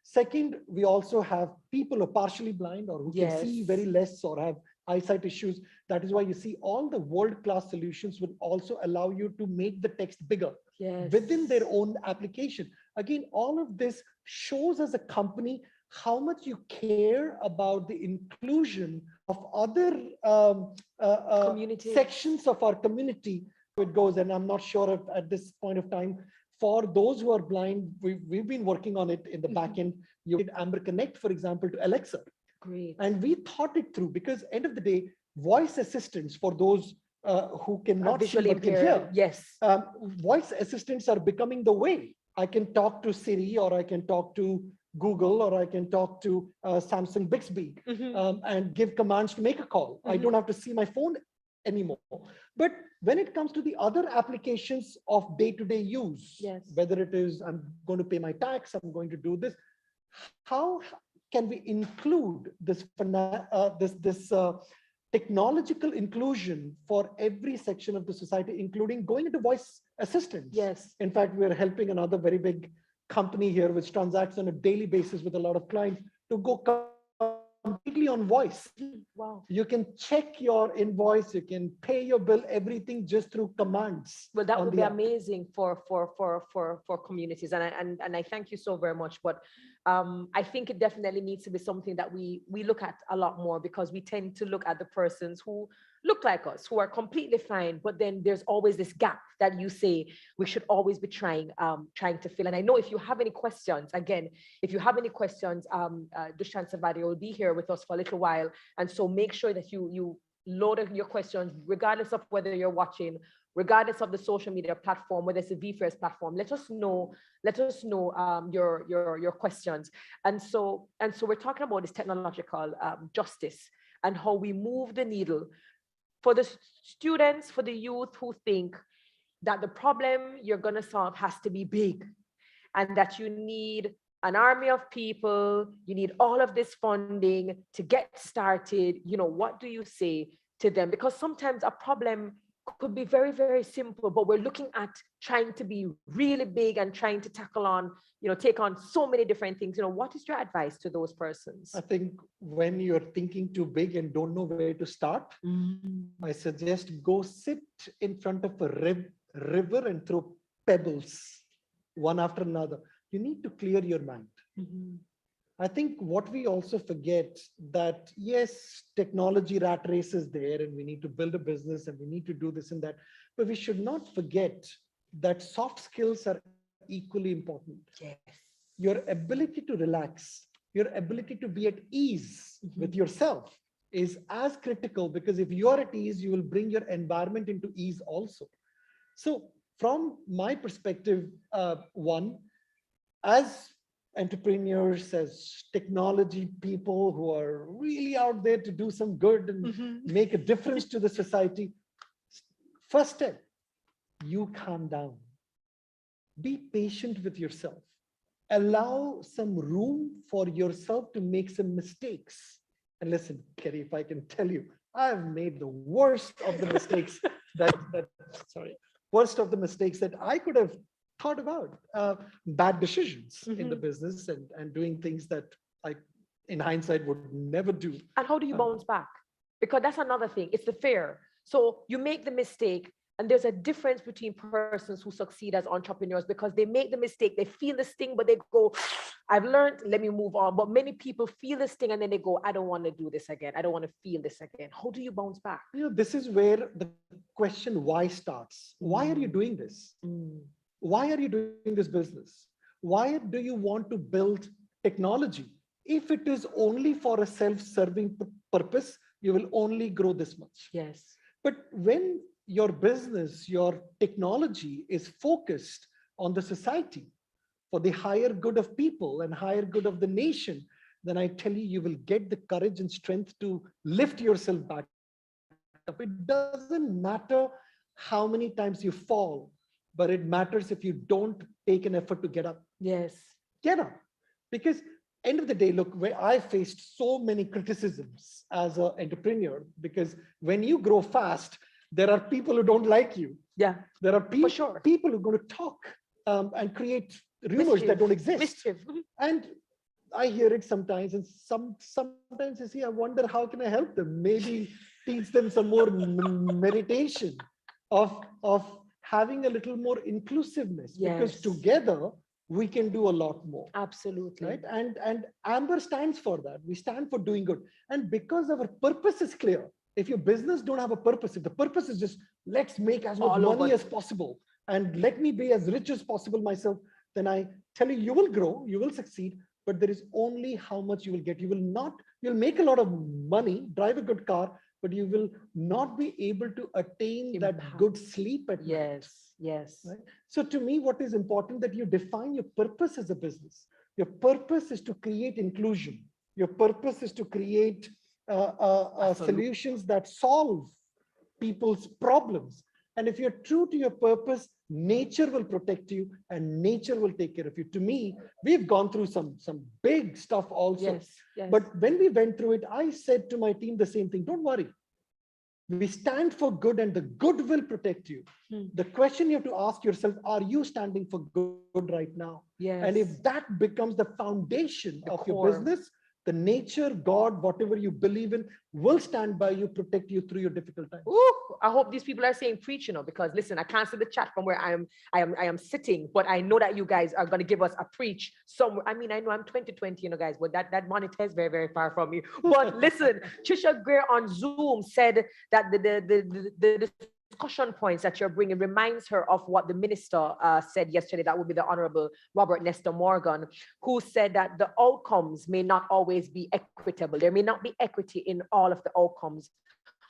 Second, we also have people who are partially blind or who can see very less or have eyesight issues. That is why you see all the world-class solutions will also allow you to make the text bigger within their own application. Again, all of this shows as a company how much you care about the inclusion of other sections of our community. It goes, and I'm not sure if at this point of time, for those who are blind, we've been working on it in the back end. You did Amber Connect, for example, to Alexa. Great. And we thought it through, because end of the day, voice assistants for those who cannot visually see but can impaired. hear. Yes. Voice assistants are becoming the way. I can talk to Siri, or I can talk to Google, or I can talk to Samsung Bixby and give commands to make a call. I don't have to see my phone anymore. But when it comes to the other applications of day-to-day use, whether it is I'm going to pay my tax, I'm going to do this, how can we include this technological inclusion for every section of the society, including going into voice assistance? Yes. In fact, we're helping another very big company here which transacts on a daily basis with a lot of clients to go completely on voice. Wow. You can check your invoice, you can pay your bill, everything just through commands. Well, that would be amazing for communities, and I thank you so very much. But I think it definitely needs to be something that we look at a lot more, because we tend to look at the persons who look like us, who are completely fine, but then there's always this gap that you say we should always be trying to fill. And I know if you have any questions, again, if you have any questions, Dushan Savadi will be here with us for a little while, and so make sure that you load your questions, regardless of whether you're watching, regardless of the social media platform, whether it's a VFairs platform. Let us know your questions. And so we're talking about this technological justice and how we move the needle for the students, for the youth who think that the problem you're going to solve has to be big, and that you need an army of people, you need all of this funding to get started. What do you say to them? Because sometimes a problem could be very, very simple, but we're looking at trying to be really big and trying to tackle on, take on so many different things. What is your advice to those persons? I think when you're thinking too big and don't know where to start, I suggest go sit in front of a river and throw pebbles one after another. You need to clear your mind. I think what we also forget that, yes, technology rat race is there and we need to build a business and we need to do this and that, but we should not forget that soft skills are equally important. Yes. Your ability to relax, your ability to be at ease with yourself is as critical, because if you're at ease, you will bring your environment into ease also. So from my perspective, as entrepreneurs, as technology people who are really out there to do some good and make a difference to the society, first step, you calm down. Be patient with yourself. Allow some room for yourself to make some mistakes. And listen, Kerry, if I can tell you, I've made the worst of the mistakes worst of the mistakes that I could have thought about. Bad decisions in the business and doing things that I, in hindsight, would never do. And how do you bounce back? Because that's another thing. It's the fear. So you make the mistake, and there's a difference between persons who succeed as entrepreneurs, because they make the mistake, they feel the sting, but they go, I've learned, let me move on. But many people feel the sting and then they go, I don't want to do this again. I don't want to feel this again. How do you bounce back? This is where the question why starts. Why are you doing this? Why are you doing this business? Why do you want to build technology? If it is only for a self-serving purpose, you will only grow this much. Yes. But when your business, your technology is focused on the society for the higher good of people and higher good of the nation, then I tell you, you will get the courage and strength to lift yourself back up. It doesn't matter how many times you fall, but it matters if you don't take an effort to get up. Yes. Get up. Because end of the day, look, where I faced so many criticisms as an entrepreneur, because when you grow fast, there are people who don't like you. Yeah. There are people who are going to talk and create rumors that don't exist. And I hear it sometimes, and sometimes you see, I wonder, how can I help them? Maybe teach them some more meditation of having a little more inclusiveness, because together we can do a lot more. Absolutely. Right? And Amber stands for that. We stand for doing good. And because our purpose is clear, if your business don't have a purpose, if the purpose is just let's make as much money as possible and let me be as rich as possible myself, then I tell you, you will grow, you will succeed, but there is only how much you will get. You'll make a lot of money, drive a good car, but you will not be able to attain that good sleep at night. Yes. Right? So to me, what is important that you define your purpose as a business. Your purpose is to create inclusion. Your purpose is to create solutions that solve people's problems. And if you're true to your purpose, nature will protect you and nature will take care of you. To me, we've gone through some big stuff also. Yes. But when we went through it, I said to my team the same thing. Don't worry. We stand for good and the good will protect you. The question you have to ask yourself, are you standing for good right now? Yes. And if that becomes the foundation of your business, the nature, God, whatever you believe in, will stand by you, protect you through your difficult times. Ooh, I hope these people are saying preach, because listen, I can't see the chat from where I am sitting, but I know that you guys are going to give us a preach somewhere. I mean, I know I'm 2020, guys, but that monitor is very, very far from me. But listen, Trisha Greer on Zoom said that the discussion points that you're bringing reminds her of what the minister said yesterday. That would be the Honorable Robert Nestor Morgan, who said that the outcomes may not always be equitable. There may not be equity in all of the outcomes,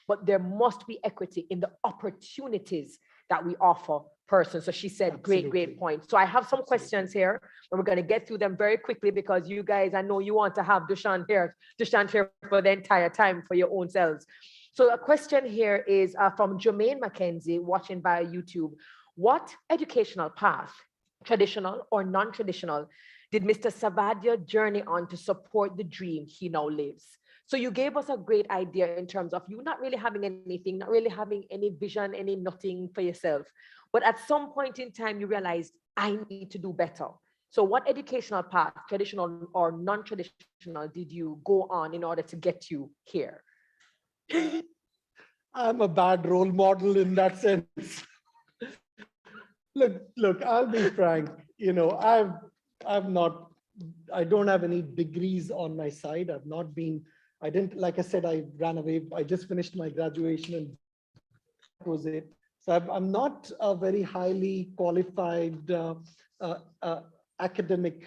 but there must be equity in the opportunities that we offer persons. So she said, great point. So I have some questions here, and we're going to get through them very quickly, because you guys, I know you want to have Dushan here for the entire time for your own selves. So a question here is from Jermaine McKenzie, watching via YouTube. What educational path, traditional or non-traditional, did Mr. Savadia journey on to support the dream he now lives? So you gave us a great idea in terms of you not really having anything, not really having any vision, any nothing for yourself. But at some point in time, you realized, I need to do better. So what educational path, traditional or non-traditional, did you go on in order to get you here? I'm a bad role model in that sense. Look, I'll be frank, you know, I don't have any degrees on my side. Like I said, I ran away. I just finished my graduation and that was it. So I'm not a very highly qualified academic